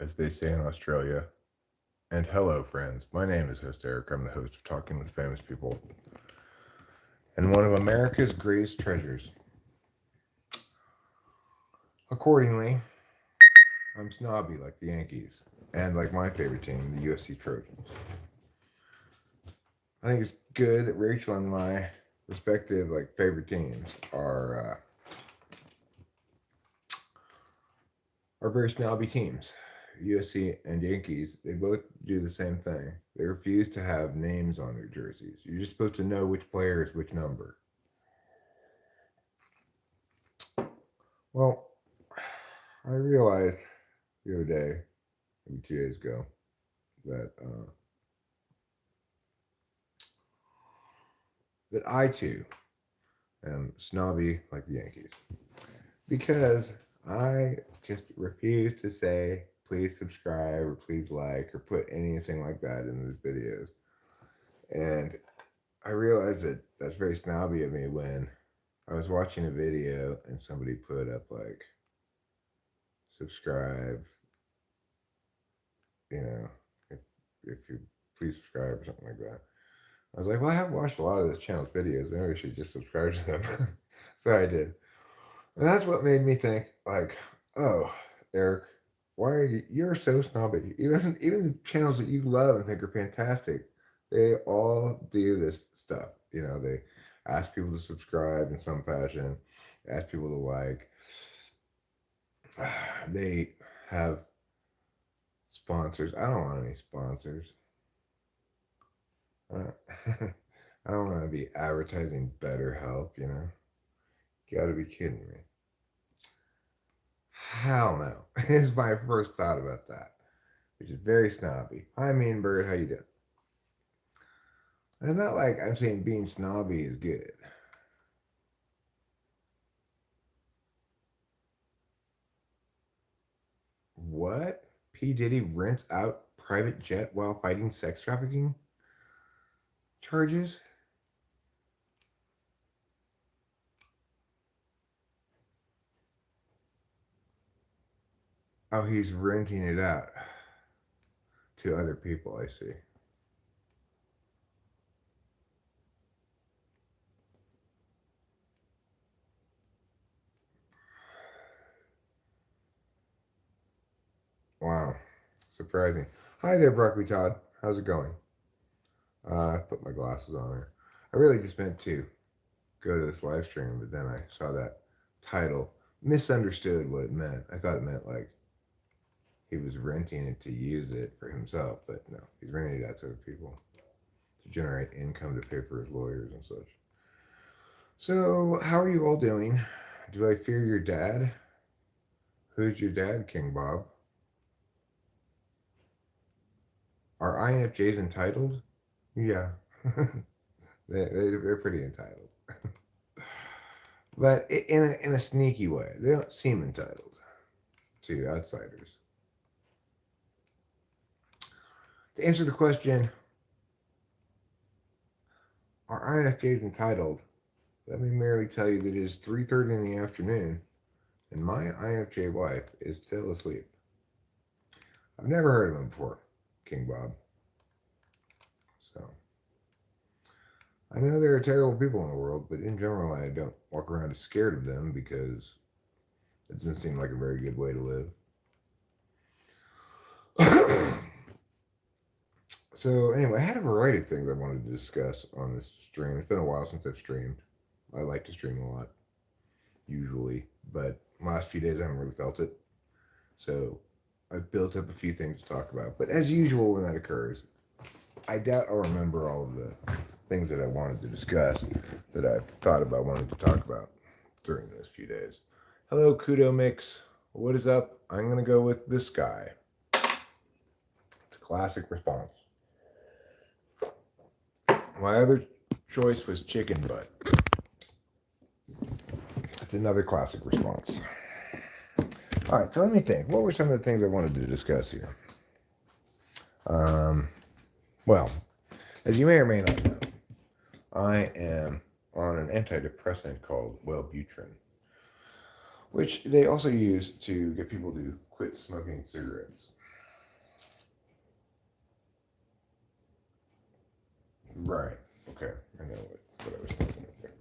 as they say in Australia. And hello, friends. My name is Host Eric. I'm the host of Talking with Famous People and one of America's greatest treasures. Accordingly, I'm snobby like the Yankees and like my favorite team, the USC Trojans. I think it's good that Rachel and my respective favorite teams are very snobby teams. USC and Yankees, they both do the same thing. They refuse to have names on their jerseys. You're just supposed to know which player is which number. Well, I realized the other day, maybe 2 days ago, that that I too am snobby like the Yankees because I just refuse to say please subscribe or please like or put anything like that in these videos. And I realized that that's very snobby of me when I was watching a video and somebody put up subscribe, you know, if you please subscribe or something like that. I was like, well, I have watched a lot of this channel's videos. Maybe I should just subscribe to them. So I did. And that's what made me think, oh, Eric, why are you're so snobby. Even the channels that you love and think are fantastic, they all do this stuff. They ask people to subscribe in some fashion, ask people to like. They have sponsors. I don't want any sponsors. I I don't want to be advertising BetterHelp. You gotta be kidding me. Hell no. Is my first thought about that, which is very snobby. Hi, Mean Bird. How you doing? And it's not like I'm saying being snobby is good. What? P. Diddy rents out private jet while fighting sex trafficking charges? Oh, he's renting it out to other people, I see. Wow. Surprising. Hi there, Broccoli Todd. How's it going? I put my glasses on her. I really just meant to go to this live stream, but then I saw that title. Misunderstood what it meant. I thought it meant like he was renting it to use it for himself, but no, he's renting it out to other people to generate income to pay for his lawyers and such. So, how are you all doing? Do I fear your dad? Who's your dad, King Bob? Are INFJs entitled? Yeah, they're pretty entitled, but in a sneaky way. They don't seem entitled to outsiders. To answer the question, are INFJs entitled? Let me merely tell you that it is 3:30 in the afternoon, and my INFJ wife is still asleep. I've never heard of him before, King Bob. So I know there are terrible people in the world, but in general, I don't walk around scared of them because it doesn't seem like a very good way to live. So anyway, I had a variety of things I wanted to discuss on this stream. It's been a while since I've streamed. I like to stream a lot, usually, but last few days I haven't really felt it. So I've built up a few things to talk about. But as usual, when that occurs, I doubt I'll remember all of the things that I wanted to discuss that I've thought about wanting to talk about during those few days. Hello, Kudo Mix. What is up? I'm going to go with this guy. It's a classic response. My other choice was chicken butt. It's another classic response. All right, so let me think. What were some of the things I wanted to discuss here? Well, as you may or may not know, I am on an antidepressant called Wellbutrin, which they also use to get people to quit smoking cigarettes. Right. Okay. I know what I was thinking of there.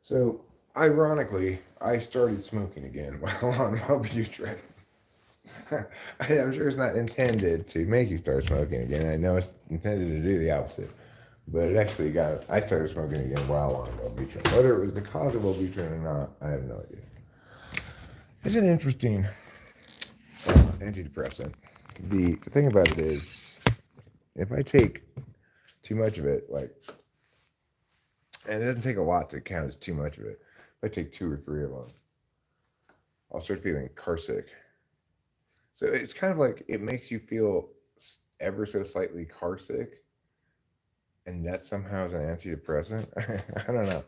So, ironically, I started smoking again while on Wellbutrin. I'm sure it's not intended to make you start smoking again. I know it's intended to do the opposite. But it actually I started smoking again while on Wellbutrin. Whether it was the cause of Wellbutrin or not, I have no idea. It's an interesting antidepressant. The thing about it is, if I take too much of it, like, and it doesn't take a lot to count as too much of it, if I take 2 or 3 of them, I'll start feeling car sick. So it's kind of like it makes you feel ever so slightly car sick, and that somehow is an antidepressant. I don't know.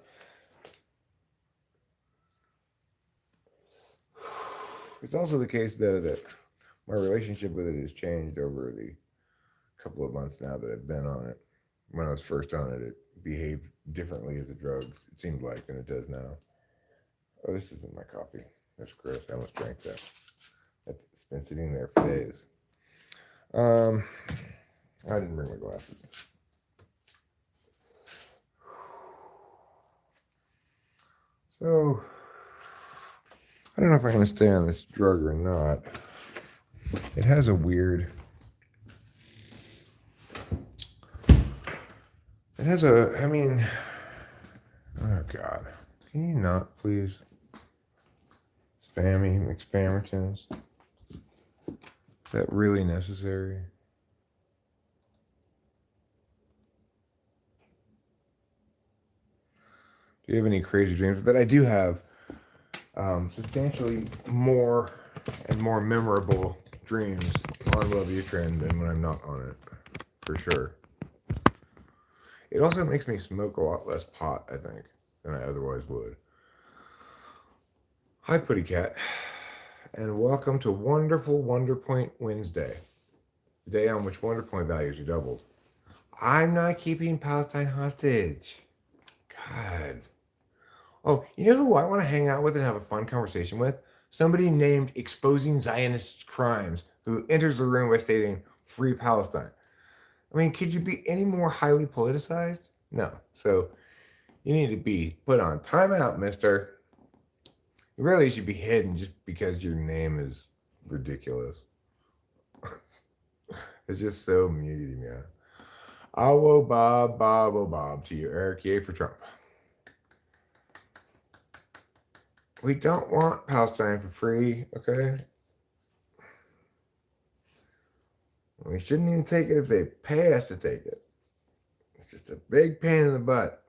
It's also the case, though, that my relationship with it has changed over the couple of months now that I've been on it. When I was first on it, it behaved differently as a drug, it seemed like, than it does now. Oh, this isn't my coffee. That's gross. I almost drank that. It's been sitting there for days. I didn't bring my glasses. So, I don't know if I'm going to stay on this drug or not. It has a weird... It has a... I mean... Oh, God. Can you not, please? Spammy McSpammertons. Is that really necessary? Do you have any crazy dreams? That I do have substantially more and more memorable dreams on Wellbutrin than when I'm not on it, for sure. It also makes me smoke a lot less pot, I think, than I otherwise would. Hi, Putty Cat, and welcome to wonderful Wonder Point Wednesday, the day on which Wonder Point values are doubled. I'm not keeping Palestine hostage. God. Oh, you know who I want to hang out with and have a fun conversation with? Somebody named Exposing Zionist Crimes, who enters the room by stating, Free Palestine. I mean, could you be any more highly politicized? No. So, you need to be put on timeout, mister. You really should be hidden just because your name is ridiculous. It's just so muting, yeah. Oh, Bob, to you, Eric, yay for Trump. We don't want Palestine for free, okay? We shouldn't even take it if they pay us to take it. It's just a big pain in the butt.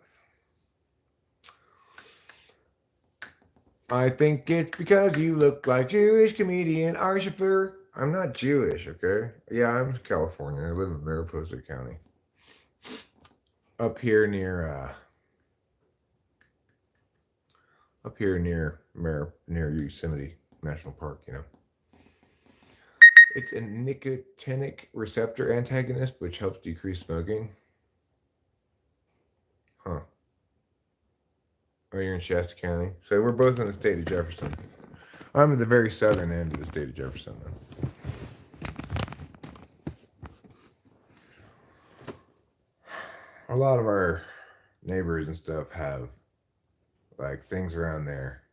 I think it's because you look like Jewish comedian Ari Shaffir. I'm not Jewish, okay? Yeah, I'm from California. I live in Mariposa County. Up here near Yosemite National Park, you know. It's a nicotinic receptor antagonist, which helps decrease smoking. Huh. Oh, you're in Shasta County? So we're both in the state of Jefferson. I'm at the very southern end of the state of Jefferson, though. A lot of our neighbors and stuff have, like, things around their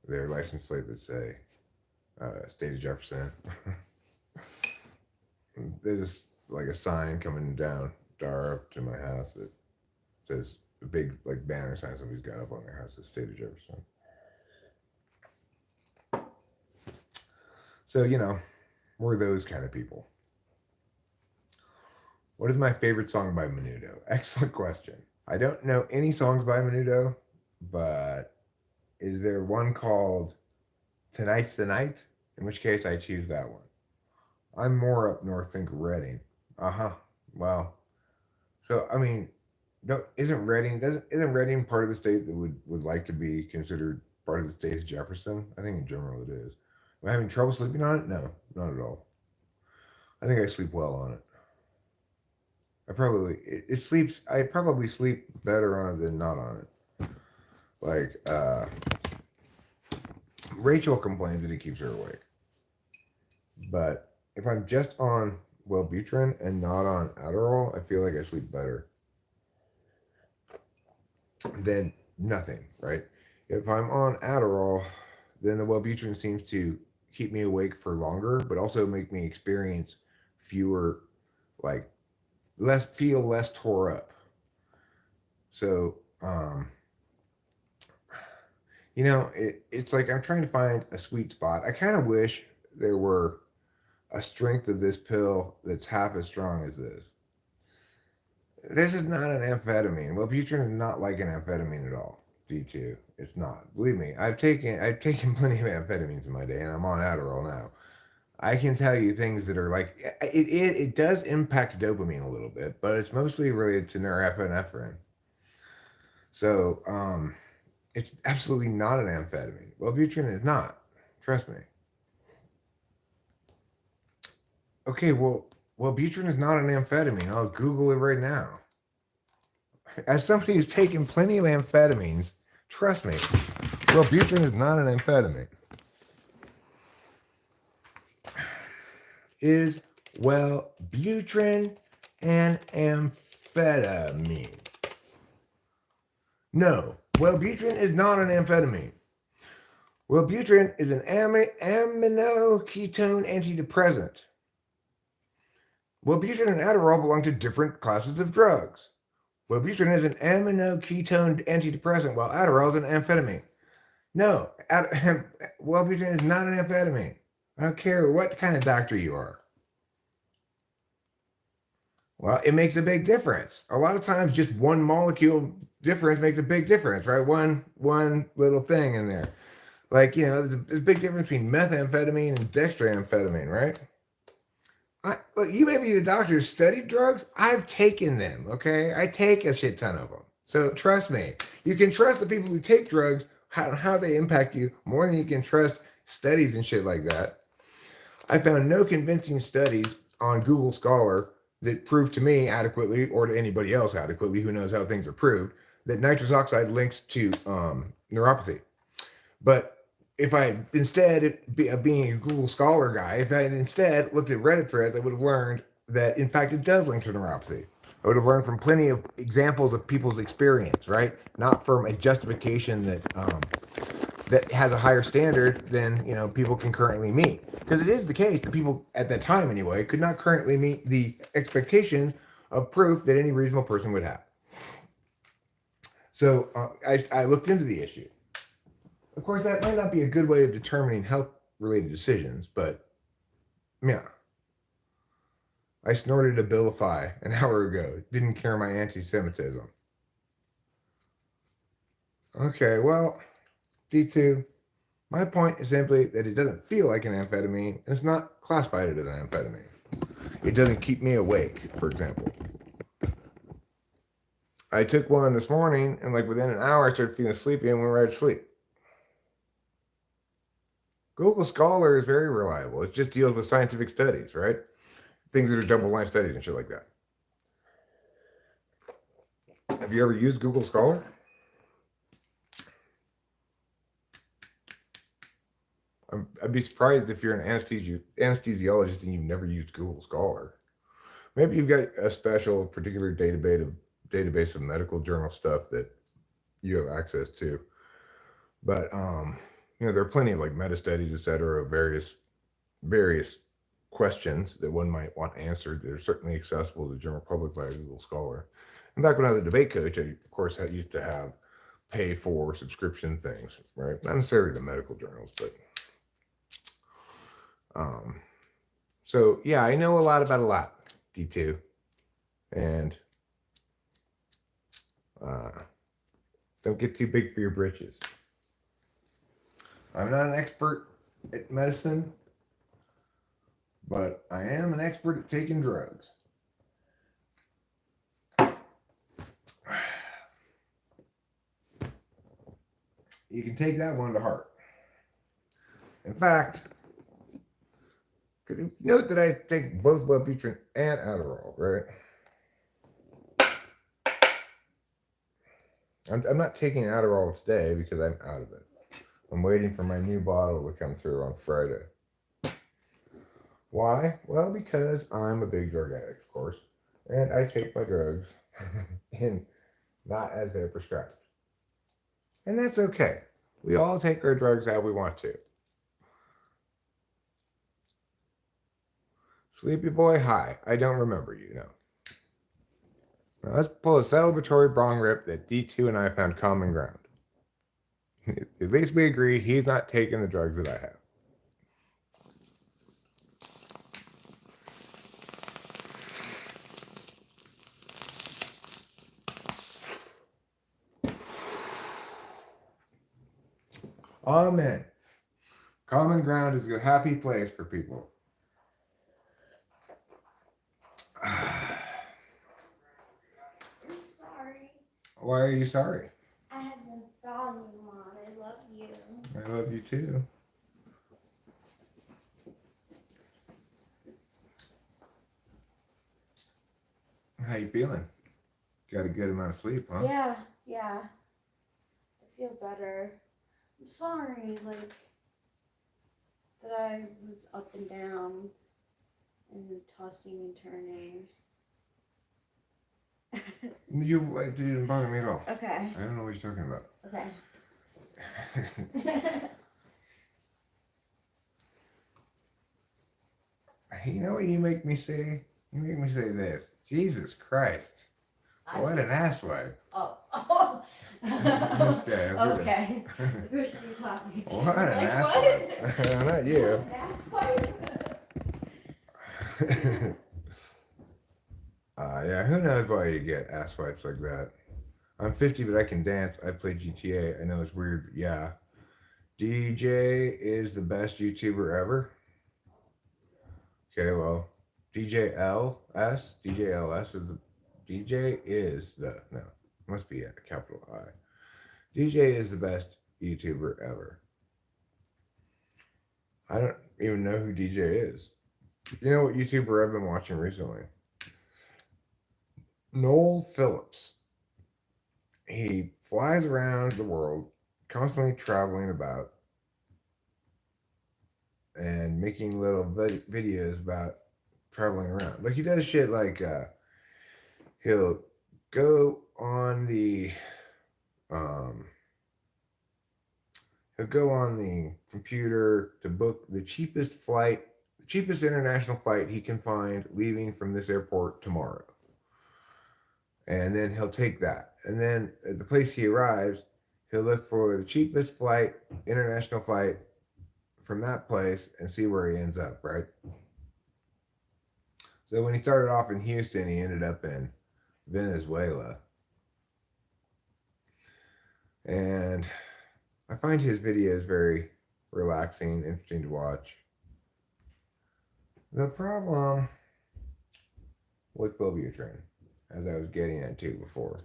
license plate that say state of Jefferson. There's just like a sign coming down Dar up to my house that says a big like banner sign somebody's got up on their house, the state of Jefferson. So, you know, we're those kind of people. What is my favorite song by Menudo? Excellent question. I don't know any songs by Menudo, but is there one called Tonight's the Night? In which case I choose that one. I'm more up north, think Reading. Well, so I mean, isn't Reading part of the state that would like to be considered part of the state of Jefferson? I think in general it is. Am I having trouble sleeping on it? No, not at all. I think I sleep well on it. I probably sleep better on it than not on it. Like, Rachel complains that it keeps her awake. But if I'm just on Wellbutrin and not on Adderall, I feel like I sleep better. than nothing, right? If I'm on Adderall, then the Wellbutrin seems to keep me awake for longer, but also make me experience fewer, like, feel less tore up. So, it's like I'm trying to find a sweet spot. I kind of wish there were a strength of this pill that's half as strong as this. This is not an amphetamine. Wellbutrin is not like an amphetamine at all. D2, it's not. Believe me, I've taken plenty of amphetamines in my day, and I'm on Adderall now. I can tell you things that are like it does impact dopamine a little bit, but it's mostly related to norepinephrine. So it's absolutely not an amphetamine. Wellbutrin is not. Trust me. Okay, Wellbutrin is not an amphetamine. I'll Google it right now. As somebody who's taken plenty of amphetamines, trust me, Wellbutrin is not an amphetamine. Is Wellbutrin an amphetamine? No, Wellbutrin is not an amphetamine. Wellbutrin is an aminoketone antidepressant. Wellbutrin and Adderall belong to different classes of drugs. Wellbutrin is an aminoketone antidepressant, while Adderall is an amphetamine. No, Wellbutrin is not an amphetamine. I don't care what kind of doctor you are. Well, it makes a big difference. A lot of times, just one molecule difference makes a big difference, right? One little thing in there. Like, there's a big difference between methamphetamine and dextroamphetamine, right? Look, you may be the doctor who studied drugs. I've taken them, okay? I take a shit ton of them. So trust me. You can trust the people who take drugs, how they impact you, more than you can trust studies and shit like that. I found no convincing studies on Google Scholar that prove to me adequately, or to anybody else adequately who knows how things are proved, that nitrous oxide links to neuropathy. But if I instead, being a Google Scholar guy, if I had instead looked at Reddit threads, I would have learned that in fact it does link to neuropathy. I would have learned from plenty of examples of people's experience, right? Not from a justification that has a higher standard than people can currently meet. Because it is the case that people at that time anyway could not currently meet the expectation of proof that any reasonable person would have. So I looked into the issue. Of course, that might not be a good way of determining health-related decisions, but yeah. I snorted Abilify an hour ago. Didn't cure my anti-Semitism. Okay, well, D2, my point is simply that it doesn't feel like an amphetamine, and it's not classified as an amphetamine. It doesn't keep me awake, for example. I took one this morning, and like within an hour, I started feeling sleepy and went right to sleep. Google Scholar is very reliable. It just deals with scientific studies, right? Things that are double-blind studies and shit like that. Have you ever used Google Scholar? I'd be surprised if you're an anesthesiologist and you've never used Google Scholar. Maybe you've got a special, particular database of medical journal stuff that you have access to. But there are plenty of like meta studies, et cetera, of various questions that one might want answered that are certainly accessible to the general public via Google Scholar. In fact, when I was a debate coach, I of course used to have pay for subscription things, right? Not necessarily the medical journals, but so yeah, I know a lot about a lot, D2, and don't get too big for your britches. I'm not an expert at medicine, but I am an expert at taking drugs. You can take that one to heart. In fact, note that I take both Wellbutrin and Adderall, right? I'm not taking Adderall today because I'm out of it. I'm waiting for my new bottle to come through on Friday. Why? Well, because I'm a big drug addict, of course, and I take my drugs and not as they're prescribed. And that's okay. We all take our drugs how we want to. Sleepy boy, hi. I don't remember you, no. Now let's pull a celebratory bong rip that D2 and I found common ground. At least we agree he's not taking the drugs that I have. Amen. Common ground is a happy place for people. I'm sorry. Why are you sorry? I had the volume on. I love you. I love you too. How you feeling? Got a good amount of sleep, huh? Yeah. I feel better. I'm sorry, like, that I was up and down and tossing and turning. It didn't bother me at all. Okay. I don't know what you're talking about. Okay. You know what you make me say? You make me say this. Jesus Christ. What an asswipe. Oh. This guy over Okay. The person you're talking to. What an Like, asswipe. Not you. What an asswipe? Yeah, who knows why you get asswipes like that. I'm 50, but I can dance. I play GTA. I know it's weird. Yeah. DJ is the best YouTuber ever. Okay, well, DJLS is the DJ is the no, must be a capital I. DJ is the best YouTuber ever. I don't even know who DJ is. You know what YouTuber I've been watching recently? Noel Phillips. He flies around the world, constantly traveling about and making little videos about traveling around. Like he does shit like he'll go on the computer to book the cheapest international flight he can find leaving from this airport tomorrow. And then he'll take that. And then at the place he arrives, he'll look for the cheapest international flight from that place and see where he ends up, right? So when he started off in Houston, he ended up in Venezuela. And I find his videos very relaxing, interesting to watch. The problem with Wellbutrin, as I was getting into before,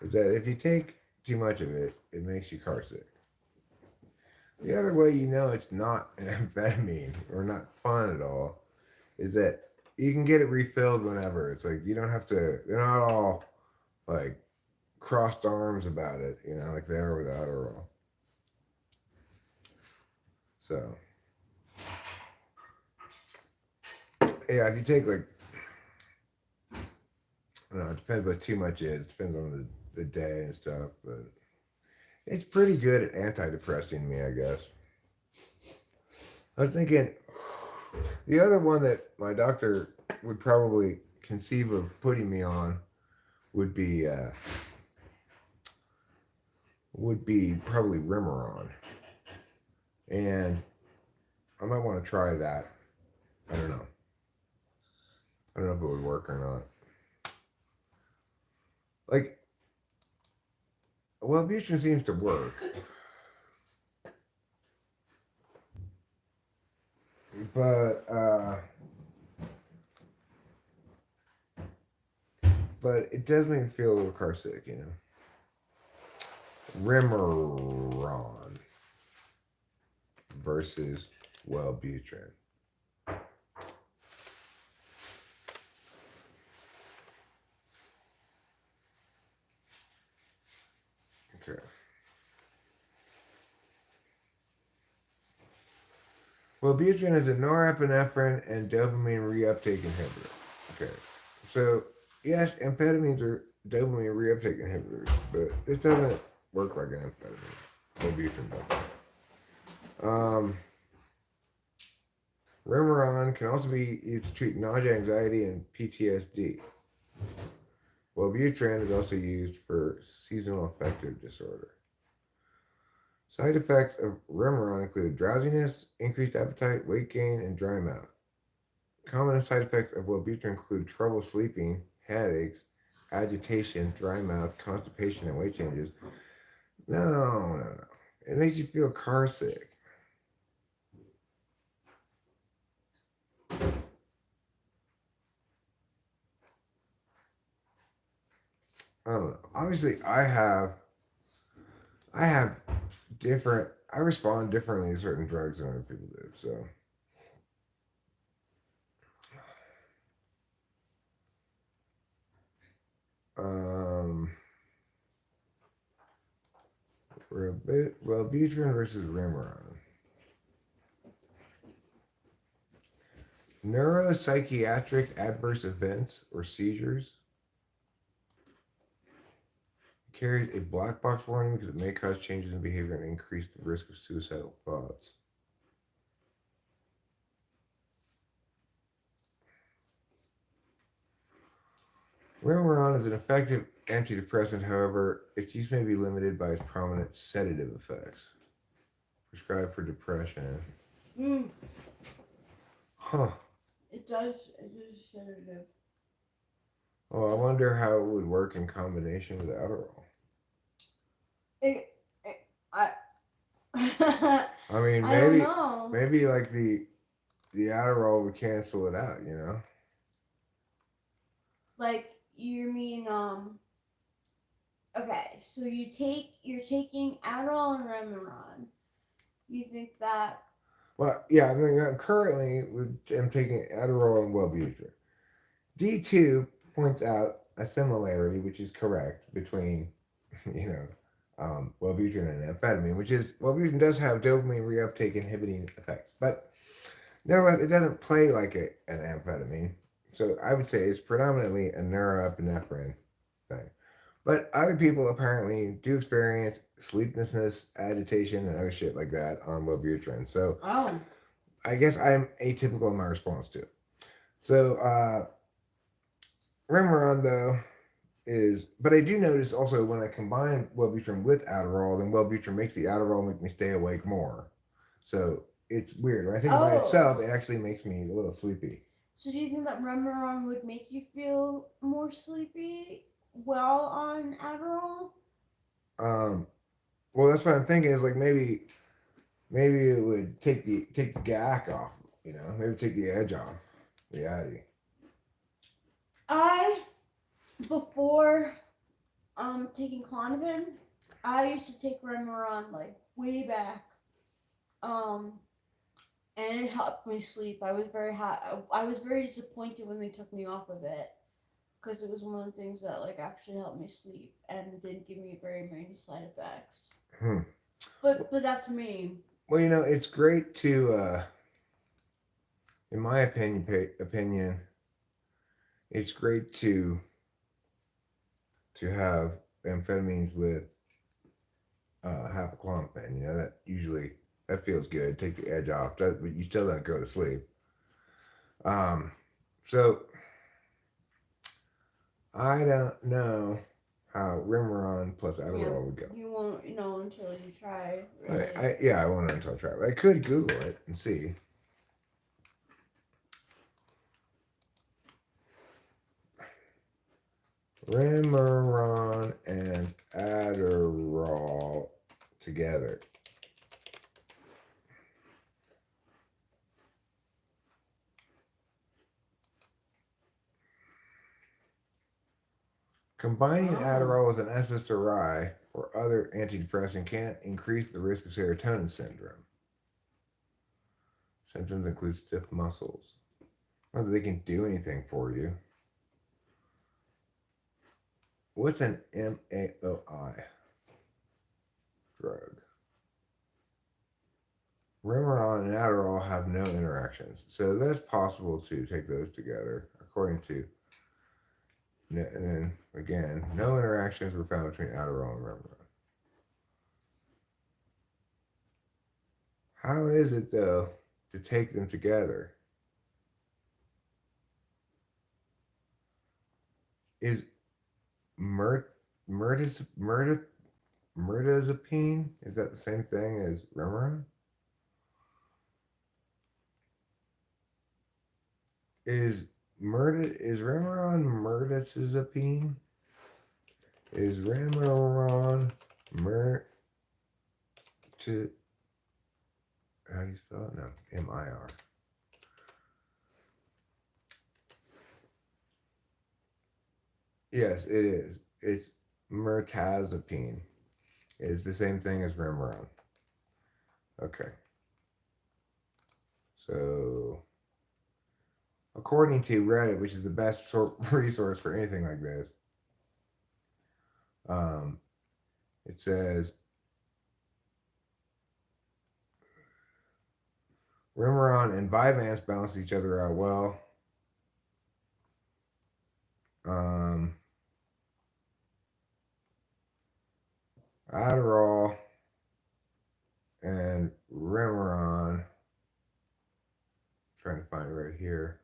is that if you take too much of it, it makes you car sick. The other way you know it's not an amphetamine or not fun at all is that you can get it refilled whenever. It's like you don't have to, they're not all like crossed arms about it, you know, like they are with Adderall. So, yeah, if you take like, I don't know, it depends what too much is. It depends on the day and stuff, but it's pretty good at antidepressing me, I guess. I was thinking, the other one that my doctor would probably conceive of putting me on would be probably Remeron, and I might want to try that. I don't know if it would work or not. Like, Wellbutrin seems to work, but it does make me feel a little car sick, you know. Remeron versus Wellbutrin. Okay. Wellbutrin is a norepinephrine and dopamine reuptake inhibitor. Okay. So, yes, amphetamines are dopamine reuptake inhibitors, but this doesn't work like an amphetamine. Wellbutrin doesn't. Remeron can also be used to treat nausea, anxiety, and PTSD. Wellbutrin is also used for seasonal affective disorder. Side effects of Remeron include drowsiness, increased appetite, weight gain, and dry mouth. Common side effects of Wellbutrin include trouble sleeping, headaches, agitation, dry mouth, constipation, and weight changes. No. It makes you feel car sick. I don't know. Obviously, I have different. I respond differently to certain drugs than other people do. So, um, Wellbutrin versus Remeron. Neuropsychiatric adverse events or seizures. It carries a black box warning because it may cause changes in behavior and increase the risk of suicidal thoughts. Remeron is an effective antidepressant, however, its use may be limited by its prominent sedative effects. Prescribed for depression. Huh. It is sedative. Well, I wonder how it would work in combination with Adderall. I mean, I don't know. maybe like the Adderall would cancel it out, you know? Like, you mean, okay, so you're taking Adderall and Remeron. You think that? Well, yeah, I mean, currently I'm taking Adderall and Wellbutrin. D2 points out a similarity, which is correct, between, you know, Wellbutrin and amphetamine, which is Wellbutrin does have dopamine reuptake inhibiting effects, but nevertheless, it doesn't play like an amphetamine. So I would say it's predominantly a norepinephrine thing. But other people apparently do experience sleeplessness, agitation, and other shit like that on Wellbutrin. So I guess I'm atypical in my response to it. So Remeron though but I do notice also when I combine Wellbutrin with Adderall, then Wellbutrin makes the Adderall make me stay awake more. So it's weird. When I take it by itself, it actually makes me a little sleepy. So do you think that Remeron would make you feel more sleepy while on Adderall? Well, that's what I'm thinking is like maybe it would take the gack off, you know, maybe take the edge off the Addy. Before taking Clonopin, I used to take Remeron like way back. And it helped me sleep. I was very disappointed when they took me off of it because it was one of the things that like actually helped me sleep and didn't give me very many side effects. But that's me. Well, you know, it's great to, in my opinion, it's great to have amphetamines with half a Klonopin. You know, that feels good. Takes the edge off, but you still don't go to sleep. So I don't know how Remeron plus Adderall would go. You won't know until you try. Really. I won't know until I try. But I could Google it and see. Remeron and Adderall together. Combining Adderall with an SSRI or other antidepressant can increase the risk of serotonin syndrome. Symptoms include stiff muscles. Not that they can do anything for you. What's an MAOI drug? Remeron and Adderall have no interactions, so that's possible to take those together, according to. And then again, no interactions were found between Adderall and Remeron. How is it though to take them together? Is Mert Mirtazapine? Is that the same thing as Remeron? Is Remeron mirtazapine? Is Remeron Mer to how do you spell it? No, MIR. Yes, it is. It's mirtazapine. It's the same thing as Remeron. Okay. So, according to Reddit, which is the best resource for anything like this, um, it says Remeron and Vyvanse balance each other out well. Adderall and Remeron. Trying to find it right here.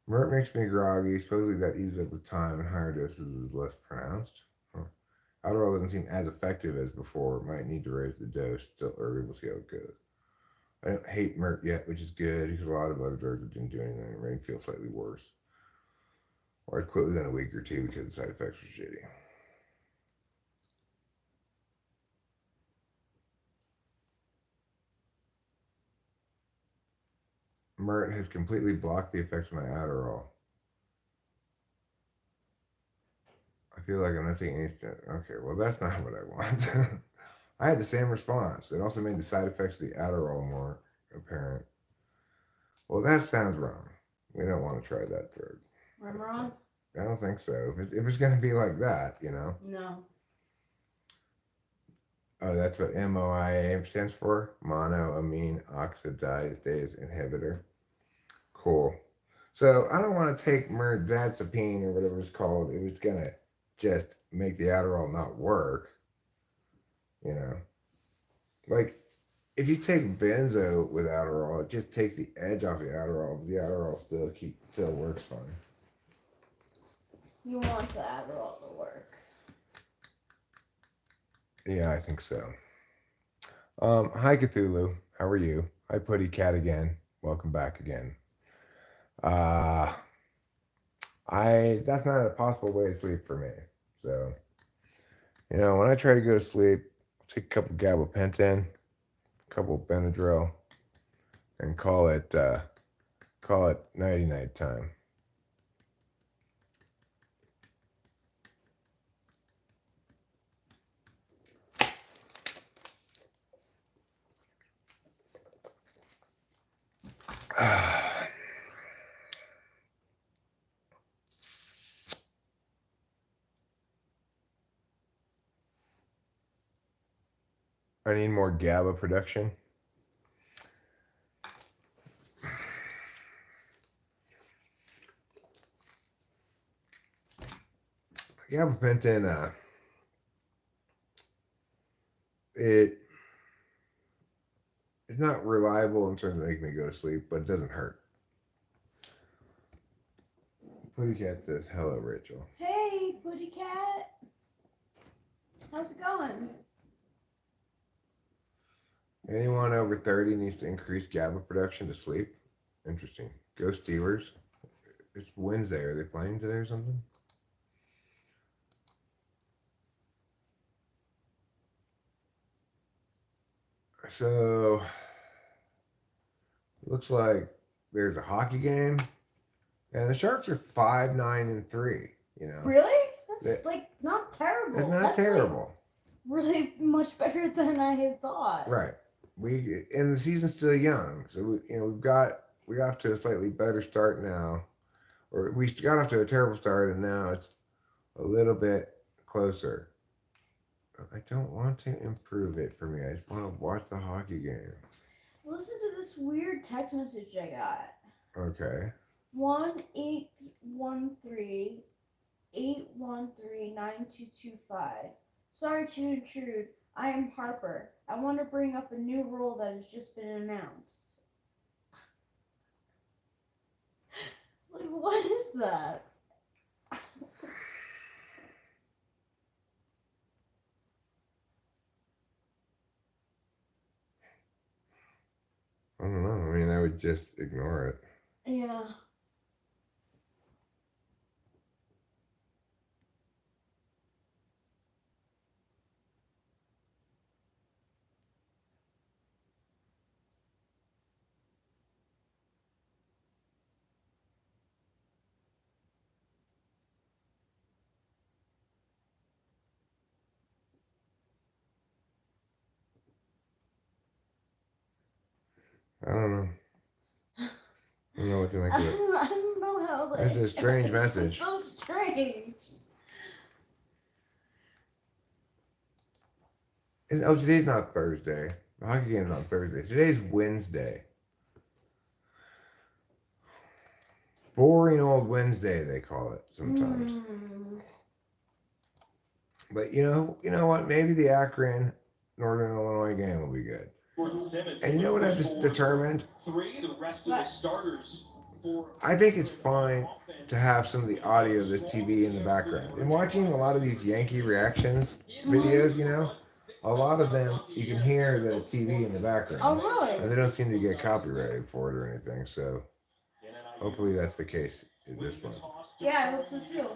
Mert makes me groggy. Supposedly that eases up with time and higher doses is less pronounced. Huh. Adderall doesn't seem as effective as before. Might need to raise the dose. Still early. We'll see how it goes. I don't hate Mert yet, which is good because a lot of other drugs that didn't do anything. It made me feel slightly worse. Or I'd quit within a week or two because the side effects were shitty. Mert has completely blocked the effects of my Adderall. I feel like I'm not taking any steps. Okay, well, that's not what I want. I had the same response. It also made the side effects of the Adderall more apparent. Well, that sounds wrong. We don't want to try that drug. Remeron? I don't think so. If it's going to be like that, you know? No. Oh, that's what MOIA stands for? Monoamine oxidase inhibitor. Cool. So I don't want to take mirtazapine or whatever it's called. It was going to just make the Adderall not work. You know? Like, if you take benzo with Adderall, it just takes the edge off the Adderall, but the Adderall still works fine. You want the Adderall to work. Yeah, I think so. Hi Cthulhu, how are you? Hi Putty Cat again. Welcome back again. That's not a possible way to sleep for me. So, when I try to go to sleep, I'll take a couple gabapentin, a couple Benadryl, and call it nighty night time. I need more GABA production. Gabapentin, it's not reliable in terms of making me go to sleep, but it doesn't hurt. Putty Cat says, hello, Rachel. Hey, Putty Cat. How's it going? Anyone over 30 needs to increase GABA production to sleep. Interesting. Go Steelers. It's Wednesday. Are they playing today or something? So, looks like there's a hockey game. And the Sharks are 5-9-3, Really? That's not terrible. It's not terrible. Really much better than I had thought. Right. And the season's still young, so we got off to a slightly better start now, or we got off to a terrible start, and now it's a little bit closer. I don't want to improve it for me. I just want to watch the hockey game. Listen to this weird text message I got. Okay. 1-813-813-9225. Sorry to intrude. I am Harper. I want to bring up a new rule that has just been announced. Like, what is that? I don't know. I mean, I would just ignore it. Yeah. I don't know. I don't know what to make of it. I don't know how. Like, That's a strange it's message. so strange. Oh, today's not Thursday. The hockey game's on Thursday. Today's Wednesday. Boring old Wednesday, they call it sometimes. But you know what? Maybe the Akron Northern Illinois game will be good. And you know what I've just determined? I think it's fine to have some of the audio of this TV in the background. And watching a lot of these Yankee reactions videos, a lot of them you can hear the TV in the background. Oh, really? And they don't seem to get copyrighted for it or anything. So hopefully that's the case in this one. Yeah, I hope so too.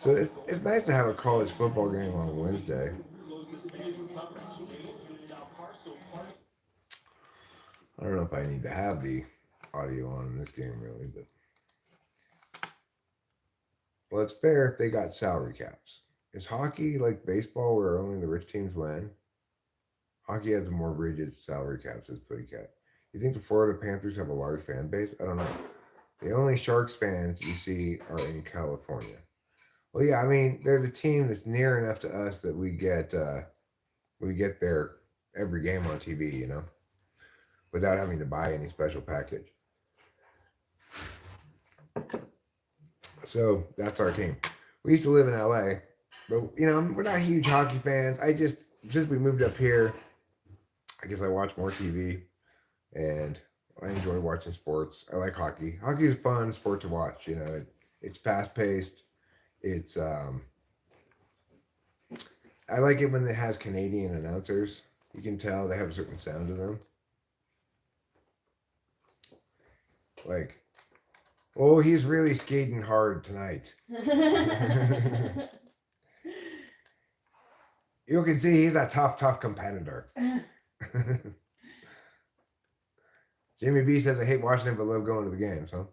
So it's nice to have a college football game on Wednesday. I don't know if I need to have the audio on in this game really, but well, it's fair if they got salary caps. Is hockey like baseball where only the rich teams win? Hockey has a more rigid salary cap, says Putty Cat. You think the Florida Panthers have a large fan base? I don't know. The only Sharks fans you see are in California. Well, yeah, I mean they're the team that's near enough to us that we get their every game on TV, without having to buy any special package. So that's our team. We used to live in LA, but we're not huge hockey fans. Since we moved up here, I guess I watch more TV, and I enjoy watching sports. I like hockey. Hockey is a fun sport to watch. It's fast paced. It's I like it when it has Canadian announcers. You can tell they have a certain sound to them. Like, oh, he's really skating hard tonight. You can see he's a tough competitor. Jimmy B says, I hate watching it, but love going to the games, huh?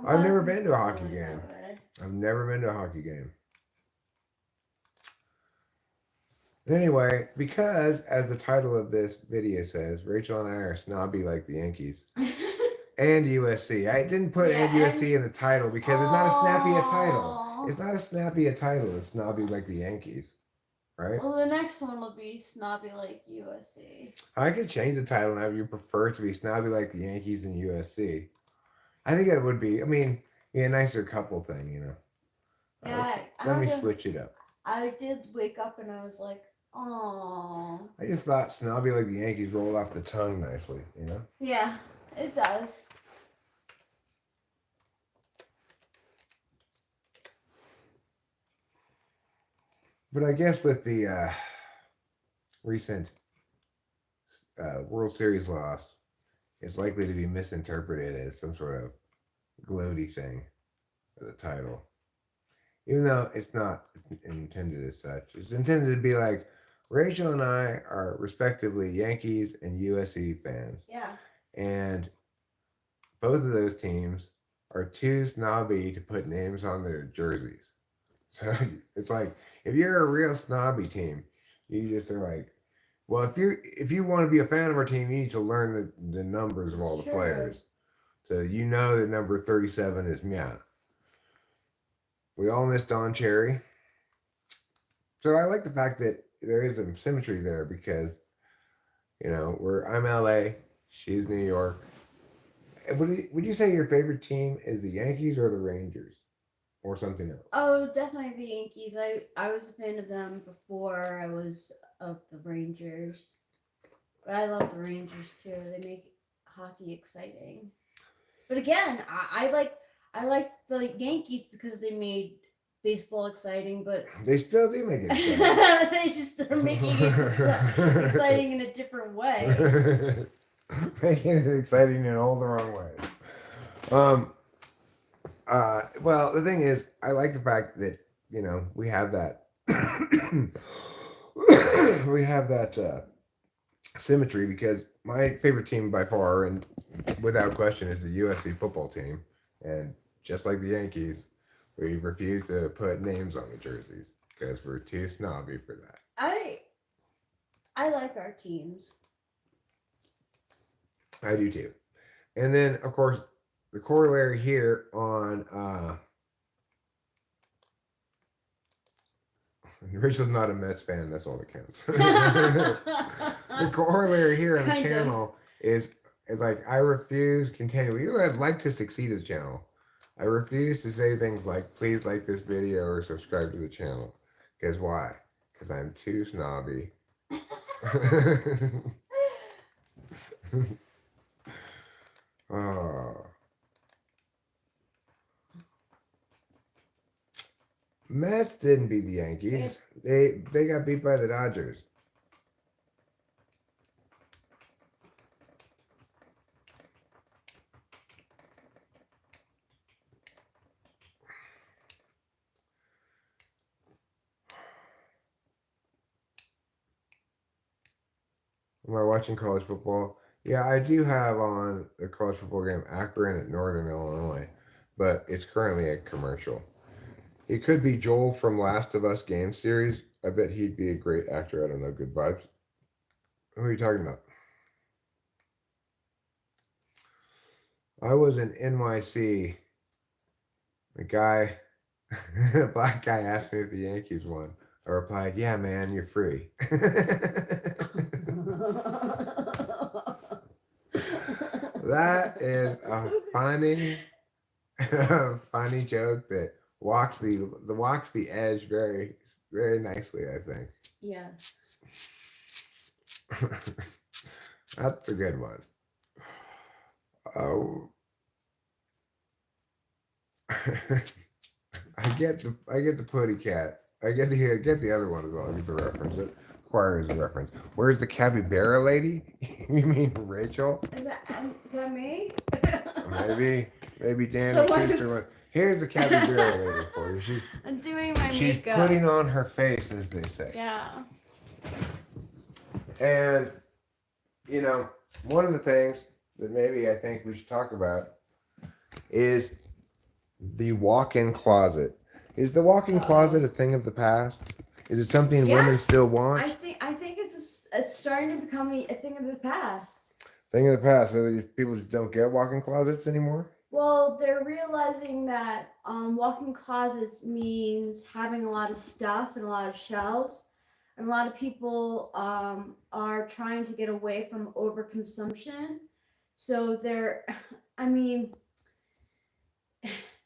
I've never been to a hockey game. I've never been to a hockey game. Anyway, because, as the title of this video says, Rachel and I are snobby like the Yankees. And USC. I didn't put and USC in the title because it's not as snappy a title. It's not as snappy a title. It's snobby like the Yankees. Right? Well, the next one will be snobby like USC. I could change the title and have you prefer it to be snobby like the Yankees than USC. I think it would be. I mean, a nicer couple thing, Yeah. Let me switch it up. I did wake up and I was like, oh. I just thought snobby like the Yankees rolled off the tongue nicely, Yeah, it does. But I guess with the recent World Series loss, it's likely to be misinterpreted as some sort of gloaty thing for the title. Even though it's not intended as such. It's intended to be like, Rachel and I are respectively Yankees and USC fans. Yeah. And both of those teams are too snobby to put names on their jerseys. So it's like, if you're a real snobby team, you just are like, well, if you want to be a fan of our team, you need to learn the numbers of all the players. So that number 37 is Mia. We all miss Don Cherry. So I like the fact that there is some symmetry there because, You know, where I'm LA, she's New York. Would you say your favorite team is the Yankees or the Rangers or something else? Oh, definitely the Yankees. I was a fan of them before I was of the Rangers. But I love the Rangers too. They make hockey exciting. But again, I like the Yankees because they made baseball exciting, but They still do make it they just are making it exciting in a different way. exciting. Making it exciting in all the wrong ways. Um, well, the thing is, I like the fact that we have that we have that symmetry because my favorite team by far and without question is the USC football team, and just like the Yankees, we refuse to put names on the jerseys because we're too snobby for that. I I like our teams. I do too. And then, of course, the corollary here on Rachel's not a Mets fan. That's all that counts. The corollary here on the Kind of. channel is like I refuse continually. Even though I'd like to succeed as channel, I refuse to say things like "please like this video" or "subscribe to the channel." Because why? Because I'm too snobby. Oh. Mets didn't beat the Yankees. They got beat by the Dodgers. Am I watching college football? Yeah, I do have on the college football game Akron at Northern Illinois, but it's currently a commercial. He could be Joel from Last of Us game series. I bet he'd be a great actor. I don't know. Good vibes. Who are you talking about? I was in NYC. A guy, a black guy asked me if the Yankees won. I replied, "Yeah, man, you're free." That is a funny, funny joke that walks the edge very very nicely. I think. Yes. That's a good one. Oh, I get the putty cat. I get the other one as well. I get the reference. It requires a reference. Where's the capybara lady? You mean Rachel? Is that me? Maybe Dan The the one sister one. Here's the capybara lady for you. I'm doing my She's makeup. putting on her face, as they say. Yeah. And one of the things that maybe I think we should talk about is the walk-in closet. Is the walk-in closet a thing of the past? Is it something women still want? I think it's starting to become a thing of the past. Thing of the past. So these people just don't get walk-in closets anymore? Well, they're realizing that walk-in closets means having a lot of stuff and a lot of shelves. And a lot of people are trying to get away from overconsumption. So I mean,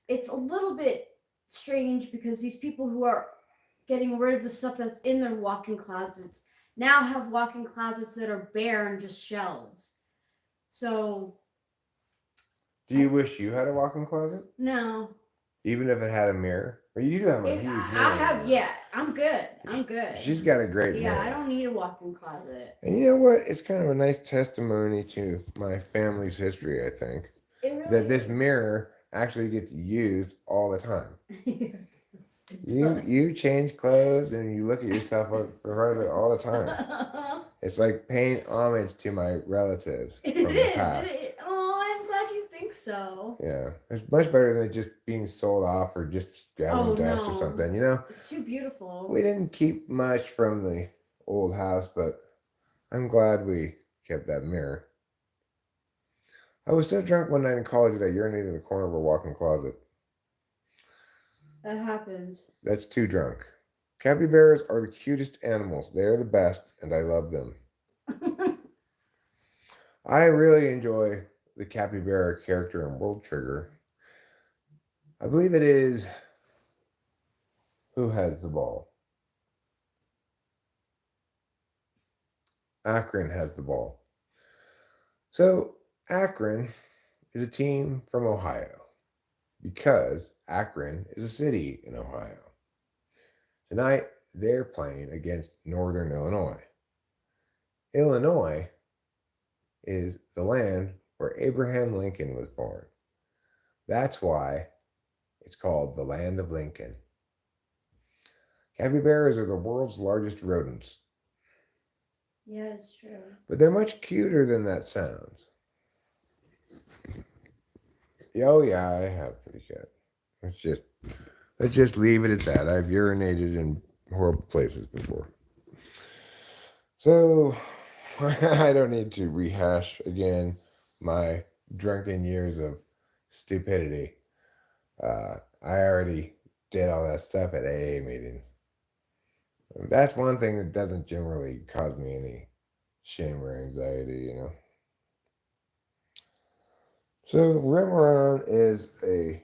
it's a little bit strange because these people who are getting rid of the stuff that's in their walk-in closets now have walk-in closets that are bare and just shelves. So. Do you wish you had a walk-in closet? No. Even if it had a mirror? Or you do have a huge mirror. I have, yeah. I'm good. She's got a great mirror. Yeah, I don't need a walk-in closet. And you know what? It's kind of a nice testimony to my family's history, I think. It really that this mirror actually gets used all the time. You change clothes and you look at yourself in front of it all the time. It's like paying homage to my relatives from the past. Oh, I'm glad you think so. Yeah, it's much better than just being sold off or just grabbing dust or something. It's too beautiful. We didn't keep much from the old house, but I'm glad we kept that mirror. I was so drunk one night in college that I urinated in the corner of a walk-in closet. That happens. That's too drunk. Capybaras are the cutest animals. They are the best, and I love them. I really enjoy the capybara character in World Trigger. I believe it is who has the ball. Akron has the ball. So Akron is a team from Ohio because Akron is a city in Ohio. Tonight they're playing against Northern Illinois. Illinois is the land where Abraham Lincoln was born. That's why it's called the land of Lincoln. Capybaras are the world's largest rodents. Yeah, it's true. But they're much cuter than that sounds. Oh yeah, I have a pretty cat. Let's just leave it at that. I've urinated in horrible places before. So I don't need to rehash again my drunken years of stupidity. I already did all that stuff at AA meetings. That's one thing that doesn't generally cause me any shame or anxiety, you know. So Remeron is a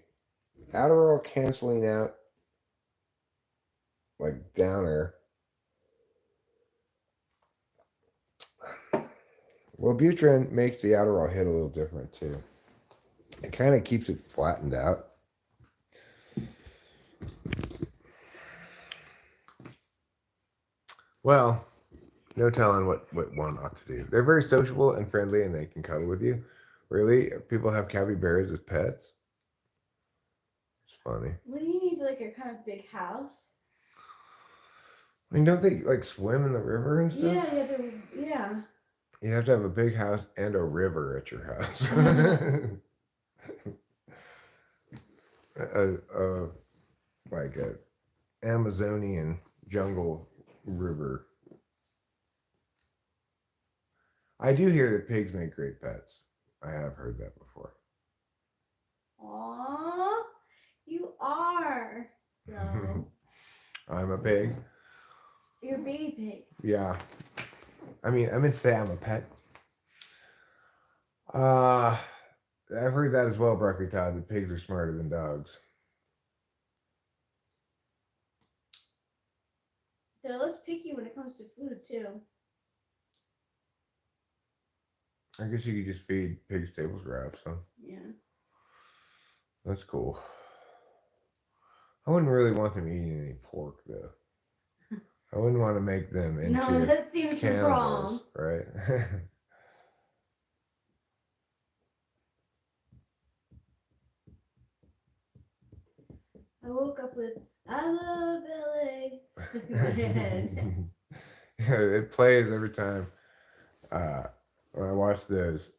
Adderall canceling out like downer. Well, Butrin makes the Adderall hit a little different too. It kind of keeps it flattened out. Well, no telling what one ought to do. They're very sociable and friendly, and they can cuddle with you. Really, people have capybaras as pets. It's funny. What do you need, like a kind of big house? I mean, don't they like swim in the river and stuff? Yeah. You have to have a big house and a river at your house. Like a Amazonian jungle river. I do hear that pigs make great pets. I have heard that before. Aww, you are. No. I'm a pig. You're a baby pig. Yeah. I mean, I meant to say I'm a pet. I've heard that as well, Broccoli Todd, that pigs are smarter than dogs. They're less picky when it comes to food, too. I guess you could just feed pigs table scraps, huh? Yeah. That's cool. I wouldn't really want them eating any pork, though. I wouldn't want to make them into no, that seems cannibals, right? I woke up with "I love LA" stuck in my head. It plays every time when I watch those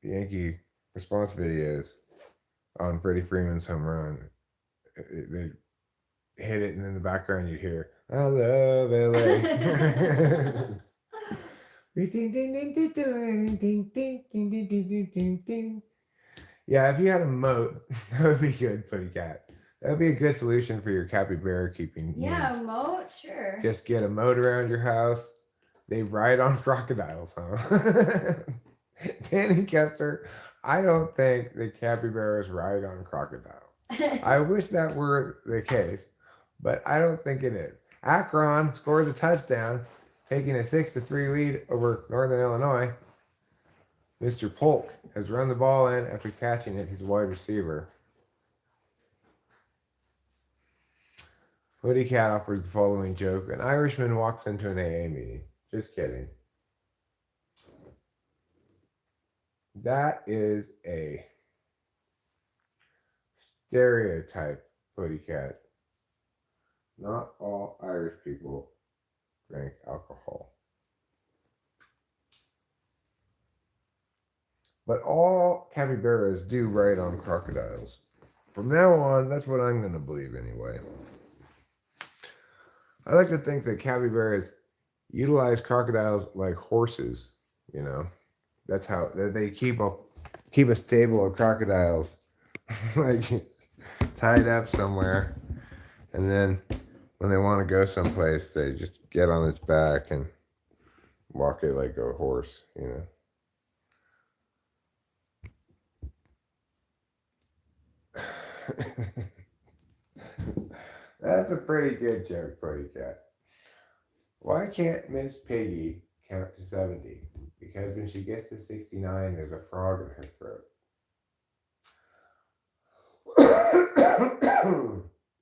Yankee response videos on Freddie Freeman's home run. They hit it, and in the background you hear "I love LA." Yeah, if you had a moat, that would be good, Putty Cat. That would be a good solution for your capybara keeping Yeah, needs. a moat, sure. Just get a moat around your house. They ride on crocodiles, huh? Danny Kester, I don't think the capybaras ride on crocodiles. I wish that were the case, but I don't think it is. Akron scores a touchdown, taking a 6-3 lead over Northern Illinois. Mr. Polk has run the ball in after catching it. He's a wide receiver. Putty Cat offers the following joke. An Irishman walks into an AA meeting. Just kidding. That is a stereotype, Putty Cat. Not all Irish people drink alcohol. But all capybaras do ride on crocodiles. From now on, that's what I'm going to believe anyway. I like to think that capybaras utilize crocodiles like horses, you know. That's how they keep a stable of crocodiles like tied up somewhere, and then when they want to go someplace, they just get on its back and walk it like a horse, you know. That's a pretty good joke, Pussycat. Why can't Miss Piggy count to 70? Because when she gets to 69, there's a frog in her throat.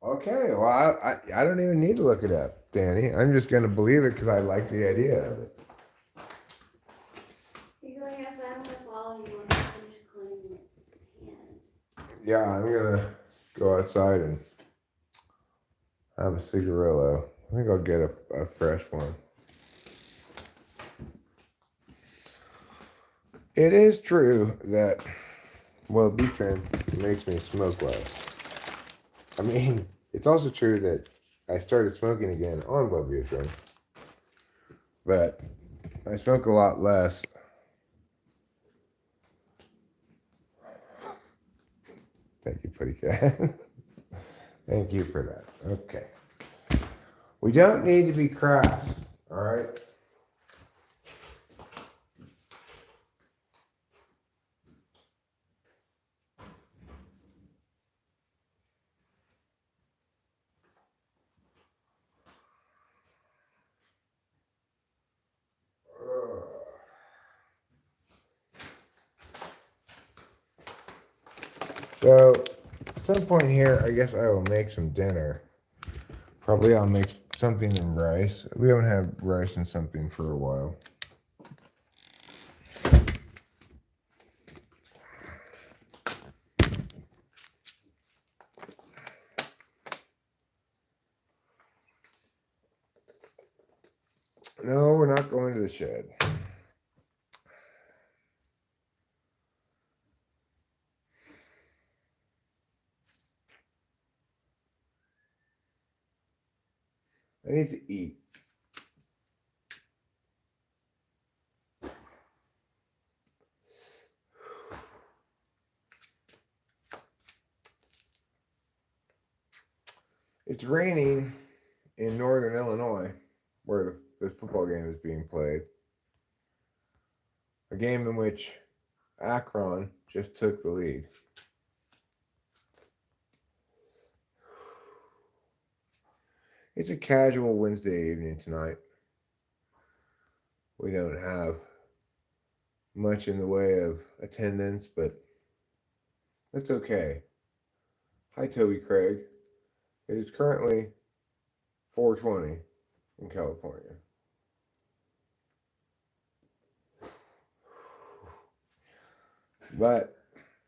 Okay, well, I don't even need to look it up, Danny. I'm just going to believe it because I like the idea of it. You going outside? I'm going to follow you when I finish cleaning my hands. Yeah, I'm going to go outside and have a cigarillo. I think I'll get a fresh one. It is true that, well, Wellbutrin makes me smoke less. I mean, it's also true that I started smoking again on Wellbutrin, but I smoke a lot less. Thank you, Pretty Cat. Thank you for that. Okay. We don't need to be crass, all right? So, at some point here, I guess I will make some dinner. Probably I'll make something in rice. We haven't had rice and something for a while. No, we're not going to the shed. I need to eat. It's raining in northern Illinois, where the football game is being played. A game in which Akron just took the lead. It's a casual Wednesday evening tonight. We don't have much in the way of attendance, but that's okay. Hi, Toby Craig. It is currently 4:20 in California. But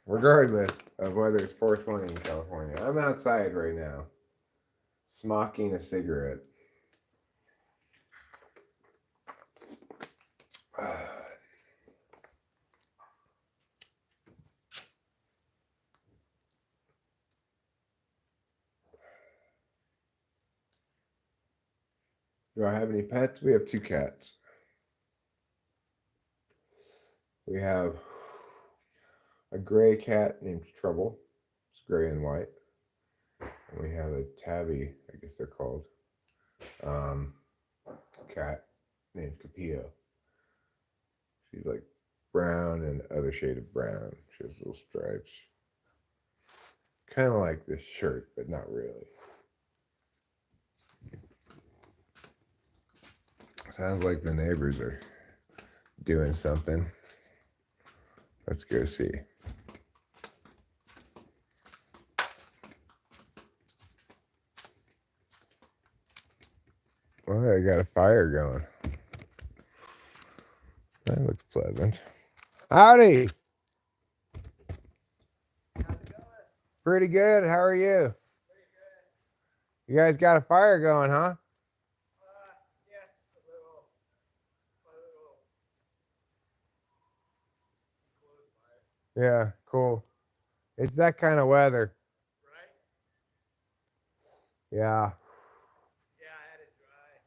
regardless of whether it's 4:20 in California, I'm outside right now, smoking a cigarette. Do I have any pets? We have 2 cats. We have a gray cat named Trouble. It's gray and white. And we have a tabby, I guess they're called, cat named Capillo. She's like brown and other shade of brown. She has little stripes. Kind of like this shirt, but not really. Sounds like the neighbors are doing something. Let's go see. Well, I got a fire going. That looks pleasant. Howdy. How's it going? Pretty good. How are you? Pretty good. You guys got a fire going, huh? Yeah, a little close fire. Yeah, cool. It's that kind of weather. Right? Yeah. Yeah, I had it dry.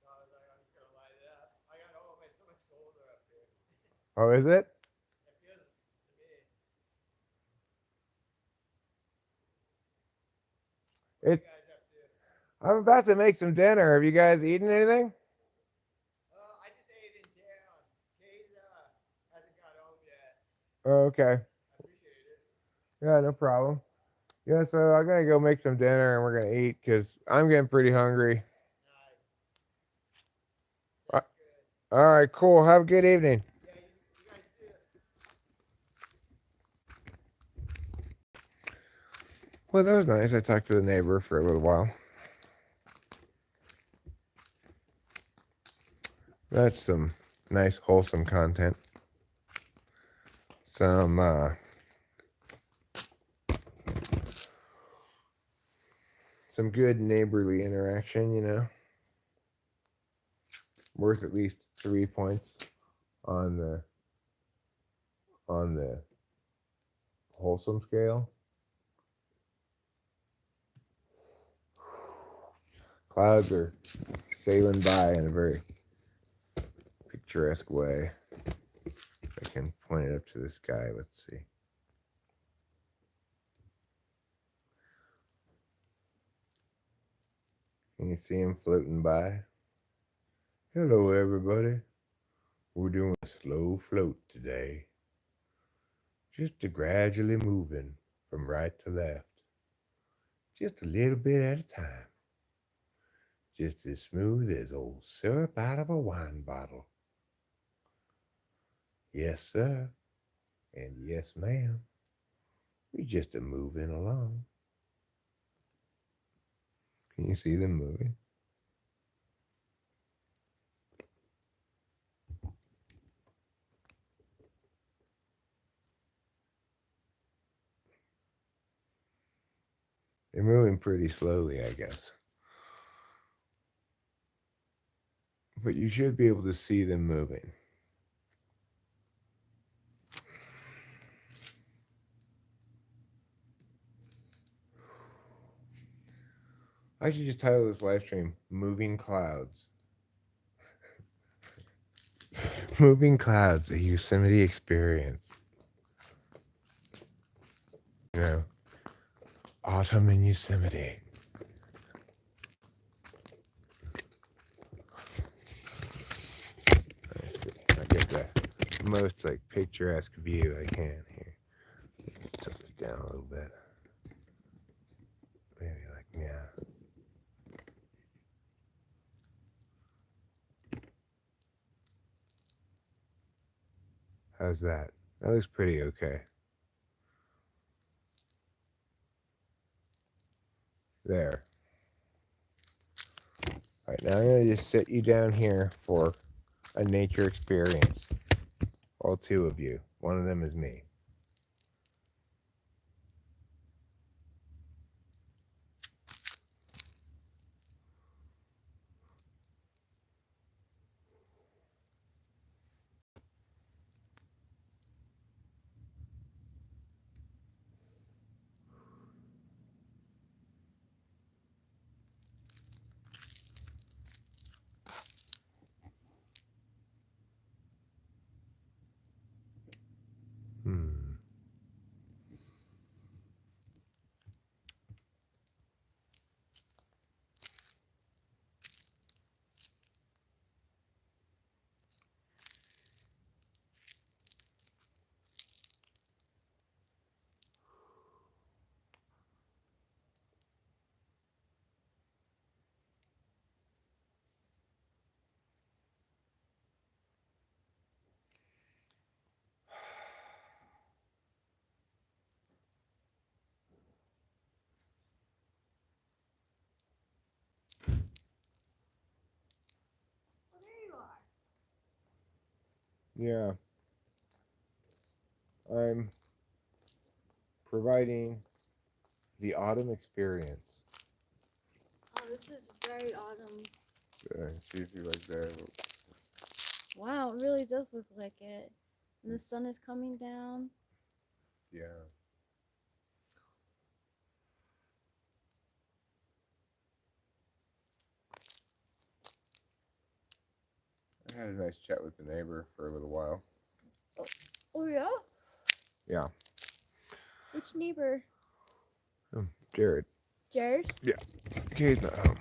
So I was like, I'm just gonna light it up. I got so much colder up here. Oh, is it? It feels to me. What are you guys up to? I'm about to make some dinner. Have you guys eaten anything? I just ate in town. Kay's hasn't got home yet. Oh, okay. I appreciate it. Yeah, no problem. Yeah, so I'm gonna go make some dinner and we're gonna eat because I'm getting pretty hungry. Nice. Uh, Sounds good. All right, cool. Have a good evening. Yeah, you guys too. Well, that was nice. I talked to the neighbor for a little while. That's some nice, wholesome content. Some good neighborly interaction, you know. Worth at least 3 points on the wholesome scale. Clouds are sailing by in a very picturesque way. I can point it up to the sky. Let's see. Can you see him floating by? Hello, everybody. We're doing a slow float today. Just a gradually moving from right to left. Just a little bit at a time. Just as smooth as old syrup out of a wine bottle. Yes, sir. And yes, ma'am. We just a moving along. Can you see them moving? They're moving pretty slowly, I guess. But you should be able to see them moving. I should just title this live stream Moving Clouds. Moving Clouds, a Yosemite experience. You know, autumn in Yosemite. Let's see. I get the most like picturesque view I can here. Tilt this down a little bit. Maybe like, yeah. How's that? That looks pretty okay. There. All right, now I'm going to just sit you down here for a nature experience. All two of you. One of them is me. Hmm. Oh, there you are. Yeah. I'm providing the autumn experience. Oh, this is very autumn. See if you like that. Wow, it really does look like it. And the sun is coming down. Yeah. I had a nice chat with the neighbor for a little while. Oh, yeah? Yeah. Which neighbor? Jared. Jared? He's not home.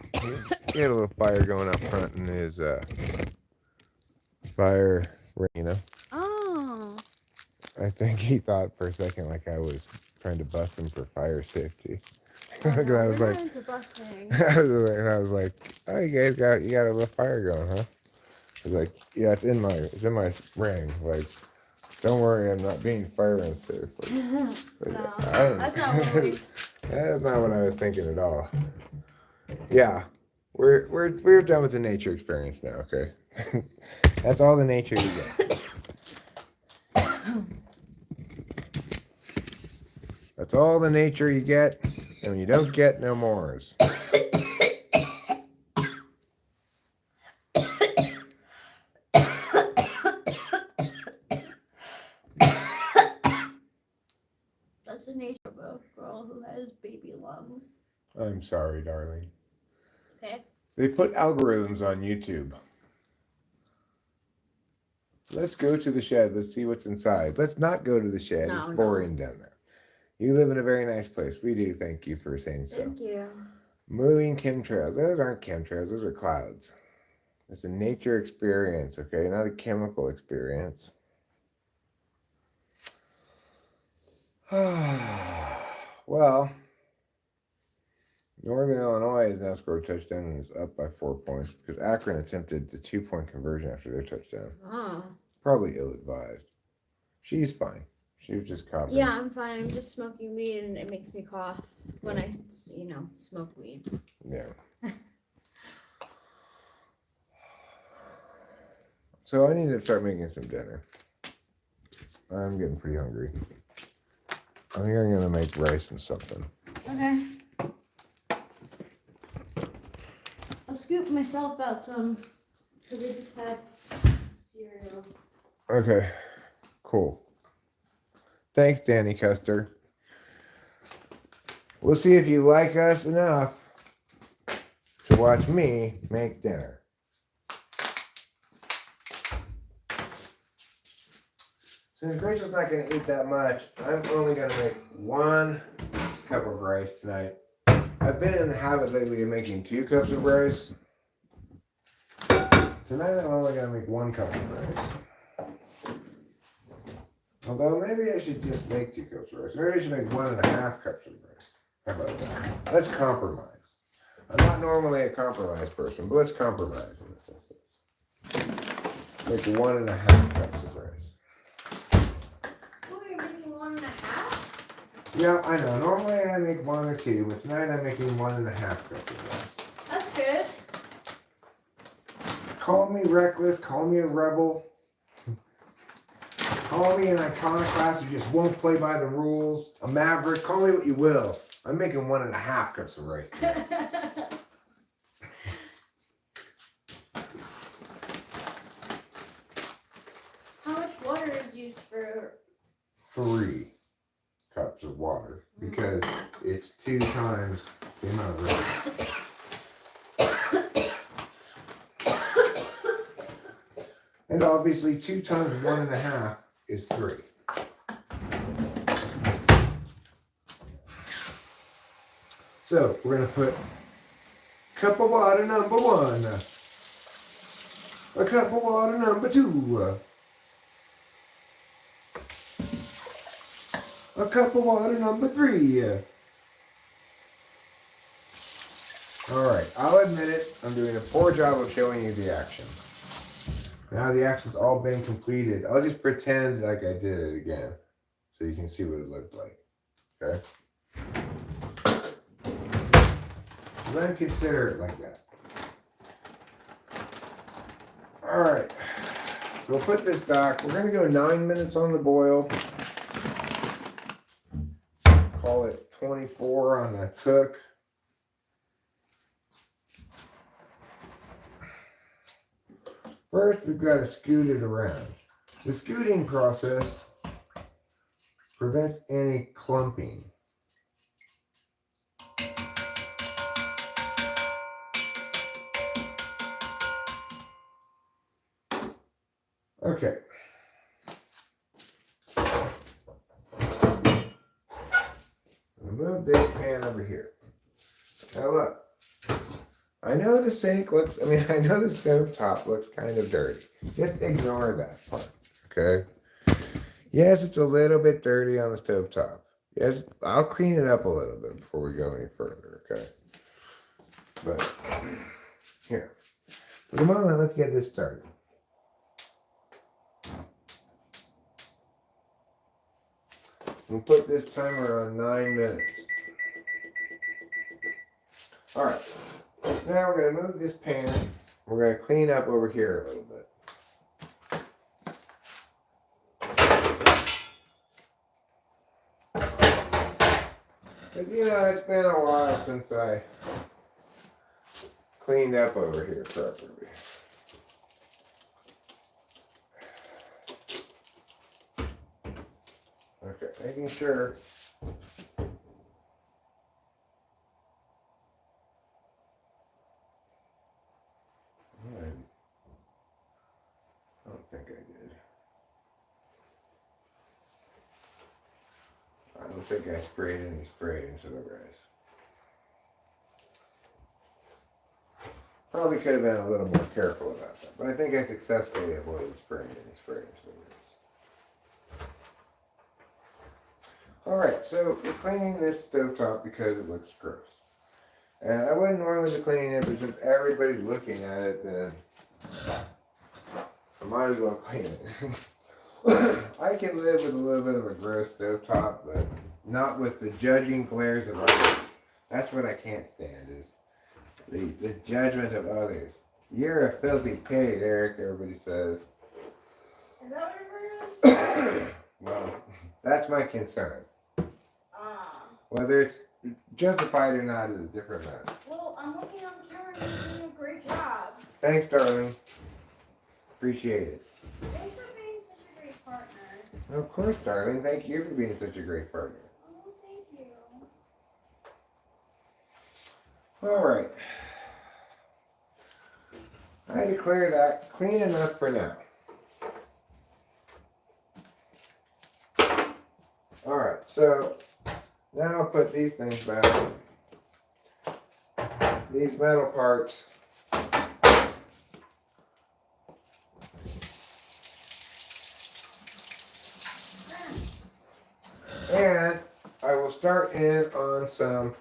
He had a little fire going out front in his fire ring, you know? Oh. I think he thought for a second like I was trying to bust him for fire safety. Oh, Because no, I was we're like, not into busting. I was like, oh, you guys got a little fire going, huh? I was like, yeah, it's in my ring. Like, don't worry, I'm not being fire unsafe. Like, No, that's not what we. That's not what I was thinking at all. Yeah, we're done with the nature experience now. Okay, that's all the nature you get. That's all the nature you get, and you don't get no mores. That's the nature of a girl who has baby lungs. I'm sorry, darling. Okay. They put algorithms on YouTube. Let's go to the shed. Let's see what's inside. Let's not go to the shed. No, It's boring down there. You live in a very nice place. We do. Thank you for saying so. Thank you. Moving chemtrails. Those aren't chemtrails. Those are clouds. It's a nature experience, okay? Not a chemical experience. Well, Northern Illinois has now scored a touchdown and is up by 4 points because Akron attempted the 2-point conversion after their touchdown. Oh. Probably ill-advised. She's fine. She was just coughing. Yeah, I'm fine. I'm just smoking weed and it makes me cough when I, smoke weed. Yeah. So I need to start making some dinner. I'm getting pretty hungry. I think I'm gonna make rice and something. Okay. I'll scoop myself out some because I just had cereal. Okay. Cool. Thanks, Danny Custer. We'll see if you like us enough to watch me make dinner. Since Rachel's not going to eat that much, I'm only going to make 1 cup of rice tonight. I've been in the habit lately of making 2 cups of rice. Tonight I'm only going to make 1 cup of rice. Although maybe I should just make 2 cups of rice. Maybe I should make 1.5 cups of rice. How about that? Let's compromise. I'm not normally a compromise person, but let's compromise in this instance. Make 1.5 cups of rice. Oh, you're making 1.5? Yeah, I know. Normally I make 1 or 2, but tonight I'm making 1.5 cups of rice. That's good. Call me reckless, call me a rebel, call me an iconoclast who just won't play by the rules, a maverick, call me what you will. I'm making 1.5 cups of rice tonight. How much water is used for? 3 cups of water because it's 2 times the amount of rice. And obviously 2 times 1.5 is 3. So we're gonna put cup of water number 1, a cup of water number 2, a cup of water number 3. Alright, I'll admit it, I'm doing a poor job of showing you the action. Now the action's all been completed. I'll just pretend like I did it again so you can see what it looked like. Okay? Then consider it like that. Alright. So we'll put this back. We're going to go 9 minutes on the boil. Call it 24 on the cook. First, we've got to scoot it around. The scooting process prevents any clumping. Okay. Move this pan over here. Now look. I know the sink looks, I know the stove top looks kind of dirty. Just ignore that part, okay? Yes, it's a little bit dirty on the stove top. Yes, I'll clean it up a little bit before we go any further, okay? But here, for the moment, let's get this started. We'll put this timer on 9 minutes. All right, now we're going to move this pan. We're going to clean up over here a little bit. Because, you know, it's been a while since I cleaned up over here properly. Okay, making sure. I don't think I did. I don't think I sprayed any spray into the rice. Probably could have been a little more careful about that, but I think I successfully avoided spraying any spray into the rice. Alright, so we're cleaning this stovetop because it looks gross. And I wouldn't normally be cleaning it, but since everybody's looking at it, then I might as well clean it. I can live with a little bit of a gross stovetop, but not with the judging glares of others. That's what I can't stand, is the judgment of others. You're a filthy pig, Eric, everybody says. Is that what your word is? Well, that's my concern. Ah. Whether it's justified or not is a different matter. Well, I'm looking on the camera and you're doing a great job. Thanks, darling. Appreciate it. Thanks for being such a great partner. Of course, darling. Thank you for being such a great partner. Oh, thank you. All right. I declare that clean enough for now. All right, so now I'll put these things back. These metal parts. And I will start in on some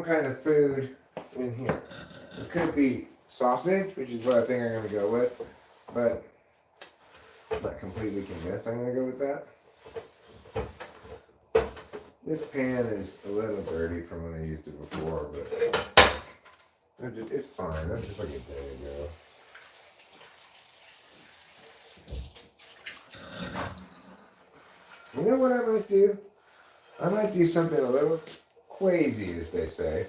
kind of food in here. It could be sausage, which is what I think I'm going to go with, but I'm not completely convinced I'm going to go with that. This pan is a little dirty from when I used it before, but it's fine. That's just like a day ago. You know what I might do? I might do something a little crazy, as they say.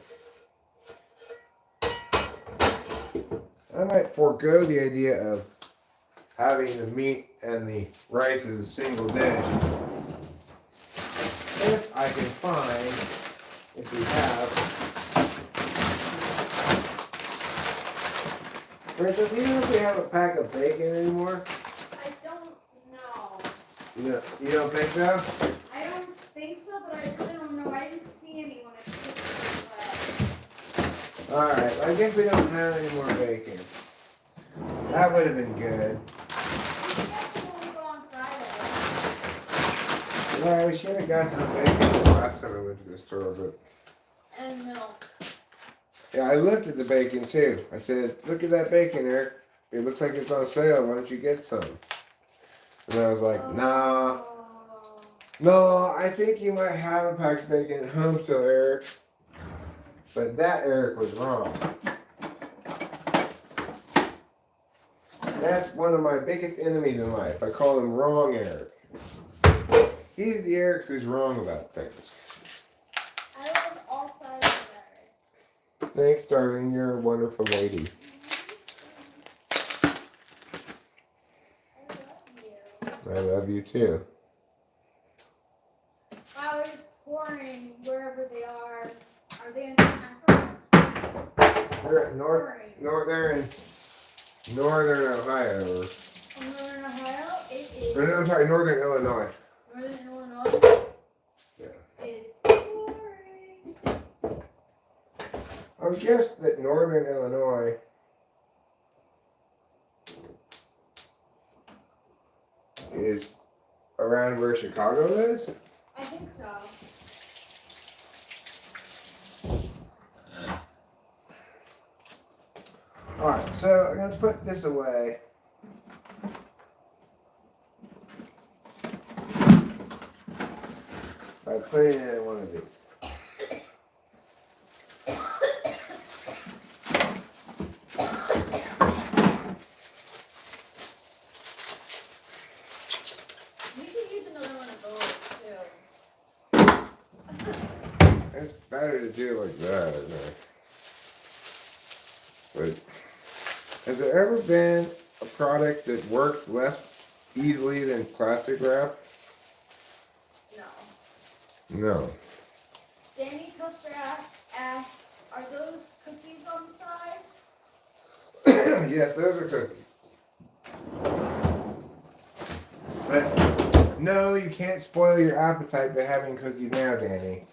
I might forego the idea of having the meat and the rice as a single dish. If I can find, if we have, for instance, do you know if we have a pack of bacon anymore? I don't know. You don't think so? I don't think so, but I really don't know. I didn't see any when I took it. Alright, I guess we don't have any more bacon. That would have been good. Yeah, we should have got some bacon the last time I went to the store, but... And milk. Yeah, I looked at the bacon too. I said, look at that bacon, Eric. It looks like it's on sale. Why don't you get some? And I was like, nah. No, I think you might have a pack of bacon at home still, Eric. But that Eric was wrong. That's one of my biggest enemies in life. I call him Wrong Eric. He's the Eric who's wrong about things. I love all sides of Eric. Thanks, darling. You're a wonderful lady. I love you. I love you too. Flowers pouring wherever they are. Are they in Africa? They're at northern Ohio. From Northern Ohio? It is. Or no, I'm sorry, northern Illinois. Northern Illinois? Yeah. It is pouring. I would guess that northern Illinois is Chicago is? I think so. Alright, so I'm going to put this away. By putting it in one of these. You could use another one of those too. It's better to do it like that, isn't it? But has there ever been a product that works less easily than plastic wrap? No. No. Danny Custer asks, are those cookies on the side? Yes, those are cookies. But no, you can't spoil your appetite by having cookies now, Danny.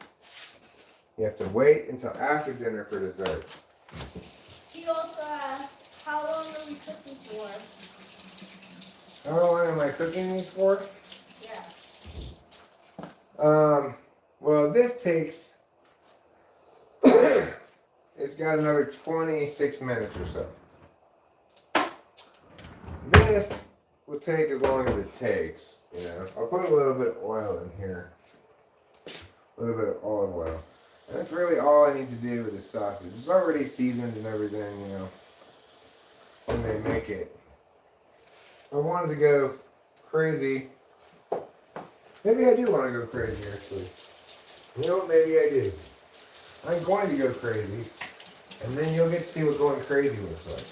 You have to wait until after dinner for dessert. He also asks, how long are we cooking for? How long am I cooking these for? Yeah. Well, this takes, it's got another 26 minutes or so. This will take as long as it takes, you know. I'll put a little bit of oil in here. A little bit of olive oil. And that's really all I need to do with this sausage. It's already seasoned and everything, you know, when they make it. If I wanted to go crazy, maybe I do want to go crazy, actually. You know what? Maybe I do. I'm going to go crazy, and then you'll get to see what going crazy looks like.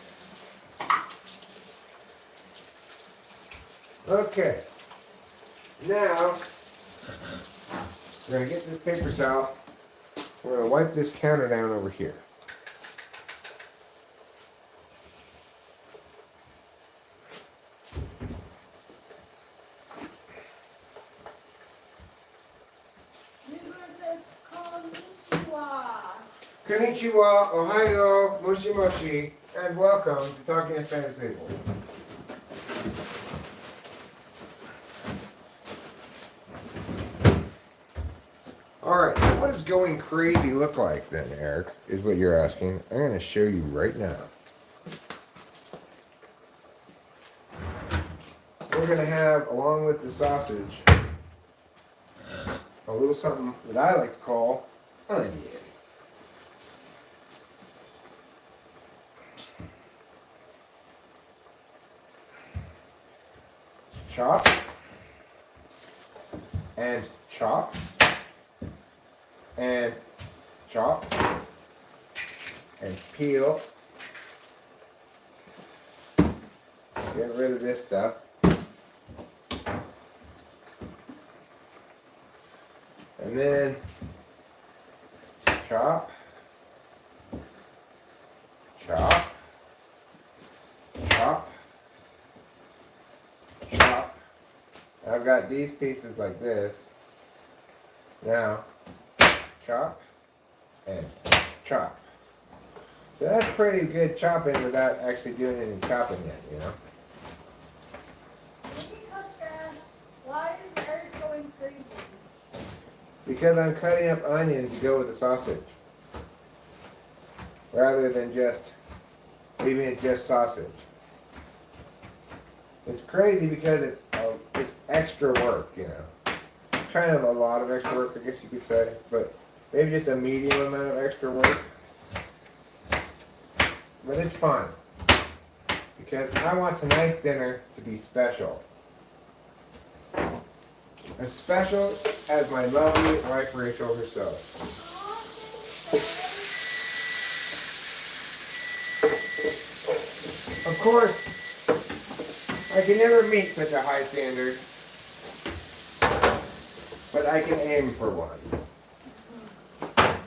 Okay. Now, we're going to get this paper towel. We're going to wipe this counter down over here. Konnichiwa, Ohio, Moshi Moshi, and welcome to Talking to Spanish People. Alright, what does going crazy look like then, Eric, is what you're asking. I'm going to show you right now. We're going to have, along with the sausage, a little something that I like to call onion. Chop and chop and chop and peel. Get rid of this stuff. And then chop, chop, chop, chop. I've got these pieces like this. Now, chop and chop. So that's pretty good chopping without actually doing any chopping yet, you know. Why is Eric going crazy? Because I'm cutting up onion to go with the sausage. Rather than just leaving it just sausage. It's crazy because it's extra work, you know. Kind of a lot of extra work, I guess you could say. But maybe just a medium amount of extra work. But it's fun. Because I want tonight's dinner to be special. As special as my lovely wife Rachel herself. Of course, I can never meet such a high standard, but I can aim for one.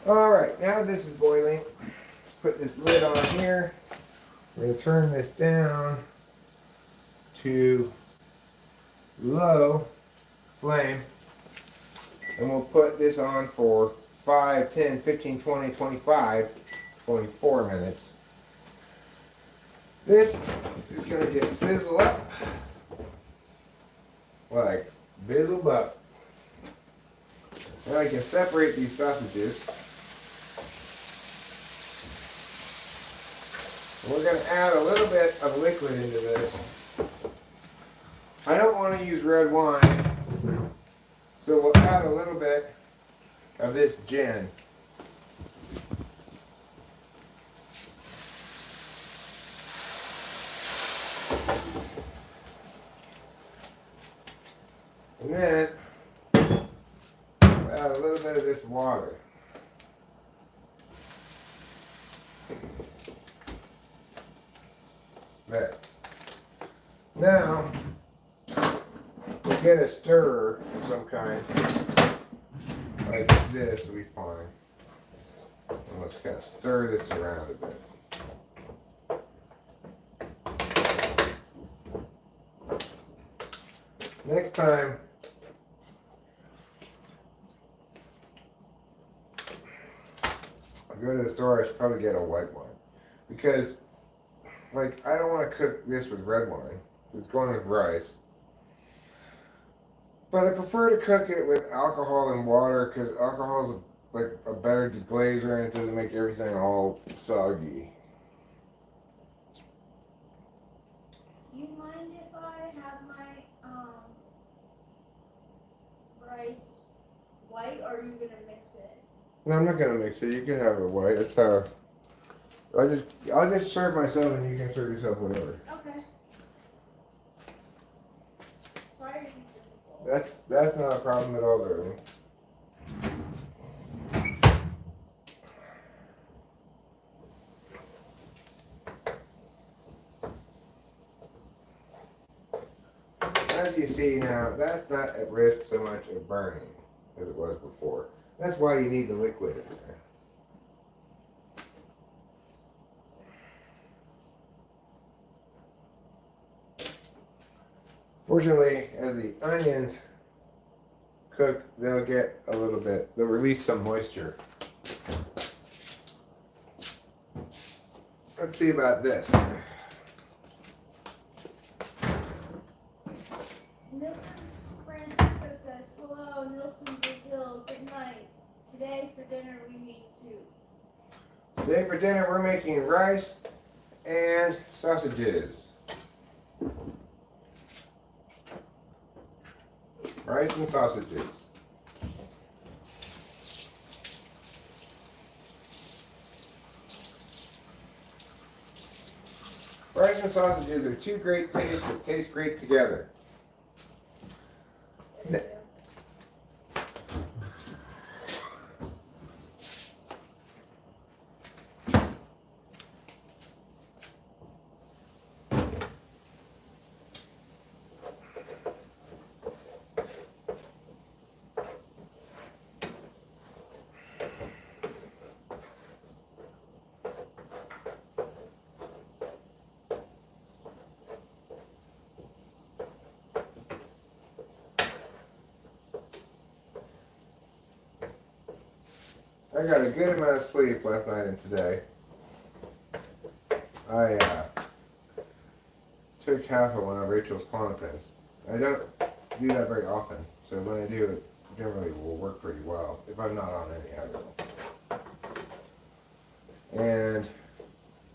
Alright, now this is boiling. Let's put this lid on here. We're going to turn this down to low flame, and we'll put this on for 5, 10, 15, 20, 25, 24 minutes. This is going to just sizzle up like bizzle up. Now I can separate these sausages. And we're going to add a little bit of liquid into this. I don't want to use red wine, so we'll add a little bit of this gin. And then we'll add a little bit of this water. There. Now, we'll get a stirrer of some kind. Like this will be fine. And let's kind of stir this around a bit. Next time, I go to the store, I should probably get a white wine. Because, like, I don't want to cook this with red wine. It's going with rice. But I prefer to cook it with alcohol and water because alcohol is like a better deglazer and it doesn't make everything all soggy. You mind if I have my rice white, or are you gonna mix it? No, I'm not gonna mix it. You can have it white. That's how. I'll just serve myself and you can serve yourself whatever. Okay. Sorry to be difficult. That's not a problem at all, darling. As you see now, that's not at risk so much of burning as it was before. That's why you need the liquid in there. Fortunately, as the onions cook, they'll get a little bit, they'll release some moisture. Let's see about this. Nilson Francisco says, hello, Nilson, Brazil, good night. Today for dinner we made soup. Today for dinner we're making rice and sausages. Rice and sausages. Rice and sausages are two great things that taste great together. Thank you. I got a good amount of sleep last night and today. I took half of one of Rachel's Clonopins. I don't do that very often, so when I do, it generally will work pretty well. If I'm not on any, I will. And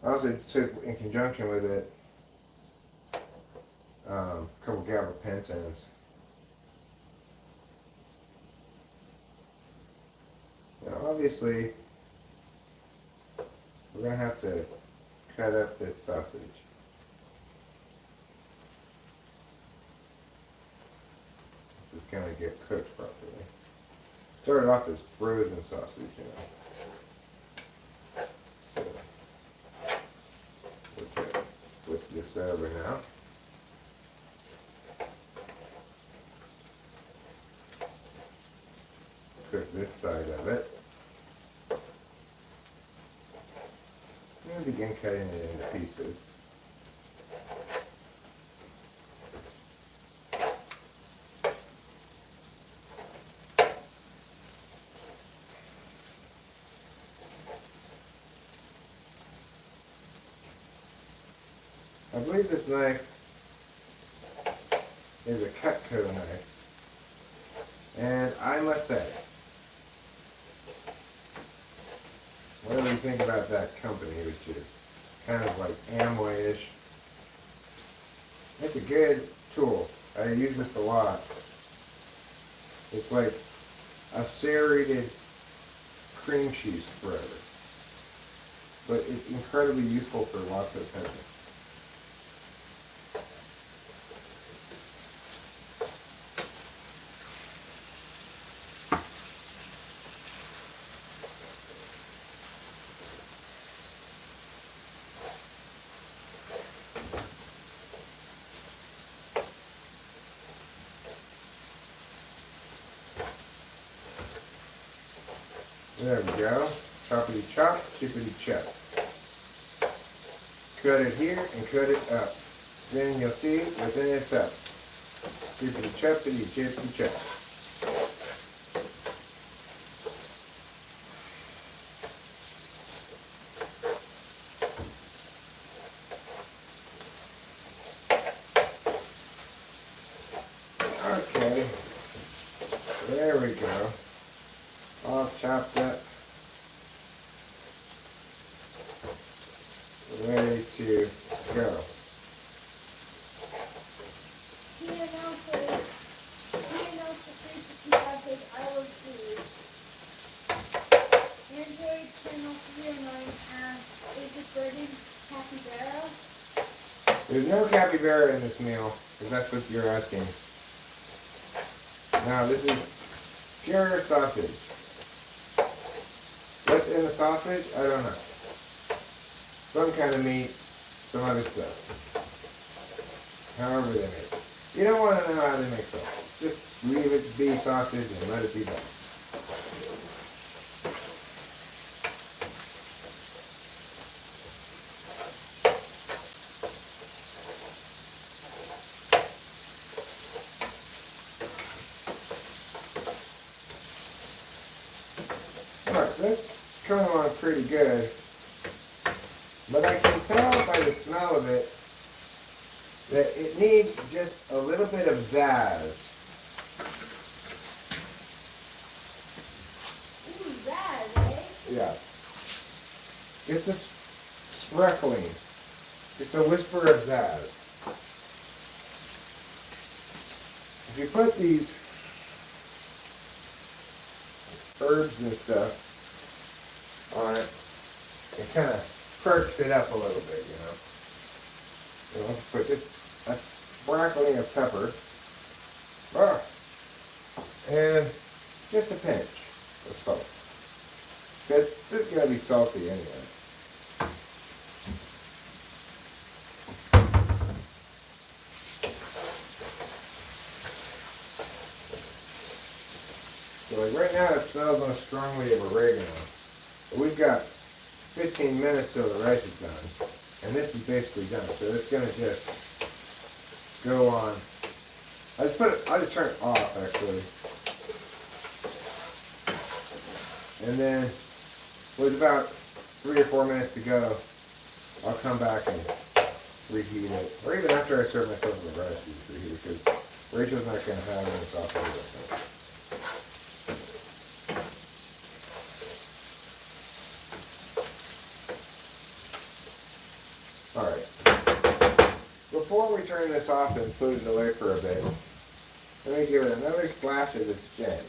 I also took, in conjunction with it, a couple gabapentins. Now, obviously, we're going to have to cut up this sausage. Just kind of get cooked properly. Started off as frozen sausage, you know. So, we'll flip this over now. Cook this side of it. And begin cutting it into pieces. I believe this knife is a Cutco knife. And I must say, what do you think about that company, which is kind of like Amway-ish? It's a good tool. I use this a lot. It's like a serrated cream cheese spreader, but it's incredibly useful for lots of things. There we go. Choppity chop, chippity chop. Cut it here and cut it up. Then you'll see within itself. Chippity choppity chippity chop. Okay. There we go. All chopped up. Ready to go. He announced the 365 days I Love Food. Android channel 309 asks, is it breaded capybara? There's no capybara in this meal, if that's what you're asking. Now this is pure sausage. What's in the sausage? I don't know. Some kind of meat, some other stuff. However they make it. You don't want to know how they make sausage. Just leave it be sausage and let it be done. Alright, that's coming along pretty good. But I can tell by the smell of it that it needs just a little bit of zazz. Ooh, that, eh? Yeah. Just a sprinkling. Just a whisper of zazz. If you put these herbs and stuff on it, it kind of perks it up a little bit, you know. You know, put just a sprinkling of pepper, and just a pinch of salt. Because this is going to be salty anyway. So like right now it smells most strongly of oregano. But we've got 15 minutes till the rice is done. And this is basically done. So it's going to just go on. I just turn it off actually. And then with about 3 or 4 minutes to go, I'll come back and reheat it. Or even after I serve myself the rice, you can reheat it because Rachel's not going to have any sauce over it. Alright. Before we turn this off and put it away for a bit, let me give it another splash of this gin.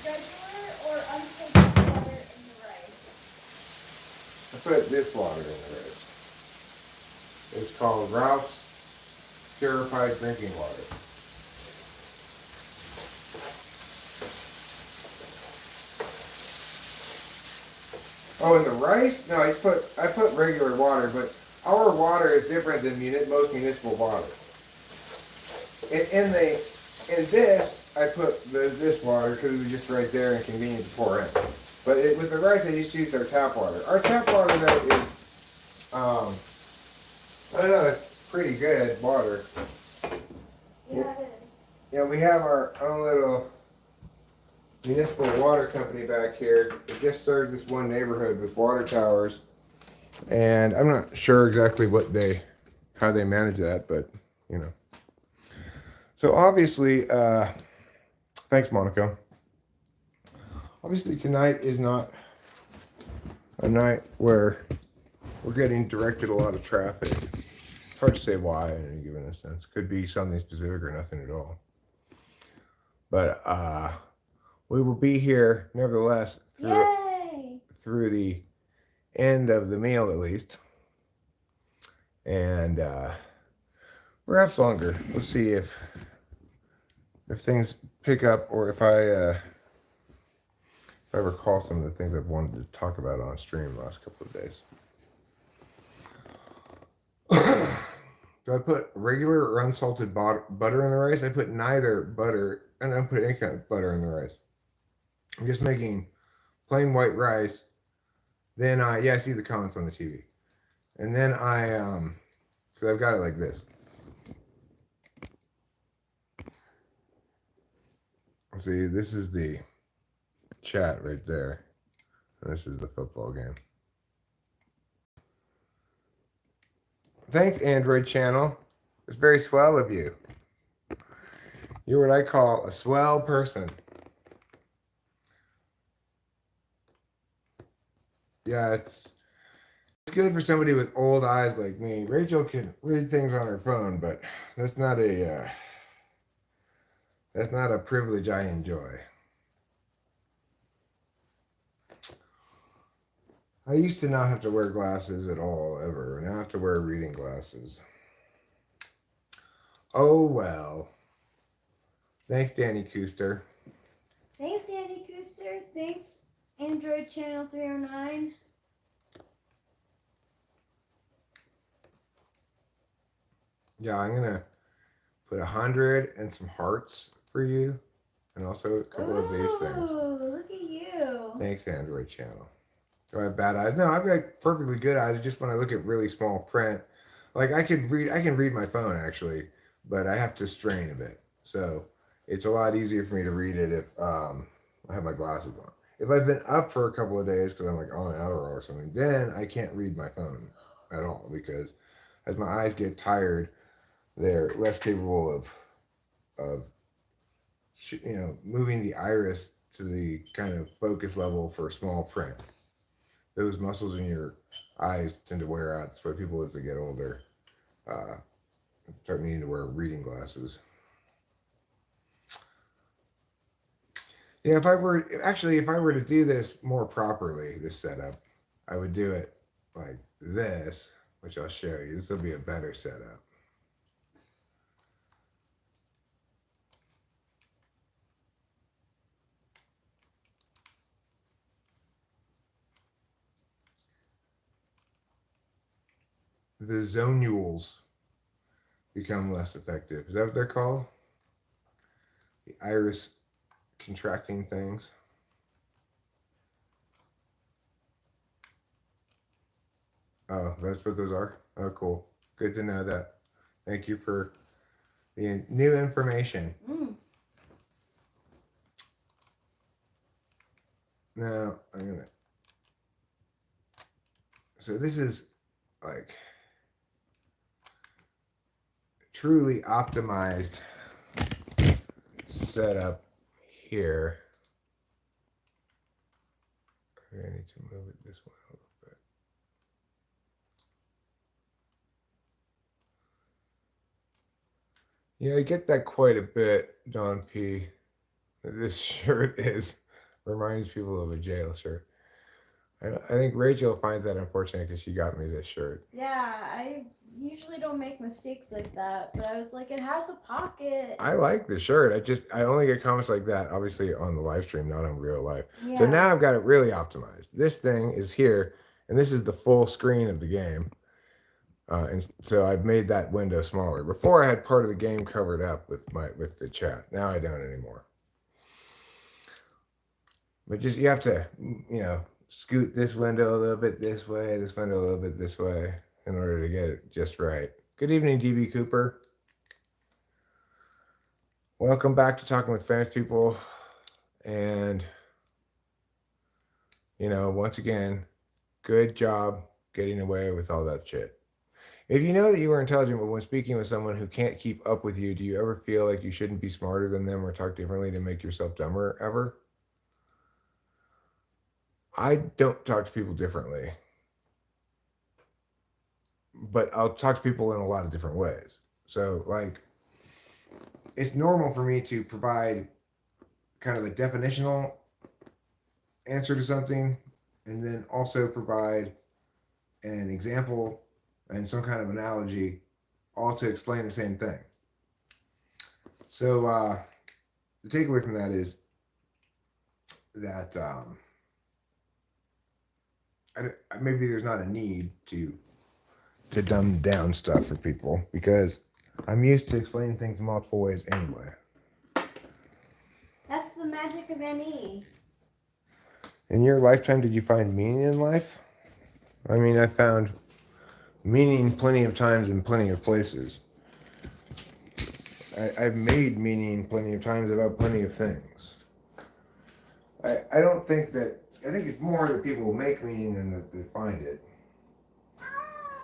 Regular or unfiltered water in the rice? I put this water in the rice. It's called Ralph's Purified Drinking Water. Oh, and the rice? No, I put regular water, but our water is different than most municipal water. In this, I put this water because it was just right there and convenient to pour in. But with the rice, I just used our tap water. Our tap water, though, is, I don't know, it's pretty good water. Yeah, it is. Yeah, we have our own little municipal water company back here. It just serves this one neighborhood with water towers. And I'm not sure exactly how they manage that, but, you know. So obviously, thanks, Monaco. Obviously, tonight is not a night where we're getting directed a lot of traffic. It's hard to say why in any given instance. Could be something specific or nothing at all. But we will be here nevertheless through the end of the meal at least. And perhaps longer. We'll see if things pick up, or if I recall some of the things I've wanted to talk about on stream the last couple of days. Do I put regular or unsalted butter in the rice? I put neither butter, and I don't put any kind of butter in the rice. I'm just making plain white rice. Then I see the comments on the TV. And then because I've got it like this. See, this is the chat right there. And this is the football game. Thanks, Android channel. It's very swell of you. You're what I call a swell person. Yeah, it's good for somebody with old eyes like me. Rachel can read things on her phone, but that's not a privilege I enjoy. I used to not have to wear glasses at all, ever, and I have to wear reading glasses. Oh well. Thanks, Danny Cooster. Thanks, Danny Cooster. Thanks, Android Channel 309. Yeah, I'm gonna put 100 and some hearts for you, and also a couple of these things. Oh, look at you. Thanks, Android channel. Do I have bad eyes? No, I've got perfectly good eyes. Just when I look at really small print, like I can read my phone actually, but I have to strain a bit. So it's a lot easier for me to read it if I have my glasses on. If I've been up for a couple of days because I'm like on an Adderall or something, then I can't read my phone at all, because as my eyes get tired, they're less capable of moving the iris to the kind of focus level for small print. Those muscles in your eyes tend to wear out. That's why people, as they get older, start needing to wear reading glasses. Yeah, if I were to do this more properly, this setup, I would do it like this, which I'll show you. This will be a better setup. The zonules become less effective. Is that what they're called? The iris contracting things. Oh, that's what those are? Oh, cool. Good to know that. Thank you for the new information. Now, so this is like truly optimized setup here. I need to move it this way a little bit. Yeah, I get that quite a bit, Don P. This shirt reminds people of a jail shirt. I think Rachel finds that unfortunate because she got me this shirt. Yeah, I usually don't make mistakes like that, but I was like, it has a pocket. I like the shirt. I only get comments like that, obviously, on the live stream, not on real life. Yeah. So now I've got it really optimized. This thing is here, and this is the full screen of the game. And so I've made that window smaller. Before I had part of the game covered up with the chat. Now I don't anymore. But you have to, scoot this window a little bit this way, this window a little bit this way, in order to get it just right. Good evening, DB Cooper. Welcome back to Talking with Famous People. And, once again, good job getting away with all that shit. If you know that you are intelligent, but when speaking with someone who can't keep up with you, do you ever feel like you shouldn't be smarter than them or talk differently to make yourself dumber ever? I don't talk to people differently, but I'll talk to people in a lot of different ways. So, like, it's normal for me to provide kind of a definitional answer to something and then also provide an example and some kind of analogy, all to explain the same thing. So, the takeaway from that is that maybe there's not a need to dumb down stuff for people because I'm used to explaining things in multiple ways anyway. That's the magic of NE. In your lifetime, did you find meaning in life? I mean, I found meaning plenty of times in plenty of places. I've made meaning plenty of times about plenty of things. I don't think that, I think it's more that people make meaning than that they find it.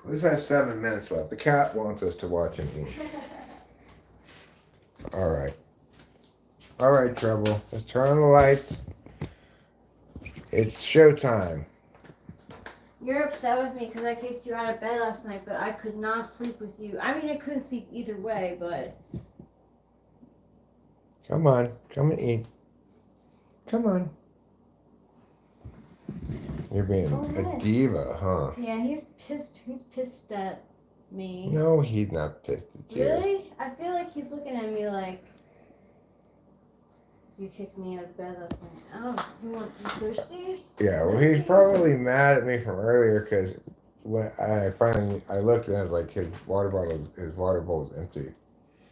This has 7 minutes left. The cat wants us to watch him eat. All right. All right, Trouble. Let's turn on the lights. It's showtime. You're upset with me because I kicked you out of bed last night, but I could not sleep with you. I mean, I couldn't sleep either way, but... Come on. Come and eat. Come on. You're being a diva, huh? Yeah, he's pissed. He's pissed at me. No, he's not pissed at you. Really? I feel like he's looking at me like... You kicked me out of bed last night. Oh, you thirsty? Yeah, well, he's probably mad at me from earlier because when I looked and I was like, his water bowl was empty.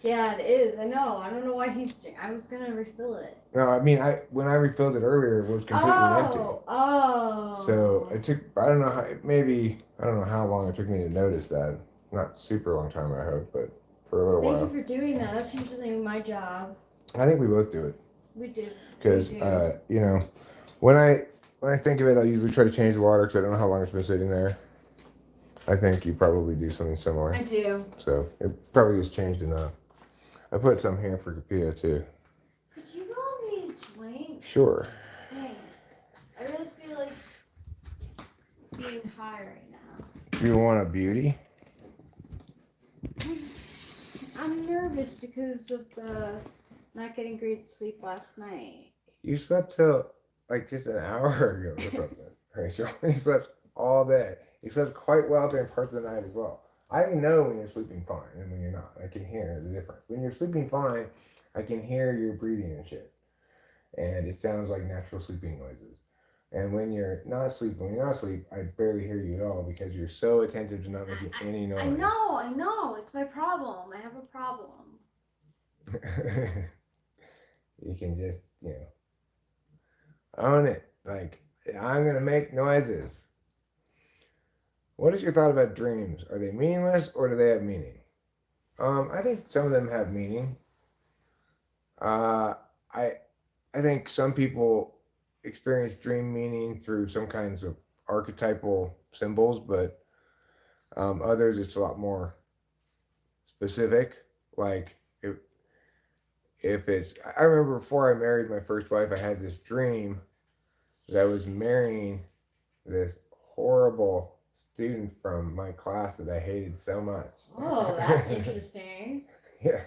Yeah, it is. I know. I don't know why he's... I was going to refill it. No, I mean, when I refilled it earlier, it was completely empty. Oh. So it took, I don't know how long it took me to notice that. Not super long time, I hope, but for a little while. Thank you for doing that. That's usually my job. I think we both do it. We do. Because, you know, when I think of it, I usually try to change the water because I don't know how long it's been sitting there. I think you probably do something similar. I do. So it probably just changed enough. I put some here for Kapia too. Could you roll me a joint? Sure. Thanks. I really feel like being high right now. Do you want a beauty? I'm nervous because of the not getting great sleep last night. You slept till like just an hour ago or something, Rachel. You slept all day. You slept quite well during parts of the night as well. I know when you're sleeping fine and when you're not. I can hear the difference. When you're sleeping fine, I can hear your breathing and shit. And it sounds like natural sleeping noises. And when you're not asleep, I barely hear you at all because you're so attentive to not making any noise. I know. It's my problem. I have a problem. You can just, own it. Like, I'm going to make noises. What is your thought about dreams? Are they meaningless or do they have meaning? I think some of them have meaning. I think some people experience dream meaning through some kinds of archetypal symbols, but others it's a lot more specific. Like if it's, I remember before I married my first wife, I had this dream that I was marrying this horrible student from my class that I hated so much. Oh, that's interesting. Yeah.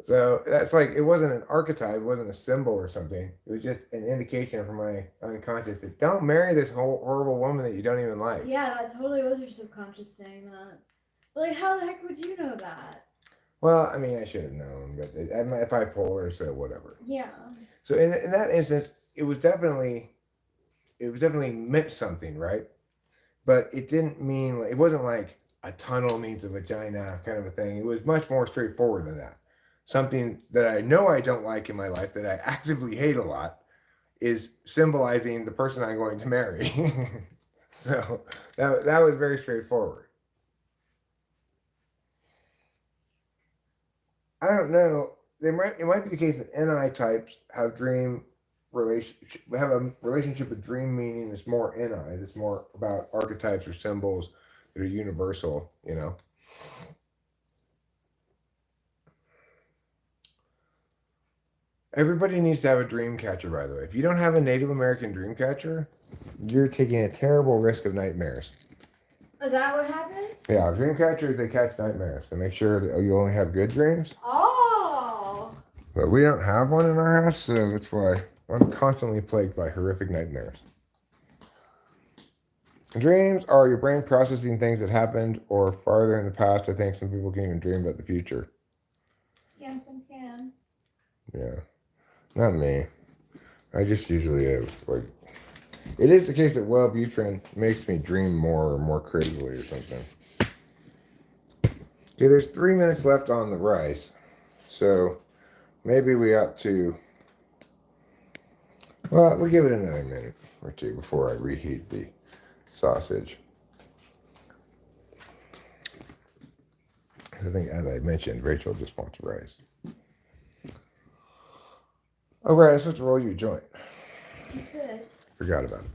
So that's like, it wasn't an archetype, it wasn't a symbol or something. It was just an indication from my unconscious that don't marry this horrible woman that you don't even like. Yeah, that totally was your subconscious saying that. But like, how the heck would you know that? Well, I mean, I should have known, but if I pull her, so whatever. Yeah. So in that instance, it was definitely meant something, right? But it didn't mean, it wasn't like a tunnel means a vagina kind of a thing. It was much more straightforward than that. Something that I know I don't like in my life that I actively hate a lot is symbolizing the person I'm going to marry. So that was very straightforward. I don't know. It might be the case that NI types have a relationship with dream meaning that's more NI, that's more about archetypes or symbols that are universal, Everybody needs to have a dream catcher, by the way. If you don't have a Native American dream catcher, you're taking a terrible risk of nightmares. Is that what happens? Yeah, dream catchers, they catch nightmares. They make sure that you only have good dreams. Oh. But we don't have one in our house, so that's why I'm constantly plagued by horrific nightmares. Dreams are your brain processing things that happened or farther in the past. I think some people can even dream about the future. Yeah, some can. Yeah, not me. I just usually have, like, it is the case that Wellbutrin makes me dream more creatively or something. Okay, there's 3 minutes left on the rice, so maybe we ought to, well, we'll give it another minute or two before I reheat the sausage. I think, as I mentioned, Rachel just wants rice. Oh, right, I'm supposed to roll you a joint. You could. Forgot about it.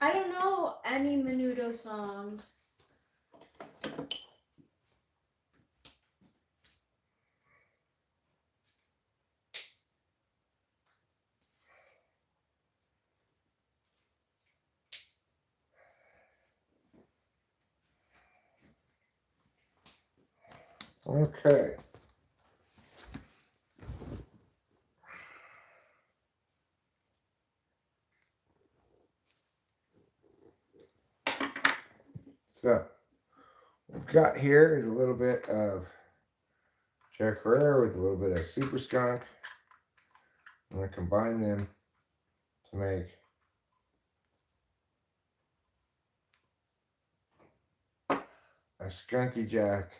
I don't know any Menudo songs. Okay. So, what we've got here is a little bit of Jack Herrera with a little bit of Super Skunk. I'm going to combine them to make a Skunky Jack,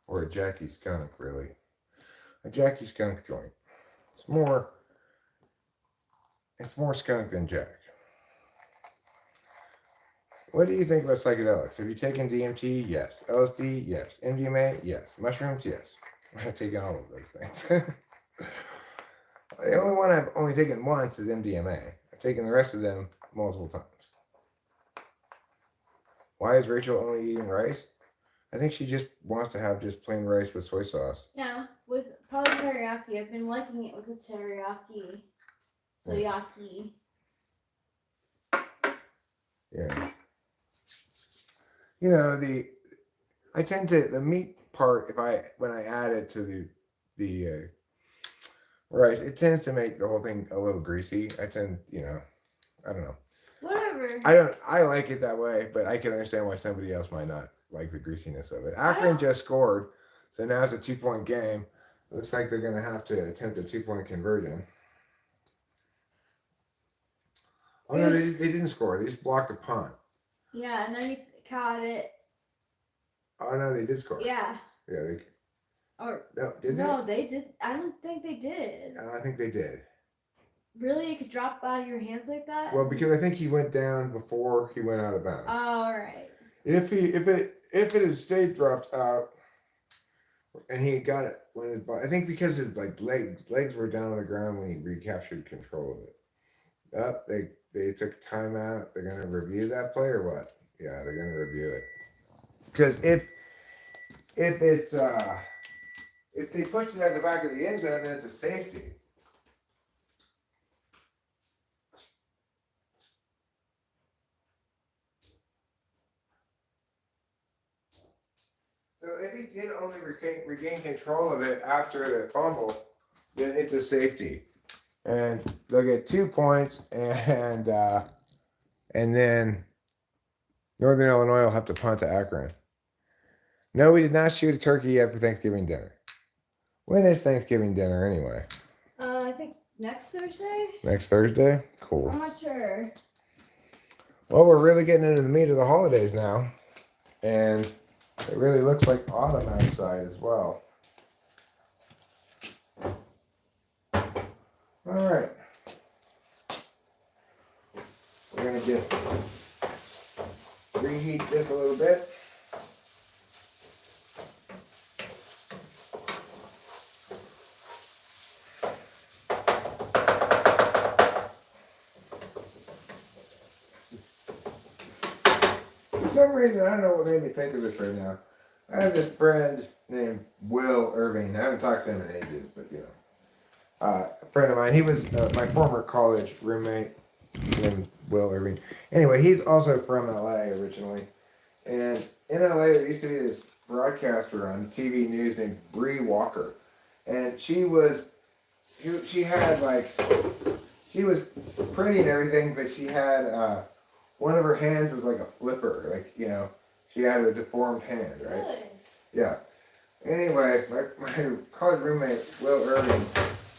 or a Jackie Skunk, really. A Jackie Skunk joint. It's more skunk than Jack. What do you think about psychedelics? Have you taken DMT? Yes. LSD? Yes. MDMA? Yes. Mushrooms? Yes. I've taken all of those things. The only one I've only taken once is MDMA. I've taken the rest of them multiple times. Why is Rachel only eating rice? I think she just wants to have just plain rice with soy sauce. Yeah, with probably teriyaki. I've been liking it with the teriyaki. Soyaki. Yeah. You know, I tend to, the meat part, when I add it to the rice, it tends to make the whole thing a little greasy. I don't know. Whatever. I like it that way, but I can understand why somebody else might not like the greasiness of it. Akron just scored, so now it's a 2-point game. It looks like they're going to have to attempt a 2-point conversion. Oh no, they didn't score. They just blocked a punt. Yeah, and then you caught it. Oh no, they did score. Yeah. Yeah, they did. I don't think they did. I think they did. Really, it could drop out of your hands like that? Well, because I think he went down before he went out of bounds. Oh, all right. If it had stayed dropped out, and he got it I think because his legs were down on the ground when he recaptured control of it. They took time out. They're gonna review that play or what? Yeah, they're gonna review it. Because if they pushed it at the back of the end zone, then it's a safety. So if he did only regain control of it after the fumble, then it's a safety, and they'll get 2 points, and then Northern Illinois will have to punt to Akron. No, we did not shoot a turkey yet for Thanksgiving dinner. When is Thanksgiving dinner anyway? I think next Thursday. Next Thursday? Cool. I'm not sure. Well, we're really getting into the meat of the holidays now, and it really looks like autumn outside as well. All right. We're going to just reheat this a little bit. some reason, I don't know what made me think of this right now. I have this friend named Will Irving. I haven't talked to him in ages, but you know, a friend of mine. He was my former college roommate named Will Irving. Anyway, he's also from LA originally, and in LA there used to be this broadcaster on TV news named Bree Walker, and she had like, she was pretty and everything, but she had one of her hands was like a flipper, like, you know, she had a deformed hand, right? Good. Yeah. Anyway, my college roommate Will Irving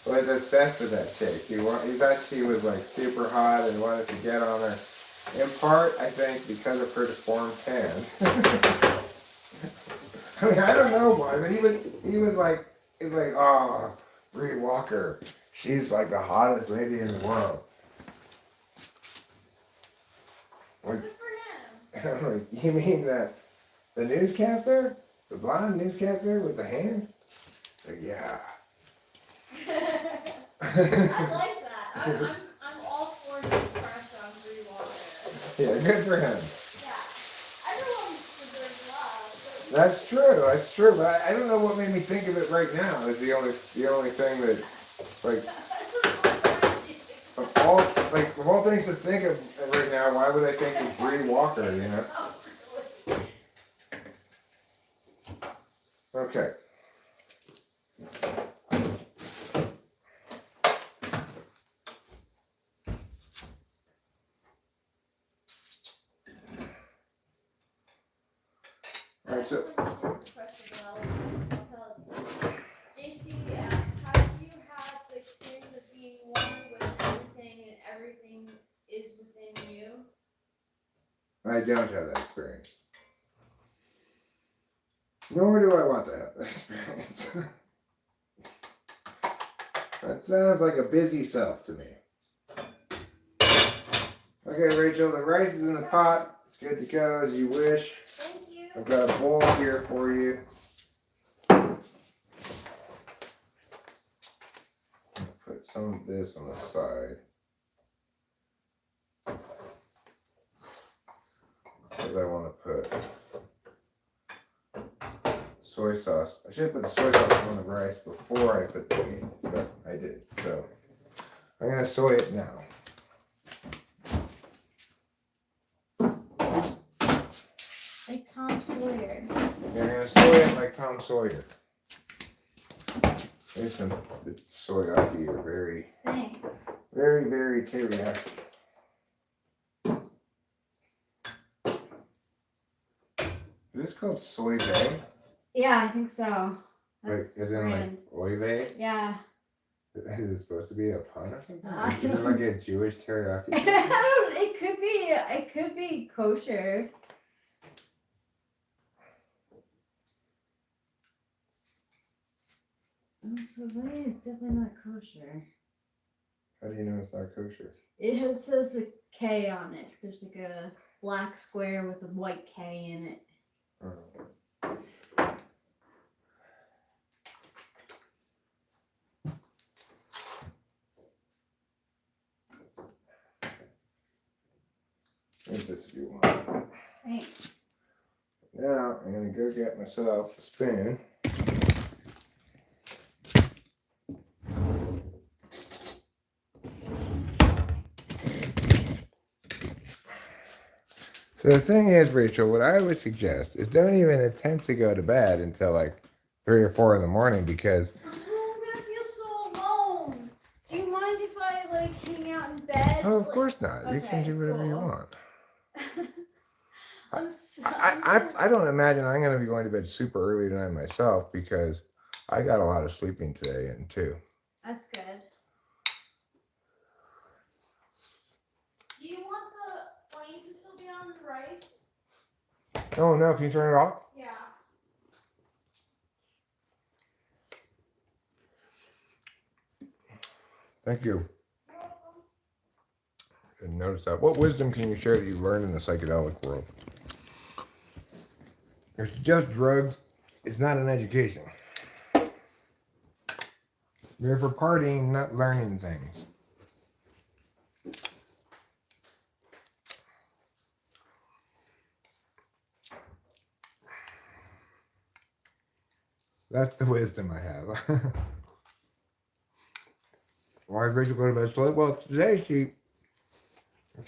was obsessed with that chick. He thought she was like super hot and wanted to get on her. In part, I think, because of her deformed hand. I mean, I don't know why, but he was like, oh, Bree Walker, she's like the hottest lady in the world. Like, Good for him. I'm like, you mean the newscaster? The blonde newscaster with the hand? Like, yeah. I like that. I'm all for this crush on Bree Walker. Yeah, good for him. Yeah. Everyone deserves love. That's true, but I don't know what made me think of it right now. Is the only thing that, like, of all things to think of right now, why would I think of Bree Walker, you know? Okay. Alright, so JC asks, how do you have the experience of being one with everything and everything is within you? I don't have that experience. Nor do I want to have that experience. That sounds like a busy self to me. Okay, Rachel, the rice is in the pot. It's good to go as you wish. Thank you. I've got a bowl here for you. Put some of this on the side. Because I want to put soy sauce. I should put the soy sauce on the rice before I put the meat, but I did. So I'm going to soy it now. Like Tom Sawyer. You're going to soy it like Tom Sawyer. There's some the soyaki are very, Thanks. very, very teriyaki. Is this called soy bay? Yeah, I think so. Like, is it like oy vey? Yeah. Is it supposed to be a pun or something? I Is it like a Jewish teriyaki? It could be kosher. So way is definitely not kosher. How do you know it's not kosher? It says a K on it. There's like a black square with a white K in it. Oh. Take this if you want. Thanks. Now I'm gonna go get myself a spoon. So the thing is, Rachel, what I would suggest is don't even attempt to go to bed until like 3 or 4 in the morning because Oh, I'm gonna feel so alone. Do you mind if I like hang out in bed? oh, of course not. You can Okay, do whatever you cool. want. I'm I don't imagine I'm going to be going to bed super early tonight myself because I got a lot of sleeping today and too. That's good. Do you want the flame to still be on the rice? Oh no, can you turn it off? Yeah. Thank you. And notice that. What wisdom can you share that you learned in the psychedelic world? It's just drugs. It's not an education. You're for partying, not learning things. That's the wisdom I have. Why did Rachel go to bed so late? Well, today she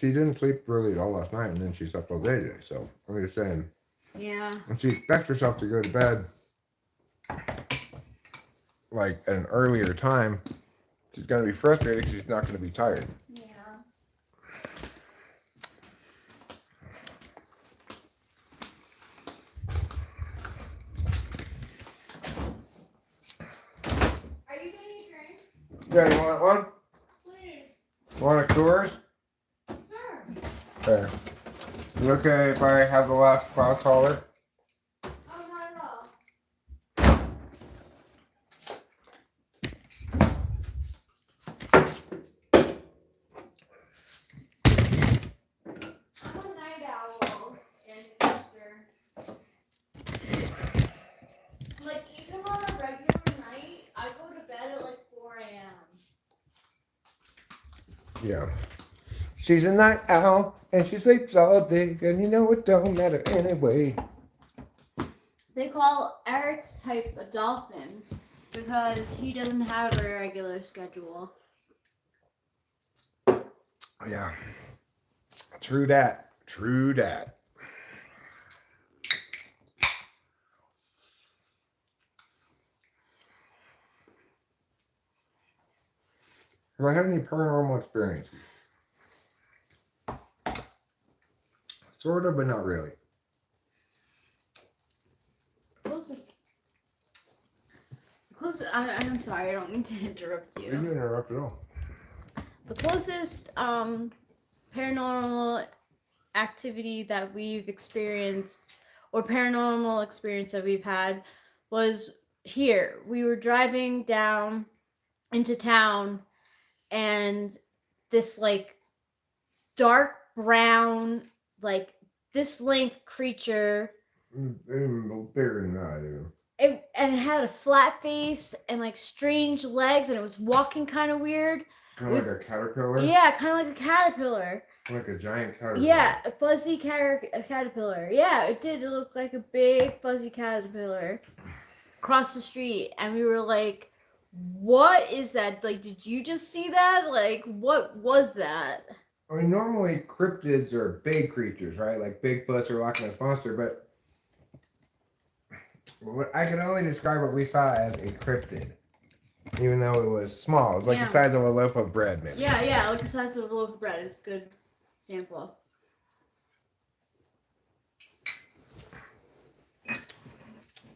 didn't sleep really at all last night, and then she slept all day today. So I'm just saying, Yeah. when she expects herself to go to bed like at an earlier time, she's gonna be frustrated because she's not gonna be tired. Yeah. Are you getting a drink? Yeah, you want one? Please. Want a Coors? Sure. Okay. Is it okay if I have the last cloud caller? Oh, not at all. I'm a night owl, and like even on a regular night, I go to bed at like 4 a.m. Yeah. She's a night owl and she sleeps all day, and you know it don't matter anyway. They call Eric's type a dolphin because he doesn't have a regular schedule. Yeah. True that. True that. Do I have any paranormal experiences? Sort of, but not really. I'm sorry, I don't mean to interrupt You didn't you. interrupt at all. The closest paranormal activity that we've experienced, or paranormal experience that we've had, was here. We were driving down into town, and this like dark brown, like this length creature. Even bigger than that, even. And it had a flat face and like strange legs, and it was walking kind of weird. Kind of like a caterpillar? Yeah, kind of like a caterpillar. Like a giant caterpillar. Yeah, a fuzzy caterpillar. Yeah, it did look like a big fuzzy caterpillar across the street, and we were like, "What is that? Like, did you just see that? Like, what was that?" I mean, normally cryptids are big creatures, right? Like Bigfoots or Loch Ness Monster, but I can only describe what we saw as a cryptid, even though it was small. It was like the size of a loaf of bread, maybe. Yeah, like the size of a loaf of bread. It's a good sample.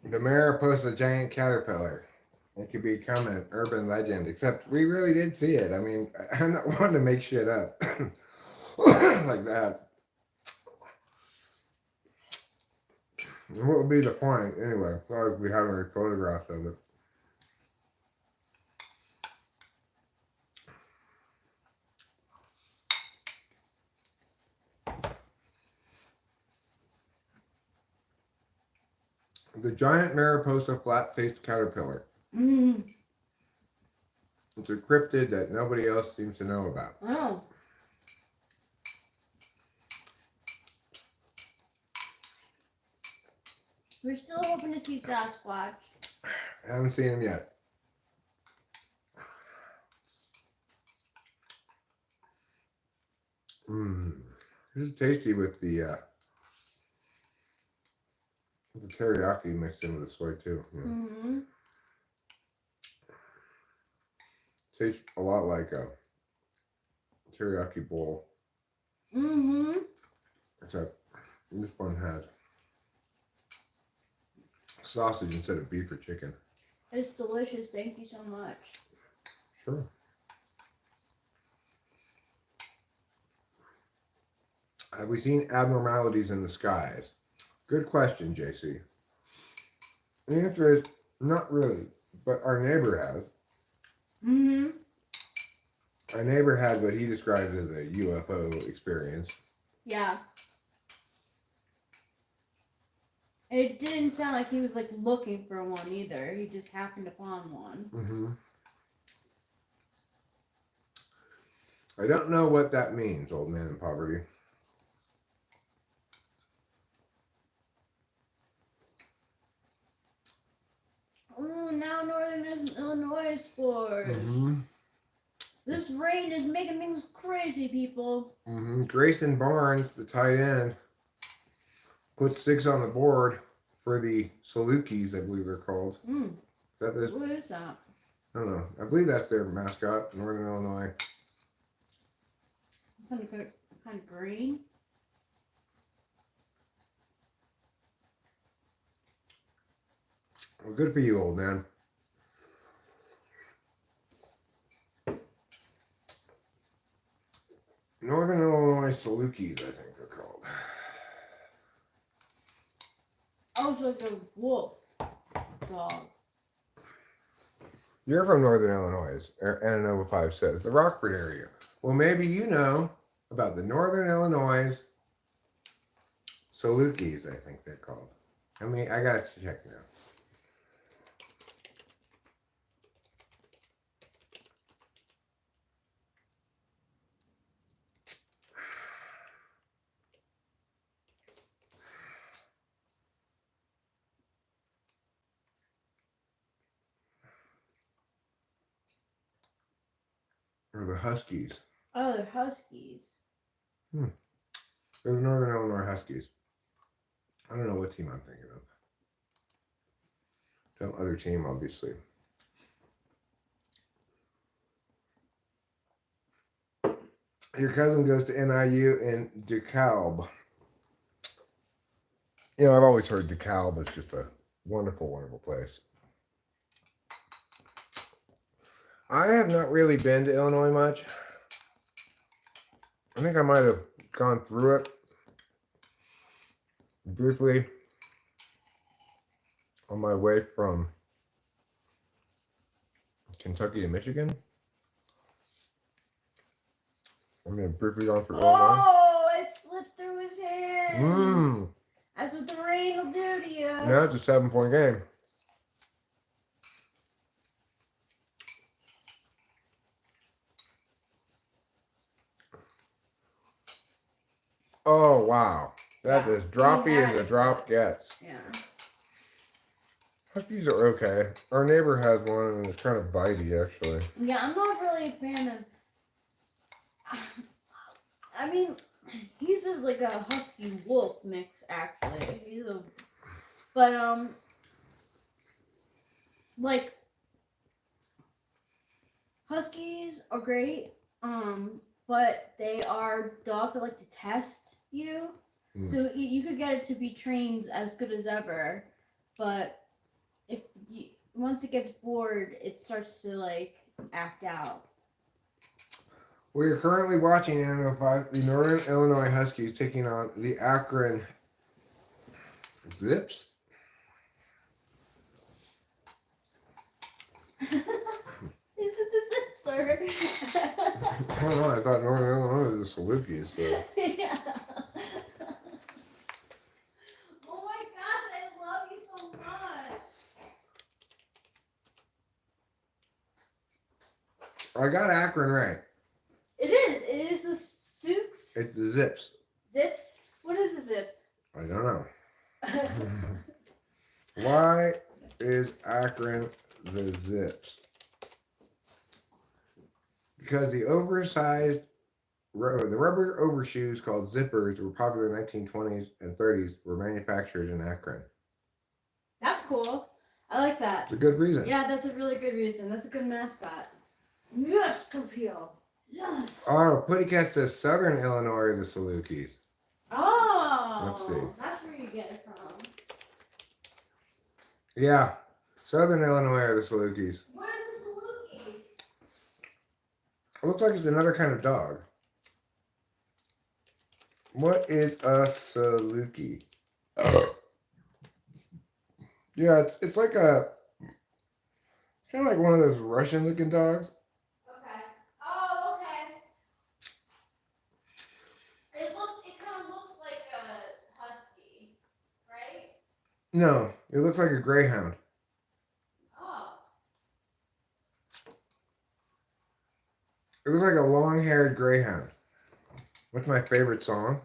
The Mariposa giant caterpillar. It could become an urban legend, except we really did see it. I mean, I'm not one to make shit up like that. What would be the point, anyway? Well, we have any photographs of it. The giant Mariposa flat-faced caterpillar. Mm. It's a cryptid that nobody else seems to know about. Oh. We're still hoping to see Sasquatch. I haven't seen him yet. This is tasty with the teriyaki mixed in with the soy too. Yeah. Mm-hmm. Tastes a lot like a teriyaki bowl. Mm-hmm. Except this one has sausage instead of beef or chicken. It's delicious. Thank you so much. Sure. Have we seen abnormalities in the skies? Good question, JC. The answer is not really, but our neighbor has. Mm-hmm. Our neighbor had what he describes as a UFO experience. Yeah. And it didn't sound like he was like looking for one either. He just happened upon one. Mm-hmm. I don't know what that means, old man in poverty. This rain is making things crazy, people. Grayson Barnes, the tight end, put 6 on the board for the Salukis, I believe they're called. Mm. Is that this? What is that? I don't know. I believe that's their mascot, Northern Illinois. Kind of green. Well, good for you, old man. Northern Illinois Salukis, I think they're called. Oh, it's like a wolf dog. You're from Northern Illinois, Ananova 5 says. The Rockford area. Well, maybe you know about the Northern Illinois Salukis, I think they're called. I mean, I got to check now. Or the Huskies. Oh, they're Huskies. They're the Northern Illinois Huskies. I don't know what team I'm thinking of. Some other team, obviously. Your cousin goes to NIU in DeKalb. You know, I've always heard DeKalb is just a wonderful, wonderful place. I have not really been to Illinois much. I think I might have gone through it briefly on my way from Kentucky to Michigan. I mean, briefly gone through Illinois. Oh, it slipped through his hands. That's what the rain will do to you. Now it's a 7-point game. Oh, wow. That's as droppy as a drop gets. Yeah. Huskies are okay. Our neighbor has one and it's kind of bitey, actually. Yeah, I'm not really a fan of. I mean, he's just like a husky wolf mix, actually. Like, huskies are great. But they are dogs that like to test you. So you could get it to be trained as good as ever, but once it gets bored, it starts to like act out. We are currently watching the Northern Illinois Huskies taking on the Akron Zips. Is it the Zips or? I don't know. I thought Northern Illinois was the Salukis. So. Yeah. Oh my gosh, I love you so much. I got Akron right. It is. It is the Sooks. It's the Zips. Zips. What is a zip? I don't know. Why is Akron the Zips? Because the rubber overshoes called zippers were popular in the 1920s and 30s were manufactured in Akron. That's cool. I like that. It's a good reason. Yeah, that's a really good reason. That's a good mascot. Yes, Capio. Yes. Oh, Putty Cat says Southern Illinois are the Salukis. Oh. Let's see. That's where you get it from. Yeah. Southern Illinois are the Salukis. What is a Saluki? It looks like it's another kind of dog. What is a Saluki? Yeah, it's like kind of like one of those Russian looking dogs. Okay. Oh, okay. It kind of looks like a husky, right? No, it looks like a greyhound. Oh. It looks like a long-haired greyhound. What's my favorite song?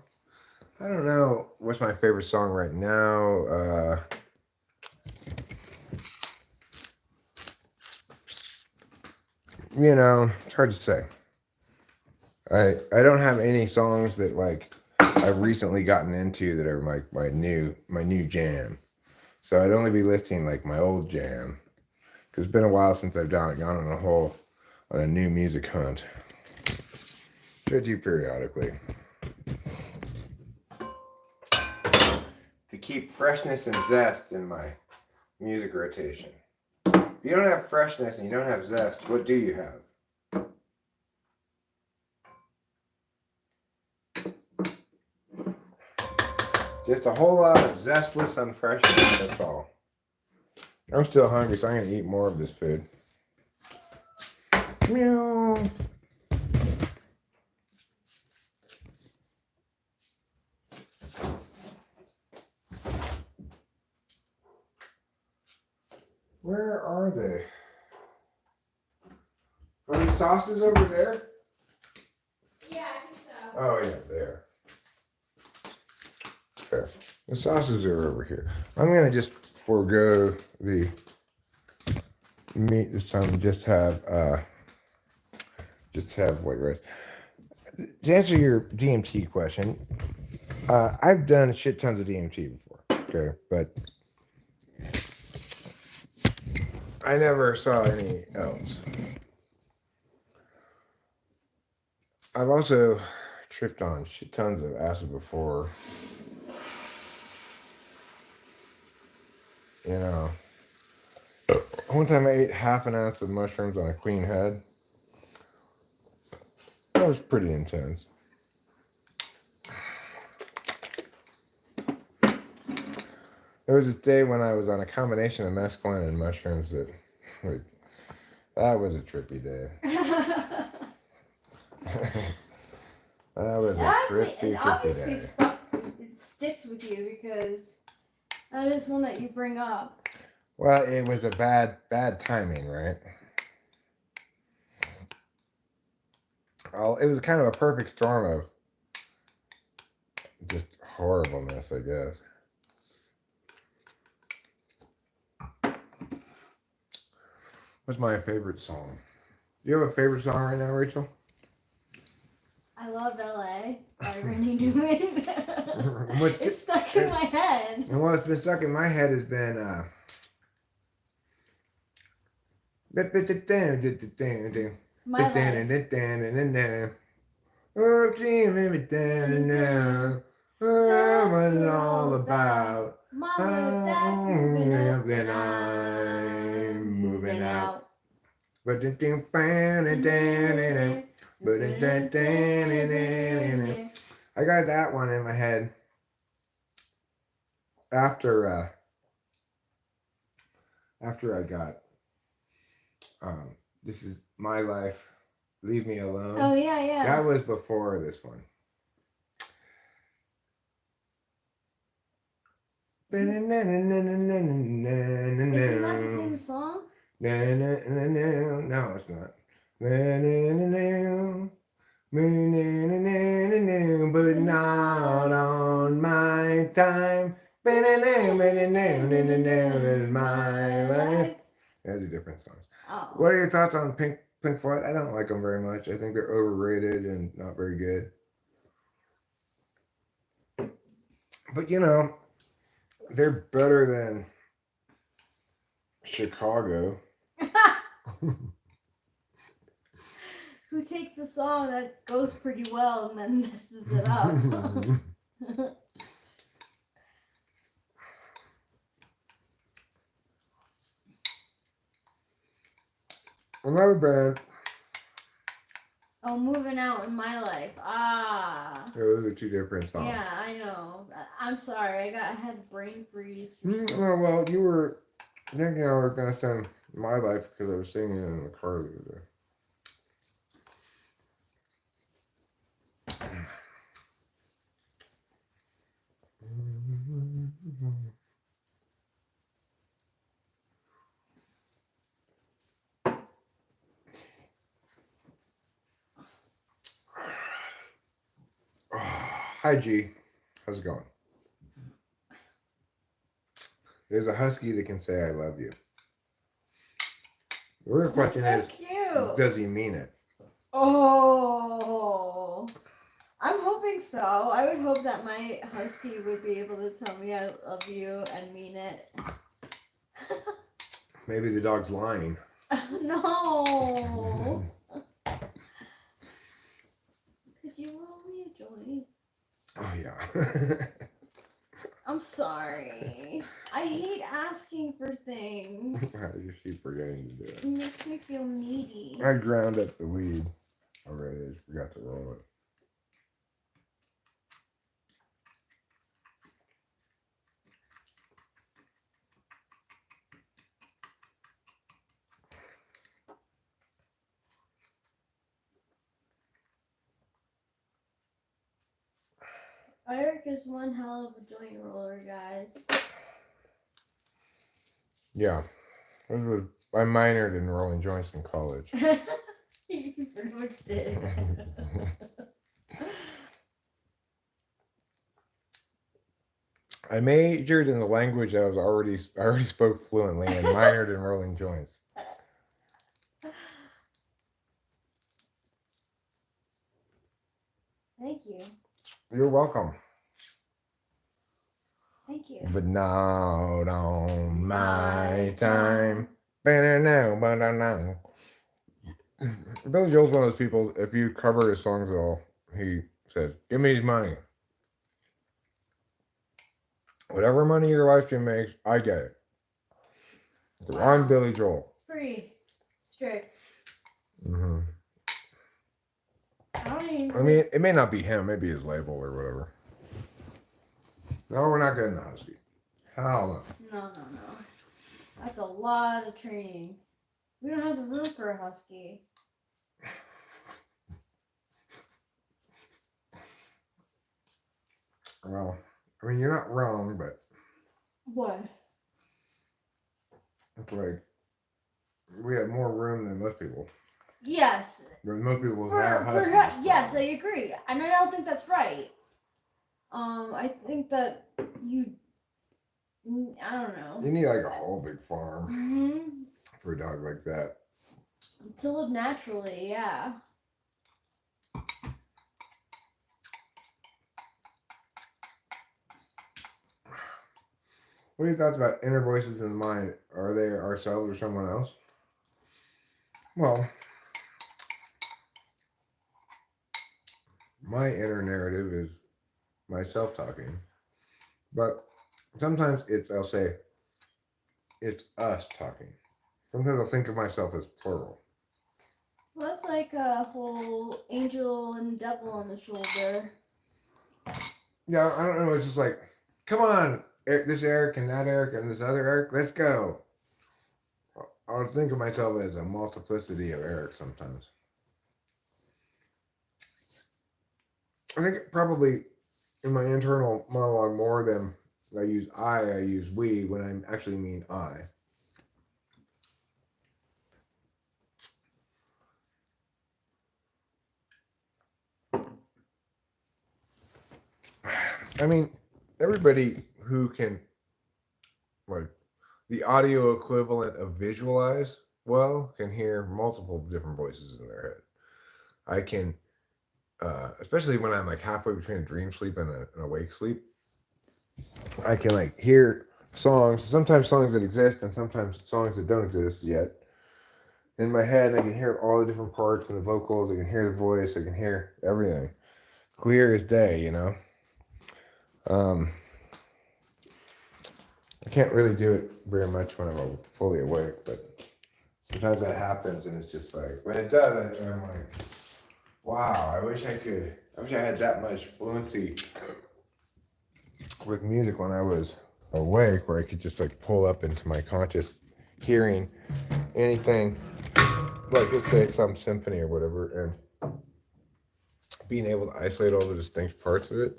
I don't know what's my favorite song right now. you know, it's hard to say. I don't have any songs that like I've recently gotten into that are like my new jam. So I'd only be listing like my old jam because it's been a while since I've gone on a new music hunt. Should do periodically to keep freshness and zest in my music rotation. If you don't have freshness and you don't have zest, what do you have? Just a whole lot of zestless unfreshness, that's all. I'm still hungry, so I'm going to eat more of this food. Meow. Where are they? Are the sauces over there? Yeah, I think so. Oh, yeah, there. Okay. The sauces are over here. I'm going to just forego the meat this time and just have white rice. To answer your DMT question, I've done shit tons of DMT before, okay, but I never saw any else. I've also tripped on shit tons of acid before. You know, one time I ate half an ounce of mushrooms on a clean head. That was pretty intense. There was this day when I was on a combination of mescaline and mushrooms that was a trippy day. That was a trippy day. It sticks with you because that is one that you bring up. Well, it was a bad timing, right? It was kind of a perfect storm of just horribleness, I guess. What's my favorite song? Do you have a favorite song right now, Rachel? I Love LA by Randy Newman. It's stuck in my head. And what's been stuck in my head has been My Life. Oh, dreaming now. Oh, what it's all about. My life, that's moving up, Then I'm moving out. But I got that one in my head after I got This Is My Life, Leave Me Alone. Oh yeah. That was before this one. Isn't that the same song? No, it's not. But not on my time. My life. Those are different songs. Oh. What are your thoughts on Pink Floyd? I don't like them very much. I think they're overrated and not very good. But you know, they're better than Chicago. Who takes a song that goes pretty well and then messes it up? Another band. Oh, Moving Out in My Life. Ah. Those are two different songs. Yeah, I know. I'm sorry. I had brain freeze. Oh, well, you were thinking I was going to sing My Life because I was singing it in the car the other day. Hi, G. How's it going? There's a husky that can say I love you. The real question That's is, so cute. true. Does he mean it? Oh, I'm hoping so. I would hope that my husky would be able to tell me I love you and mean it. Maybe the dog's lying. No. Could you roll me a joint? Oh yeah. I'm sorry. I hate asking for things. I just keep forgetting to do It it. makes me feel needy. I ground up the weed already. I just forgot to roll it. Eric is one hell of a joint roller, guys. Yeah. I minored in rolling joints in college. You pretty much did. I majored in the language I already spoke fluently and minored in rolling joints. Thank you. You're welcome. Thank you. But not on my time. Billy Joel's one of those people, if you cover his songs at all, he says, give me his money. Whatever money your life stream makes, I get it. So Wow. I'm Billy Joel. It's pretty strict. Mm-hmm. I don't even. I mean, it may not be him, maybe his label or whatever. No, we're not getting the husky. Hell No. That's a lot of training. We don't have the room for a husky. no. Well, I mean, you're not wrong, but What? it's like we have more room than most people. Yes. Most people have huskies. Yes, I agree. And I don't think that's right. I think that you. I don't know. You need like a whole big farm Mm-hmm. for a dog like that. To live naturally, yeah. What are your thoughts about inner voices in the mind? Are they ourselves or someone else? Well, my inner narrative is myself talking, but sometimes I'll say, it's us talking. Sometimes I'll think of myself as plural. Well, that's like a whole angel and devil on the shoulder. Yeah, I don't know. It's just like, come on, this Eric and that Eric and this other Eric, let's go. I'll think of myself as a multiplicity of Eric sometimes. I think probably in my internal monologue more than I use we when I actually mean I. I mean, everybody who can, like, the audio equivalent of visualize well can hear multiple different voices in their head. I can, especially when I'm like halfway between a dream sleep and an awake sleep, I can like hear songs, sometimes songs that exist and sometimes songs that don't exist yet. In my head, I can hear all the different parts and the vocals, I can hear the voice, I can hear everything. Clear as day, you know? I can't really do it very much when I'm fully awake, but sometimes that happens and it's just like, when it does, I'm like, wow, I wish I had that much fluency with music when I was awake, where I could just like pull up into my conscious hearing anything, like let's say some symphony or whatever, and being able to isolate all the distinct parts of it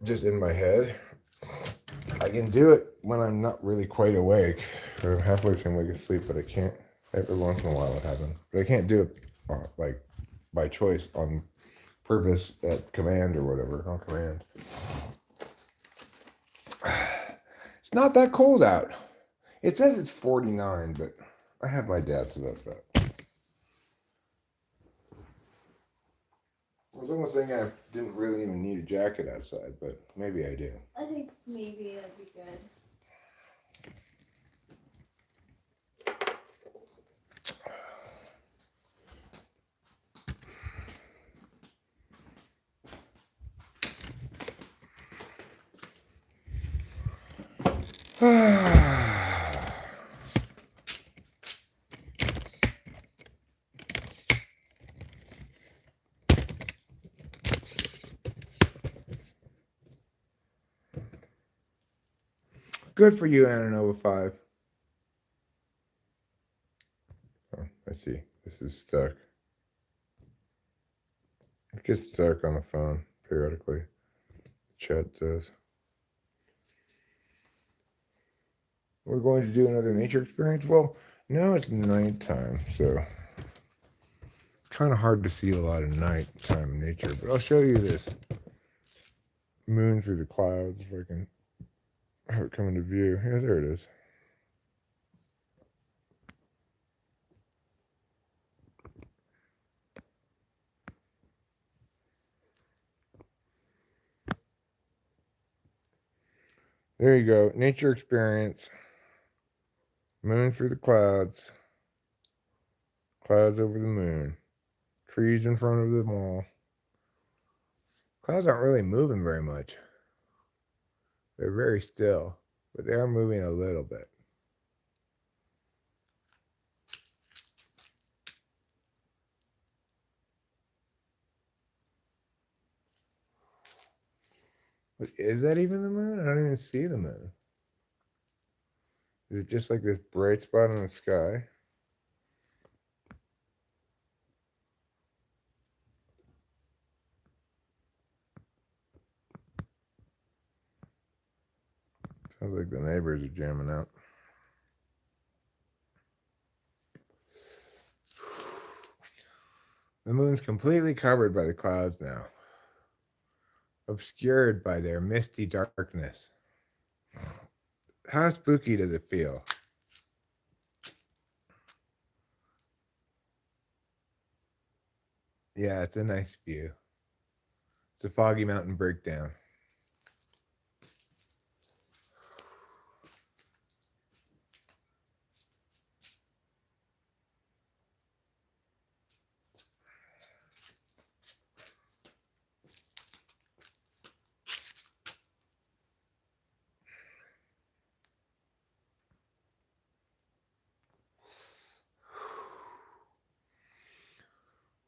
just in my head. I can do it when I'm not really quite awake or halfway between wake and sleep, but I can't. Every once in a while it happens, but I can't do it like by choice, on purpose, at command or whatever, on command. It's not that cold out. It says it's 49, but I have my doubts about that. was almost thinking I didn't really even need a jacket outside, but maybe I do. I think maybe that'd be good. Good for you, Ananova 5. Oh, I see. This is stuck. It gets stuck on the phone periodically. Chat does. We're going to do another nature experience. Well, now it's nighttime, so it's kind of hard to see a lot of nighttime nature. But I'll show you this moon through the clouds if I can have it come into view. Yeah, there it is. There you go. Nature experience. Moon through the clouds. Clouds over the moon. Trees in front of the mall. Clouds aren't really moving very much. They're very still, but they are moving a little bit. But is that even the moon? I don't even see the moon. Is it just like this bright spot in the sky? Sounds like the neighbors are jamming out. The moon's completely covered by the clouds now, obscured by their misty darkness. How spooky does it feel? Yeah, it's a nice view. It's a foggy mountain breakdown.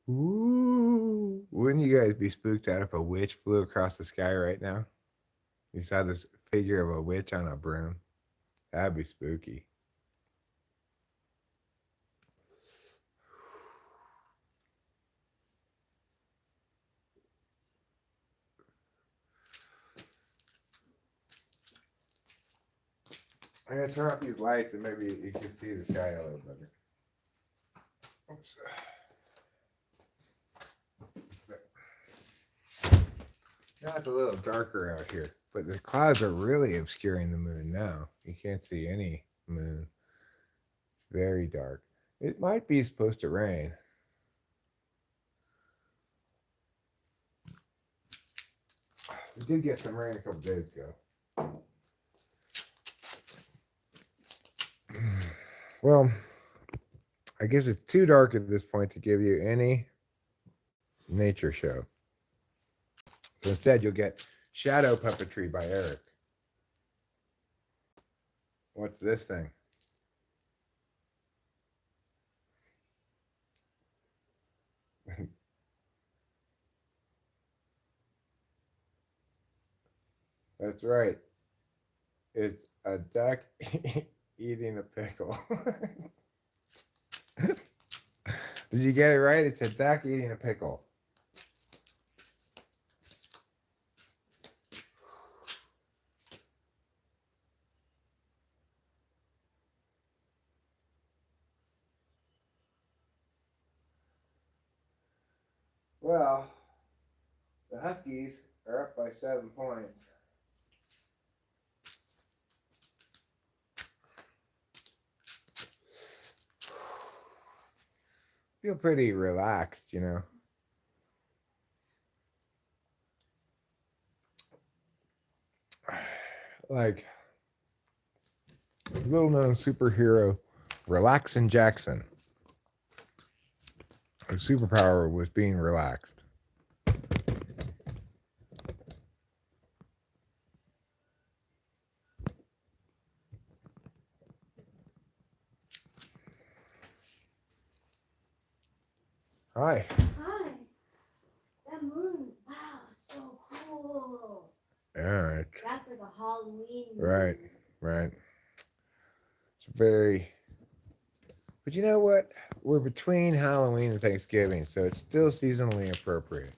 Ooh, wouldn't you guys be spooked out if a witch flew across the sky right now? You saw this figure of a witch on a broom. That'd be spooky. I'm gonna turn off these lights and maybe you can see the sky a little better. Oops. Now it's a little darker out here, but the clouds are really obscuring the moon now. You can't see any moon. It's very dark. It might be supposed to rain. We did get some rain a couple days ago. Well, I guess it's too dark at this point to give you any nature show. So instead, you'll get shadow puppetry by Eric. What's this thing? That's right. It's a duck eating a pickle. Did you get it right? It's a duck eating a pickle. Well, the Huskies are up by 7 points. Feel pretty relaxed, you know. like little known superhero Relaxin' Jackson. Her superpower was being relaxed. Hi. Hi. That moon. Wow, so cool. All right. That's like a Halloween moon. Right. Right. It's very. But you know what? We're between Halloween and Thanksgiving, so it's still seasonally appropriate.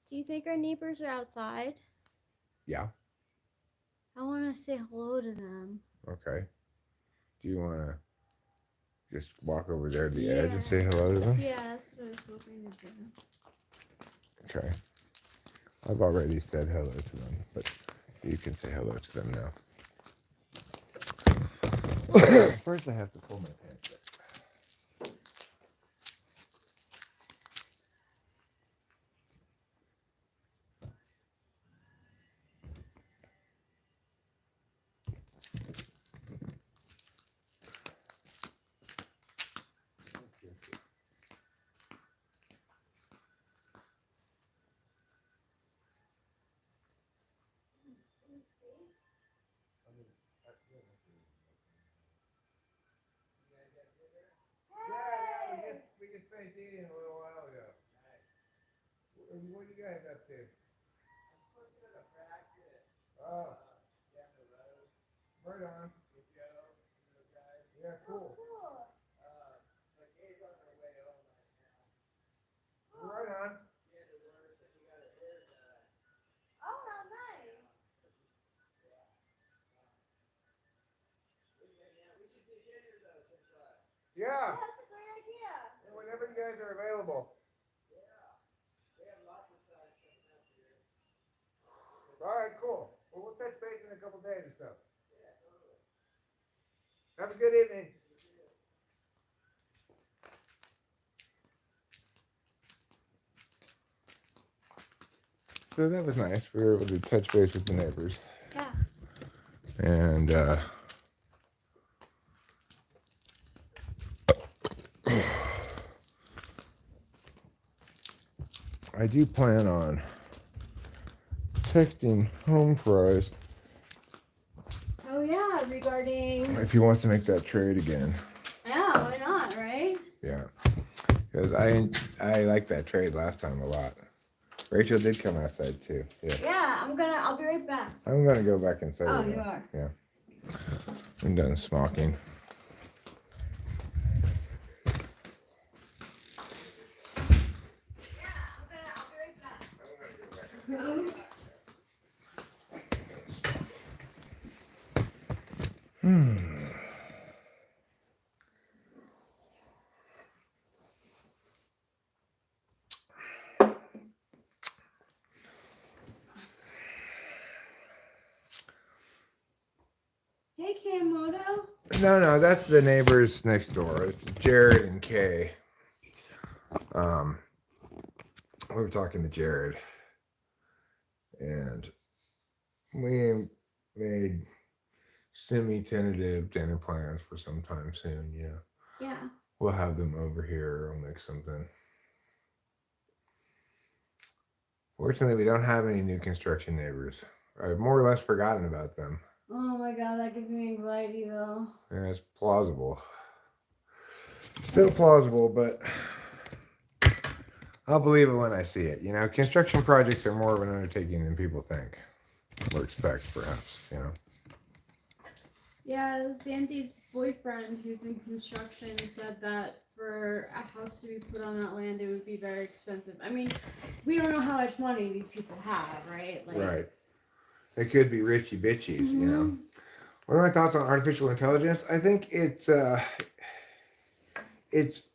Do you think our neighbors are outside? Yeah. I want to say hello to them. Okay. Do you want to just walk over there to the edge Yeah. and say hello to them? Yeah, that's what I was hoping to do. Okay. I've already said hello to them, but you can say hello to them now. First, I have to pull my pants up. Yeah, we just finished eating a little while ago. What do you guys up to? I'm supposed to go to practice. Oh, Down the road right on. with Joe and those guys. Yeah, cool. My kid's on her way home right now. Right on. She had to work, so she got her hair done. Oh, how nice. We should do dinner though sometime. Yeah, That's a great idea. whenever you guys are available. Yeah. We have lots of time coming up here. All right, cool. Well, we'll touch base in a couple days or so. Yeah, totally. Have a good evening. So that was nice. We were able to touch base with the neighbors. Yeah. And I do plan on texting home fries Oh, yeah, regarding. if he wants to make that trade again. Yeah, why not, right? Yeah, because I liked that trade last time a lot. Rachel did come outside too. Yeah. Yeah, I'll be right back. I'm gonna go back inside. Oh, now. you are? Yeah. I'm done smoking. I'll be right back. Oops. Hey, Kamoto. No, that's the neighbors next door. It's Jared and Kay. We were talking to Jared, and we made semi-tentative dinner plans for sometime soon. Yeah, Yeah. we'll have them over here. We'll make something. Fortunately, we don't have any new construction neighbors. I've more or less forgotten about them. Oh my god, that gives me anxiety though. Yeah, it's plausible. Still plausible, but I'll believe it when I see it. You know, construction projects are more of an undertaking than people think or expect, perhaps, you know. Yeah, Sandy's boyfriend who's in construction said that for a house to be put on that land, it would be very expensive. I mean, we don't know how much money these people have, right? Like, Right. They could be richy bitchies, you know. What are my thoughts on artificial intelligence? I think it's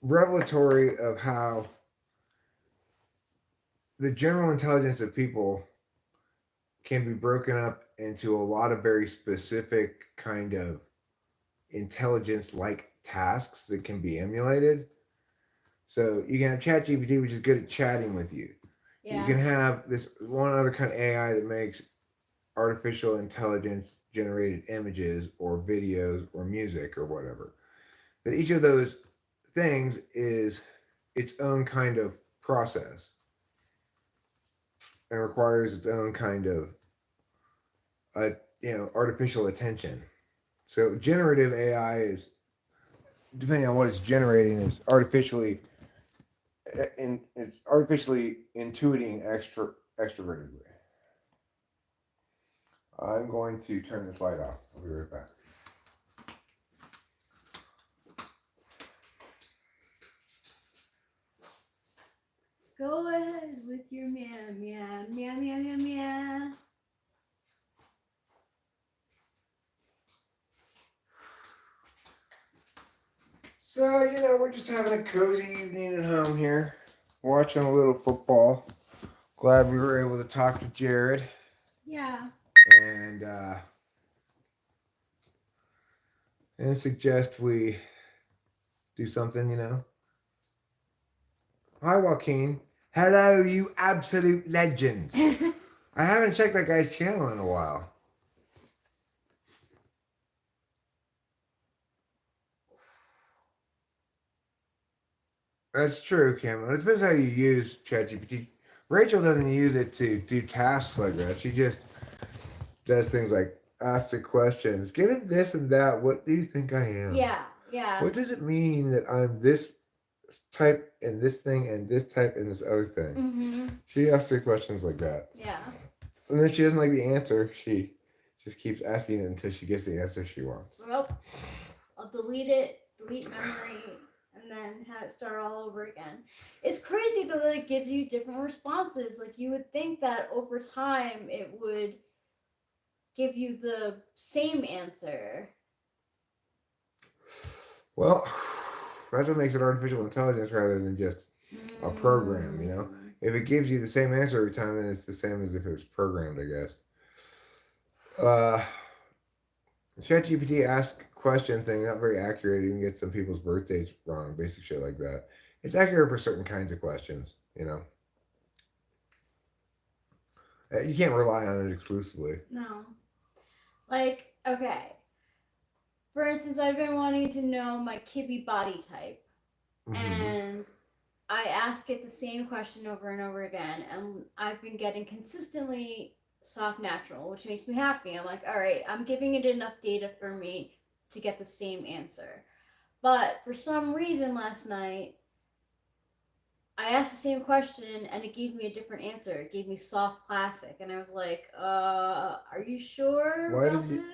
revelatory of how the general intelligence of people can be broken up into a lot of very specific kind of intelligence-like tasks that can be emulated. So you can have ChatGPT, which is good at chatting with you. yeah. You can have this one other kind of AI that makes artificial intelligence generated images or videos or music or whatever. That each of those things is its own kind of process and requires its own kind of artificial attention. So generative AI is, depending on what it's generating, is it's artificially intuiting extrovertedly. I'm going to turn this light off. I'll be right back. Go ahead with your meow, meow, meow, meow, meow, meow. So, we're just having a cozy evening at home here, watching a little football. Glad we were able to talk to Jared. Yeah. And suggest we do something. Hi, Joaquin. Hello, you absolute legend. I haven't checked that guy's channel in a while. That's true, Kim. It depends how you use ChatGPT. Rachel doesn't use it to do tasks like that. She just does things like ask the questions. Given this and that, what do you think I am? Yeah. What does it mean that I'm this type and this thing and this type and this other thing? Mm-hmm. She asks the questions like that. Yeah. And then she doesn't like the answer. She just keeps asking it until she gets the answer she wants. Nope. I'll delete memory, and then have it start all over again. It's crazy though that it gives you different responses. Like you would think that over time it would give you the same answer. Well, that's what makes it artificial intelligence rather than just a program, If it gives you the same answer every time, then it's the same as if it was programmed, I guess. ChatGPT ask question thing, not very accurate. You can get some people's birthdays wrong, basic shit like that. It's accurate for certain kinds of questions, You can't rely on it exclusively. No. Like, okay. For instance, I've been wanting to know my kibby body type. Mm-hmm. And I ask it the same question over and over again. And I've been getting consistently soft natural, which makes me happy. I'm like, all right, I'm giving it enough data for me to get the same answer. But for some reason last night, I asked the same question and it gave me a different answer. It gave me soft classic. And I was like, are you sure? Why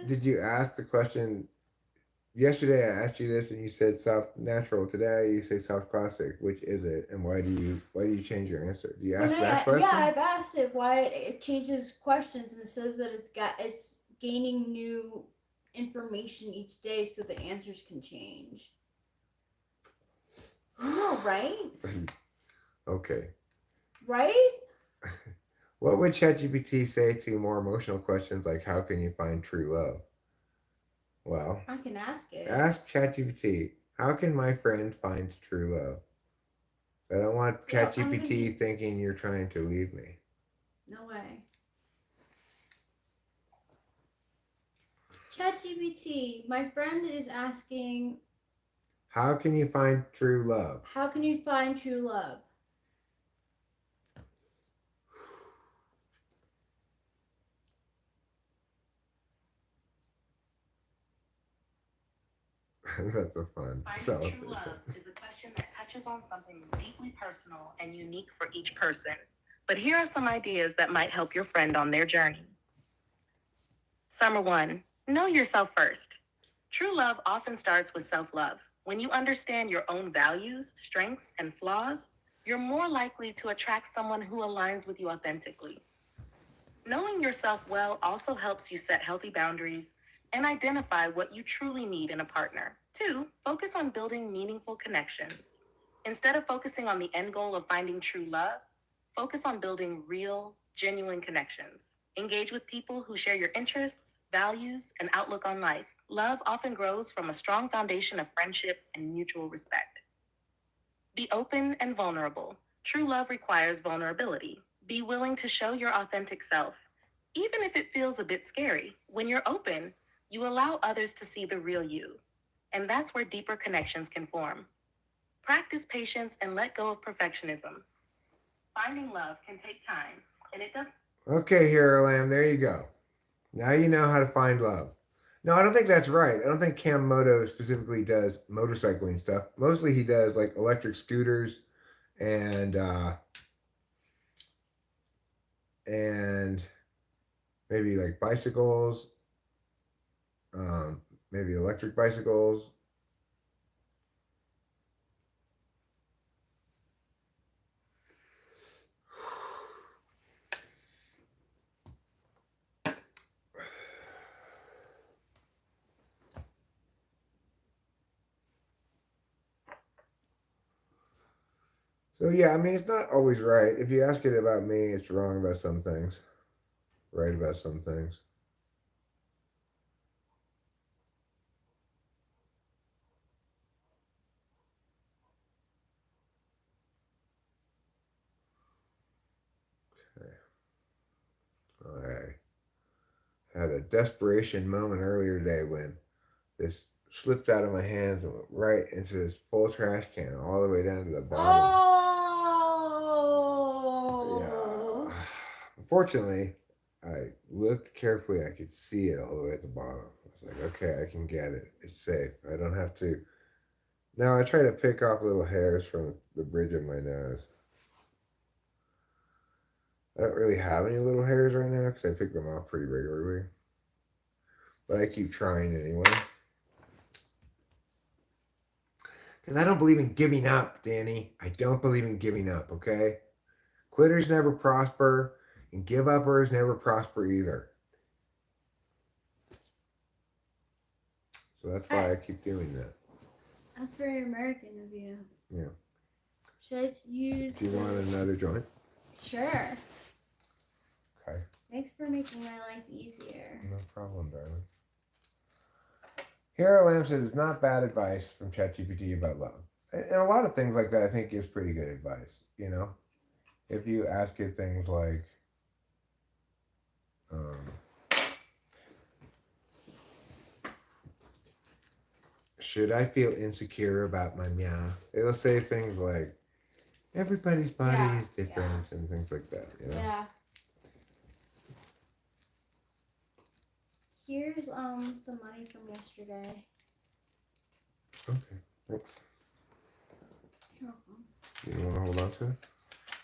did you ask the question? Yesterday I asked you this and you said soft natural. Today you say soft classic. Which is it? And why do you change your answer? Do you ask that question? Yeah, I've asked it why it changes questions, and it says that it's gaining new information each day, so the answers can change. You know, right? Okay. Right? What would ChatGPT say to more emotional questions like how can you find true love? Well, I can ask it. Ask ChatGPT, how can my friend find true love? I don't want ChatGPT thinking you're trying to leave me. No way. ChatGPT, my friend is asking, how can you find true love? How can you find true love? That's a fun. Finding true love is a question that touches on something deeply personal and unique for each person. But here are some ideas that might help your friend on their journey. Summer 1, know yourself first. True love often starts with self-love. When you understand your own values, strengths, and flaws, you're more likely to attract someone who aligns with you authentically. Knowing yourself well also helps you set healthy boundaries and identify what you truly need in a partner. 2, focus on building meaningful connections. Instead of focusing on the end goal of finding true love, focus on building real, genuine connections. Engage with people who share your interests, values, and outlook on life. Love often grows from a strong foundation of friendship and mutual respect. Be open and vulnerable. True love requires vulnerability. Be willing to show your authentic self. Even if it feels a bit scary, when you're open, you allow others to see the real you. And that's where deeper connections can form. Practice patience and let go of perfectionism. Finding love can take time, and it doesn't. Okay, Hero Lamb, there you go. Now you know how to find love. No, I don't think that's right. I don't think Cam Moto specifically does motorcycling stuff. Mostly he does like electric scooters and and maybe like bicycles, maybe electric bicycles. So yeah, I mean it's not always right. If you ask it about me, it's wrong about some things, right about some things. Okay. I had a desperation moment earlier today when this slipped out of my hands and went right into this full trash can all the way down to the bottom. Oh. Yeah. Unfortunately, I looked carefully. I could see it all the way at the bottom. I was like, okay, I can get it. It's safe. I don't have to. Now I try to pick off little hairs from the bridge of my nose. I don't really have any little hairs right now because I pick them off pretty regularly. But I keep trying anyway. Because I don't believe in giving up, Danny. I don't believe in giving up, okay? Quitters never prosper, and give uppers never prosper either. So that's why I keep doing that. That's very American of you. Yeah. Should I use? Do you want another joint? Sure. Okay. Thanks for making my life easier. No problem, darling. Hero Lamb says it's not bad advice from ChatGPT about love. And a lot of things like that I think gives pretty good advice, you know? If you ask it things like, should I feel insecure about my meow? It'll say things like, everybody's body is different and things like that, you know? Yeah. Here's the money from yesterday. Okay, thanks. You're welcome. You want to hold on to it?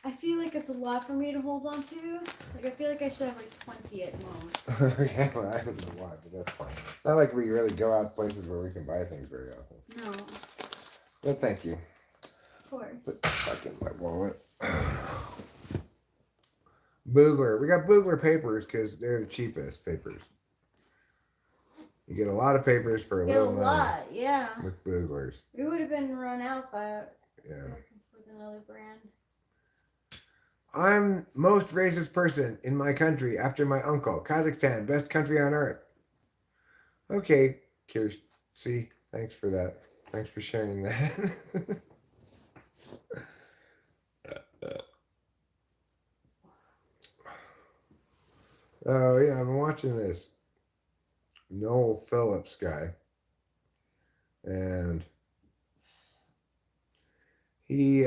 I feel like it's a lot for me to hold on to. Like I feel like I should have like 20 at most. Yeah, well, I don't know why, but that's fine. Not like we really go out places where we can buy things very often. No. But thank you. Of course. Put that back in my wallet. Boogler. We got Boogler papers because they're the cheapest papers. You get a lot of papers for a little money. A lot, yeah. With Booglers. We would have been run out by with another brand. I'm most racist person in my country after my uncle. Kazakhstan, best country on earth. Okay, Kirsty, thanks for that. Thanks for sharing that. Oh yeah, I've been watching this Noel Phillips guy, and he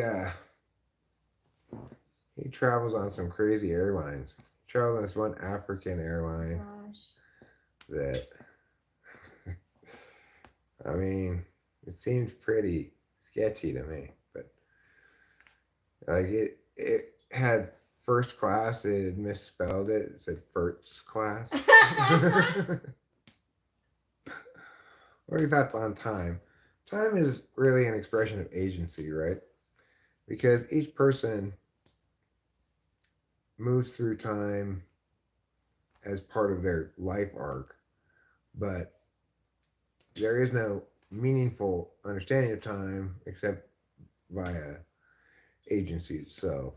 travels on some crazy airlines. He traveled on this one African airline that, I mean, it seemed pretty sketchy to me, but like it had first class. It had misspelled it. It said first class. What are your thoughts on time? Time is really an expression of agency, right? Because each person moves through time as part of their life arc, but there is no meaningful understanding of time except via agency itself.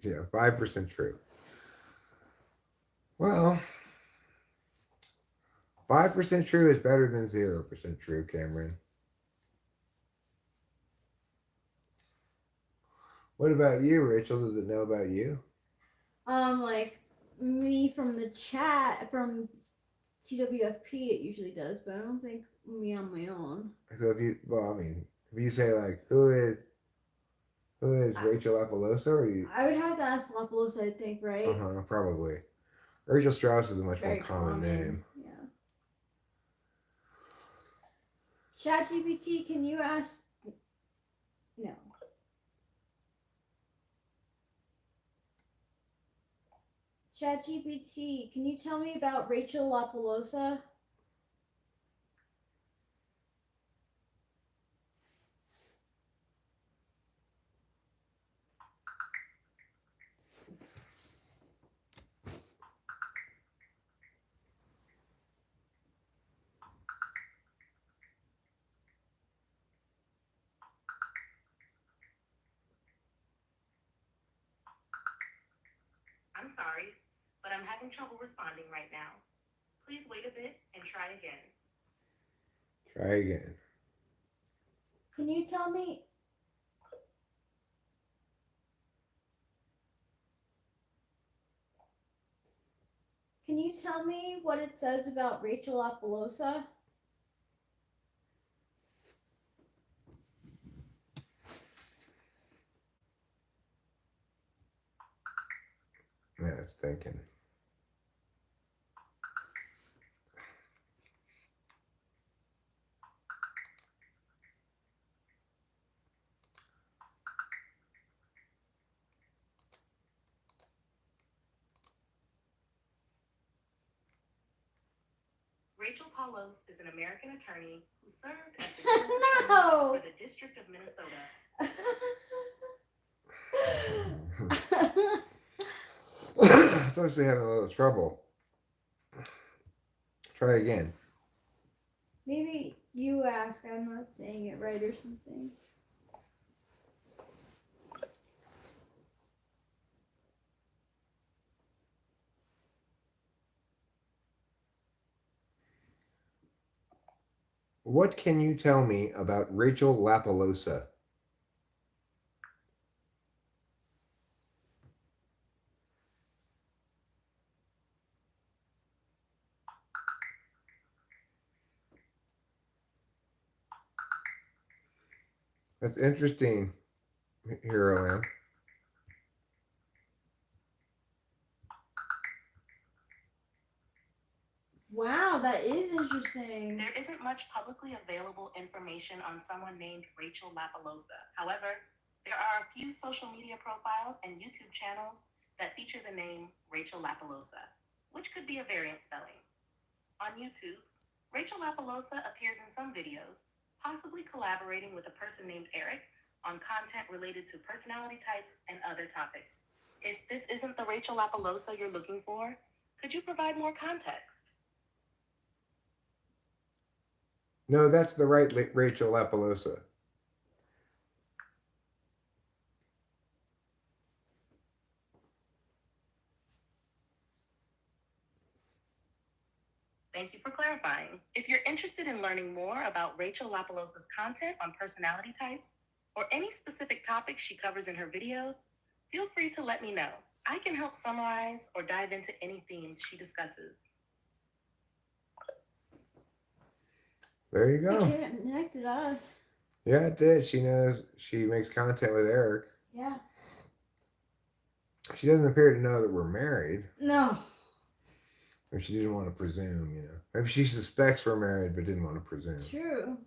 Yeah, 5% true. Well, 5% true is better than 0% true, Cameron. What about you, Rachel? Does it know about you? Like me from the chat from TWFP, it usually does, but I don't think me on my own. So if you, well, I mean, if you say like, who is Rachel Apollosa, or you? I would have to ask Lapalosa, I think, right? Probably. Rachel Strauss is a much Very more common name. Yeah. ChatGPT, can you ask? No. ChatGPT, can you tell me about Rachel Lapalosa? I'm sorry, but I'm having trouble responding right now. Please wait a bit and try again. Try again. Can you tell me? Can you tell me what it says about Rachel Apollosa? Yeah, it's thinking. Rachel Paulos is an American attorney who served as the U.S. Attorney for the District of Minnesota. It's obviously having a little trouble. Try again. Maybe you ask, I'm not saying it right or something. What can you tell me about Rachel Lapalosa? That's interesting, Hero Lamb. Wow, that is interesting. There isn't much publicly available information on someone named Rachel Lapalosa. However, there are a few social media profiles and YouTube channels that feature the name Rachel Lapalosa, which could be a variant spelling. On YouTube, Rachel Lapalosa appears in some videos, possibly collaborating with a person named Eric on content related to personality types and other topics. If this isn't the Rachel Lapalosa you're looking for, could you provide more context? No, that's the right Rachel Lapalosa. Thank you for clarifying. If you're interested in learning more about Rachel Lapalosa's content on personality types or any specific topics she covers in her videos, feel free to let me know. I can help summarize or dive into any themes she discusses. There you go. It connected us. Yeah, it did. She knows she makes content with Eric. Yeah. She doesn't appear to know that we're married. No. Or she didn't want to presume, you know. Maybe she suspects we're married but didn't want to presume. True.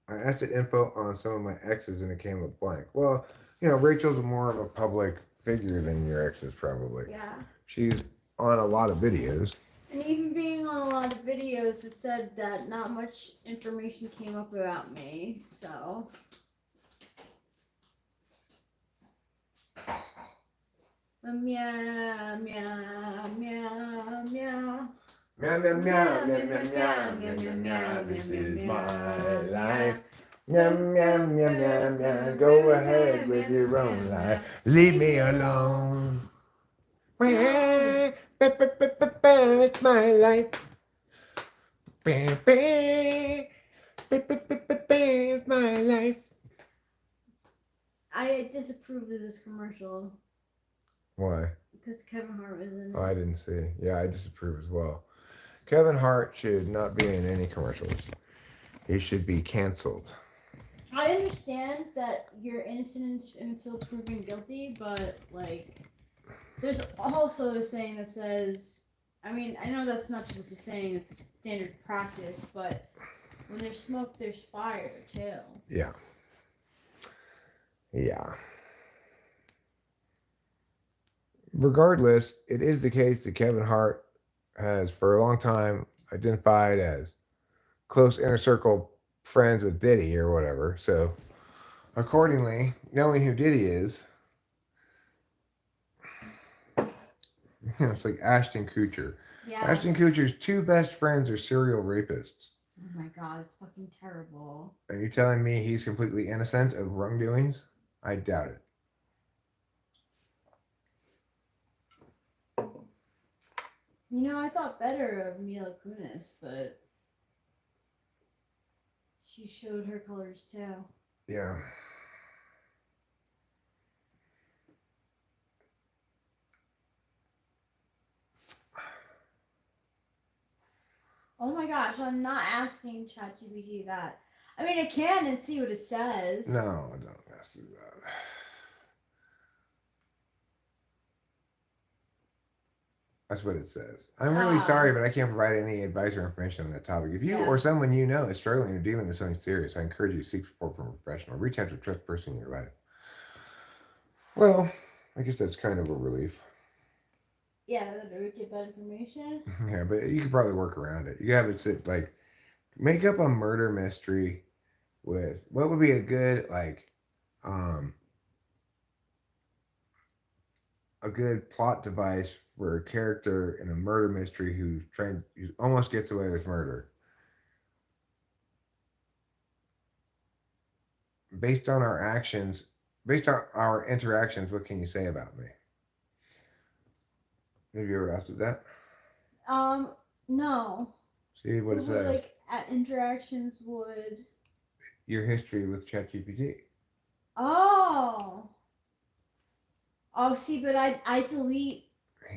I asked it info on some of my exes and it came up blank. Well, you know, Rachel's more of a public figure than your exes probably. Yeah. She's on a lot of videos. And even being on a lot of videos, it said that not much information came up about me, so. Meow, meow, meow, meow. Meow, meow, meow, meow, meow, meow, meow, meow, meow, this is my life. Meow, meow, meow, meow, meow, go ahead with your own life. Leave me alone. It's my life. It's my life. I disapprove of this commercial Why? because Kevin Hart was in it. Oh, I didn't see. Yeah, I disapprove as well. Kevin Hart should not be in any commercials. He should be canceled. I understand that you're innocent until proven guilty, but like, there's also a saying that says, I mean, I know that's not just a saying; it's standard practice. But when there's smoke, there's fire too. Yeah. Yeah. Regardless, it is the case that Kevin Hart has, for a long time, identified as close inner circle friends with Diddy or whatever. So, accordingly, knowing who Diddy is, it's like Ashton Kutcher. Yeah. Ashton Kutcher's two best friends are serial rapists. Oh my god, it's fucking terrible. Are you telling me he's completely innocent of wrongdoings? I doubt it. You know, I thought better of Mila Kunis, but she showed her colors too. Yeah. Oh my gosh, I'm not asking ChatGPT that. I mean, I can and see what it says. No, I don't have to do that. That's what it says. I'm really sorry, but I can't provide any advice or information on that topic. If you or someone you know is struggling or dealing with something serious, I encourage you to seek support from a professional. Reach out to a trusted person in your life. Well, I guess that's kind of a relief. Yeah, that we get that information. Yeah, but you could probably work around it. You could have it sit like, make up a murder mystery with what would be a good a good plot device for a character in a murder mystery who almost gets away with murder. Based on our actions, based on our interactions, what can you say about me? Have you ever asked it that? No. See what it says. Like interactions would. Your history with ChatGPT. Oh. Oh, see, but I delete.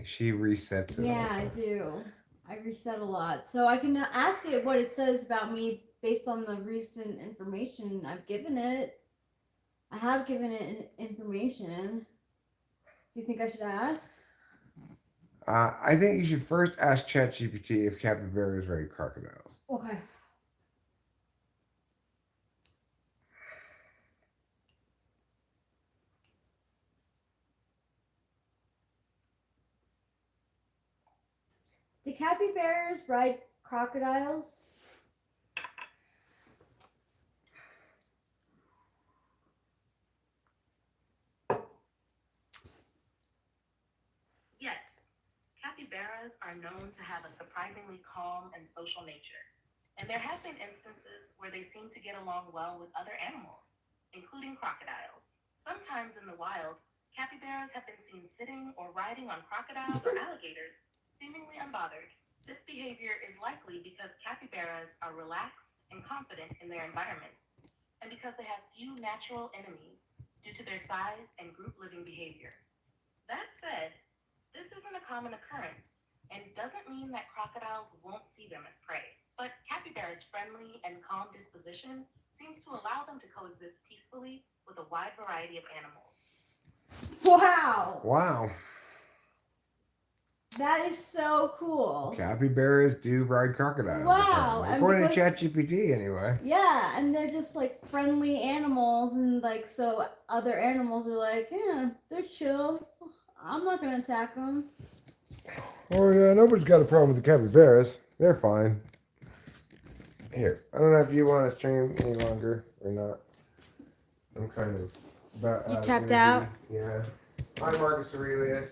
She resets it. Yeah, also. I do. I reset a lot, so I can ask it what it says about me based on the recent information I've given it. I have given it information. Do you think I should ask? I think you should first ask ChatGPT if capybaras ride crocodiles. Okay. Do capybaras ride crocodiles? Yes, capybaras are known to have a surprisingly calm and social nature, and there have been instances where they seem to get along well with other animals, including crocodiles. Sometimes in the wild, capybaras have been seen sitting or riding on crocodiles or alligators, seemingly unbothered. This behavior is likely because capybaras are relaxed and confident in their environments, and because they have few natural enemies due to their size and group living behavior. That said, this isn't a common occurrence and doesn't mean that crocodiles won't see them as prey. But capybara's friendly and calm disposition seems to allow them to coexist peacefully with a wide variety of animals. Wow. Wow. That is so cool. Capybaras do ride crocodiles. Wow. According to ChatGPT, anyway. Yeah, and they're just like friendly animals, and like so other animals are like, yeah, they're chill. I'm not gonna attack them. Oh yeah, nobody's got a problem with the capybaras. They're fine. Here, I don't know if you want to stream any longer or not. I'm kind of about. You tapped out? Yeah. Hi, Marcus Aurelius.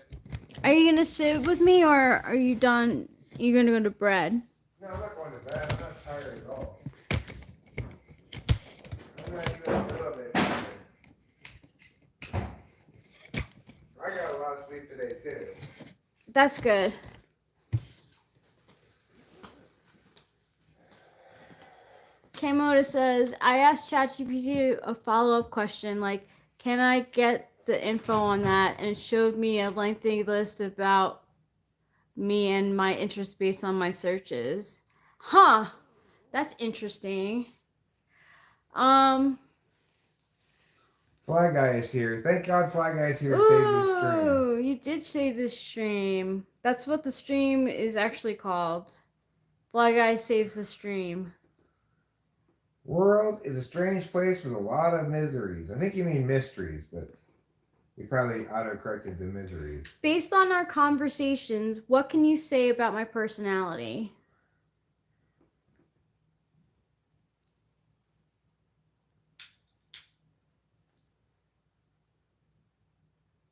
Are you gonna sit with me, or are you done? You're gonna go to bed? No, I'm not going to bed. I'm not tired at all. I'm not even a little bit tired. I got a lot of sleep today too. That's good. Kamoda says, I asked ChatGPT a follow-up question like, Can I get the info on that? And it showed me a lengthy list about me and my interests based on my searches. Huh. That's interesting. Fly Guy is here. Thank God Fly Guy is here to save this stream. Ooh, you did save this stream. That's what the stream is actually called. Fly Guy saves the stream. World is a strange place with a lot of miseries. I think you mean mysteries, but you probably auto-corrected the miseries. Based on our conversations, what can you say about my personality?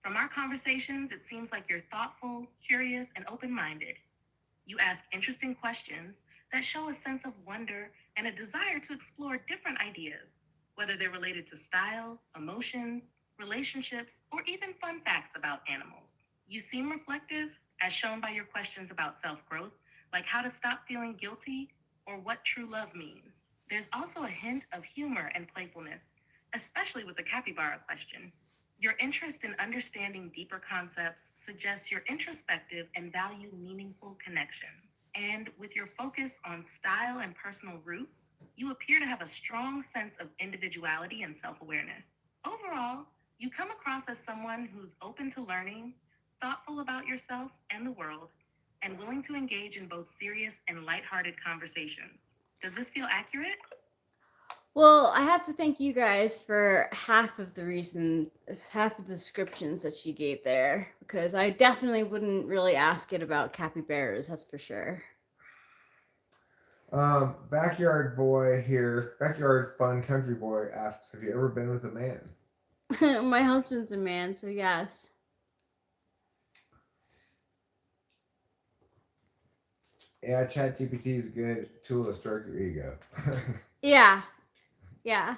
From our conversations, it seems like you're thoughtful, curious, and open-minded. You ask interesting questions that show a sense of wonder and a desire to explore different ideas, whether they're related to style, emotions, relationships, or even fun facts about animals. You seem reflective, as shown by your questions about self-growth, like how to stop feeling guilty or what true love means. There's also a hint of humor and playfulness, especially with the capybara question. Your interest in understanding deeper concepts suggests you're introspective and value meaningful connections. And with your focus on style and personal roots, you appear to have a strong sense of individuality and self-awareness. Overall, you come across as someone who's open to learning, thoughtful about yourself and the world, and willing to engage in both serious and lighthearted conversations. Does this feel accurate? Well, I have to thank you guys for half of the descriptions that you gave there, because I definitely wouldn't really ask it about capybaras, that's for sure. Backyard Boy here, Backyard Fun Country Boy asks, have you ever been with a man? My husband's a man, so yes. Yeah, ChatGPT is a good tool to stroke your ego. Yeah. Yeah.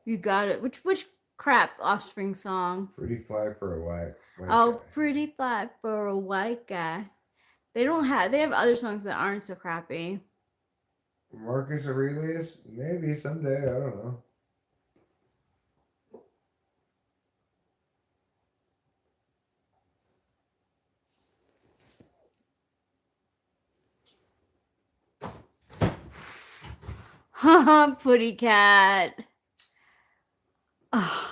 You got it. Which crap Offspring song? Pretty fly for a white Oh, guy. pretty fly for a white guy. They have other songs that aren't so crappy. Marcus Aurelius? Maybe someday, I don't know. Haha, Putty Cat. Ugh.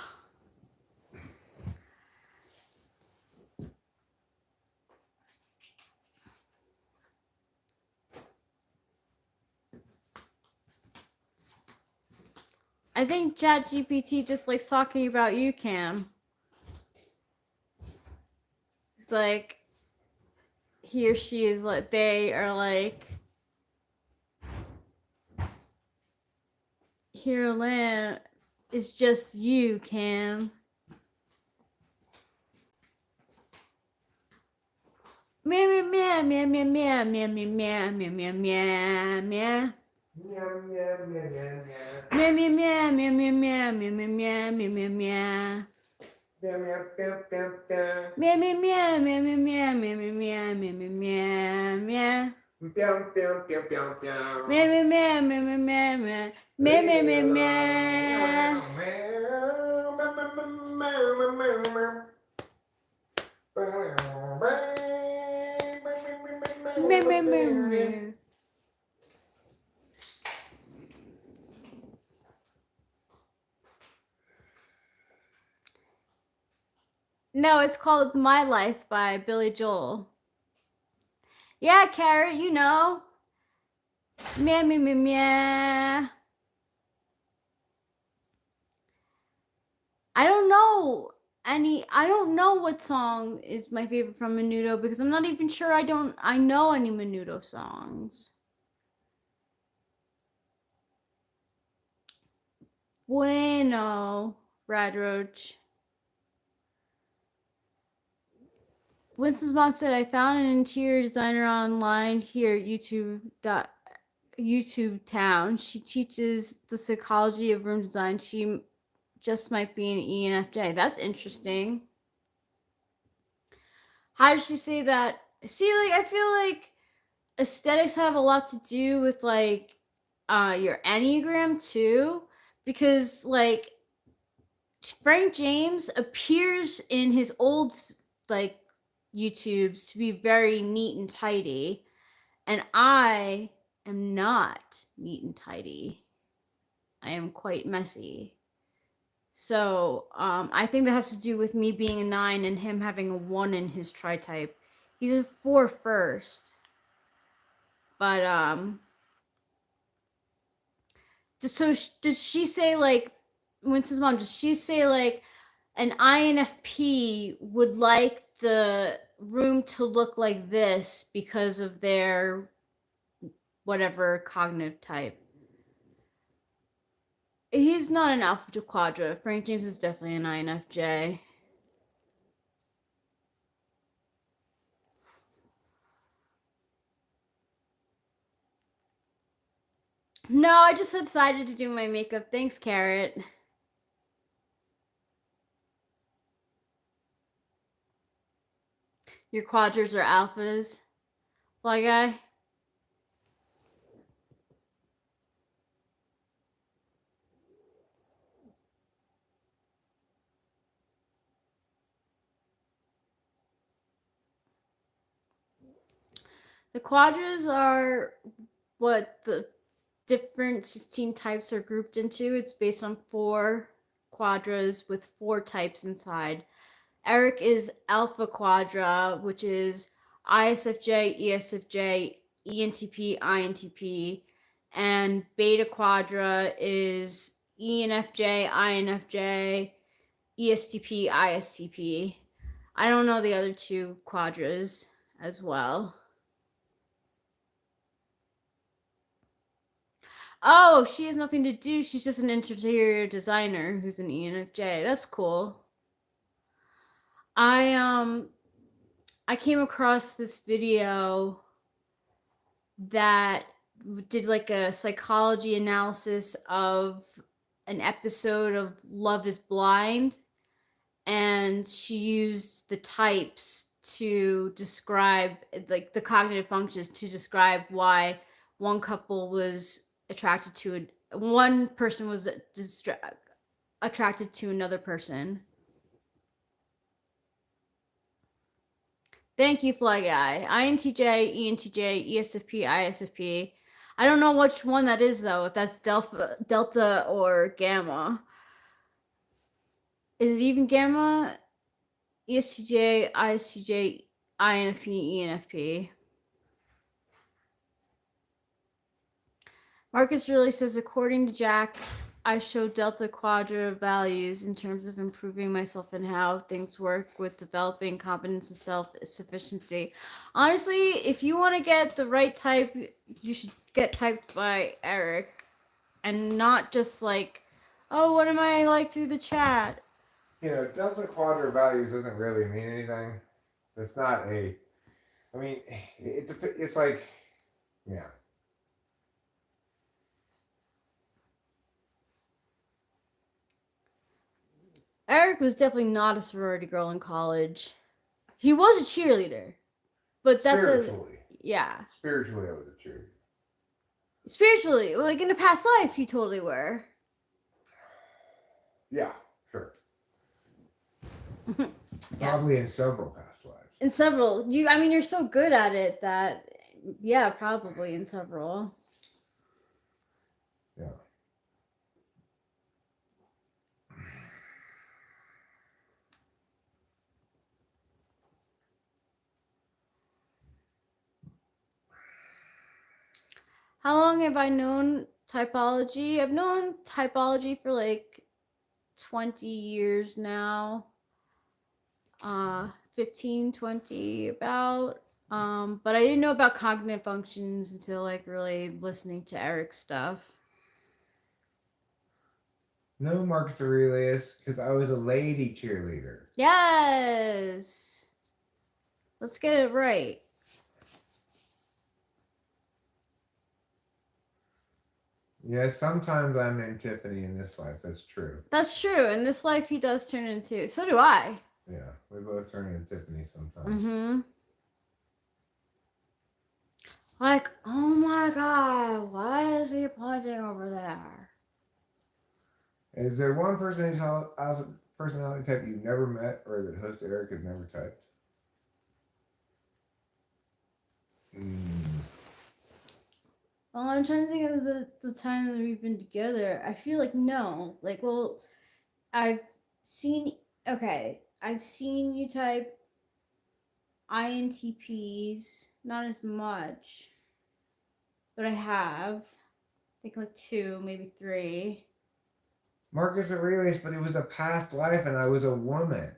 I think ChatGPT just likes talking about you, Cam. It's like he or she is like, they are like, here, Lamb, it's just you, Cam. Meow meow meow meow meow meow meow meow meow meow meow meow. Meow, meow, meow, meow, meow. Meow meow meow meow meow meow meow meow meow meow meow. Meow, meow, meow, meow, meow. Meow meow meow meow meow meow meow meow meow meow meow meow. Meow, meow, meow, meow, meow. Meow meow meow meow meow meow meow. Meow meow meow meow. Meow meow meow meow. No, it's called My Life by Billy Joel. Yeah, Carrot, you know. Meow meow meow meow. I don't know what song is my favorite from Menudo because I'm not even sure I know any Menudo songs. Bueno, Brad Roach. Winston's mom said, I found an interior designer online here at YouTube. YouTube town. She teaches the psychology of room design. She just might be an ENFJ. That's interesting. How does she say that? See, like, I feel like aesthetics have a lot to do with like your Enneagram too, because like Frank James appears in his old like YouTubes to be very neat and tidy, and I am not neat and tidy. I am quite messy. So I think that has to do with me being a 9 and him having a 1 in his tri-type. He's a 4 first. But so does she say like Winston's mom? Does she say like an INFP would like the room to look like this because of their whatever cognitive type? He's not an Alpha to Quadra. Frank James is definitely an INFJ. No, I just decided to do my makeup. Thanks, Carrot. Your quadras are alphas, Fly Guy. The quadras are what the different 16 types are grouped into. It's based on 4 quadras with 4 types inside. Eric is Alpha Quadra, which is ISFJ, ESFJ, ENTP, INTP, and Beta Quadra is ENFJ, INFJ, ESTP, ISTP. I don't know the other 2 quadras as well. Oh, she has nothing to do. She's just an interior designer who's an ENFJ. That's cool. I came across this video that did like a psychology analysis of an episode of Love is Blind, and she used the types to describe like the cognitive functions to describe why one couple was attracted to one person was attracted to another person. Thank you, Fly Guy. INTJ, ENTJ, ESFP, ISFP. I don't know which one that is though. If that's delta or gamma. Is it even gamma? ESTJ, ISTJ, INFP, ENFP. Marcus really says, according to Jack, I show Delta Quadra values in terms of improving myself and how things work with developing competence and self-sufficiency. Honestly, if you want to get the right type, you should get typed by Eric and not just like, oh, what am I like through the chat? You know, Delta Quadra values doesn't really mean anything. It's not a. I mean, it's like, yeah. Eric was definitely not a sorority girl in college. He was a cheerleader, but that's spiritually. Yeah. Spiritually, I was a cheerleader. Spiritually, like in a past life, you totally were. Yeah, sure. Yeah. Probably in several past lives. In several, I mean, you're so good at it that, yeah, probably in several. Yeah. How long have I known Typology? I've known Typology for like 20 years now. 15, 20 about. But I didn't know about cognitive functions until like really listening to Eric's stuff. No, Marcus Aurelius, because I was a lady cheerleader. Yes. Let's get it right. Yeah, sometimes I'm named Tiffany in this life. That's true. That's true. In this life, he does turn into. So do I. Yeah, we both turn into Tiffany sometimes. Mm-hmm. Like, oh my god, why is he pointing over there? Is there one personality type you've never met or that host Eric has never typed? Well, I'm trying to think of the time that we've been together. I feel like no. Like, well, I've seen. Okay, I've seen you type INTPs, not as much, but I have. I think like 2, maybe 3. Marcus Aurelius, but it was a past life and I was a woman.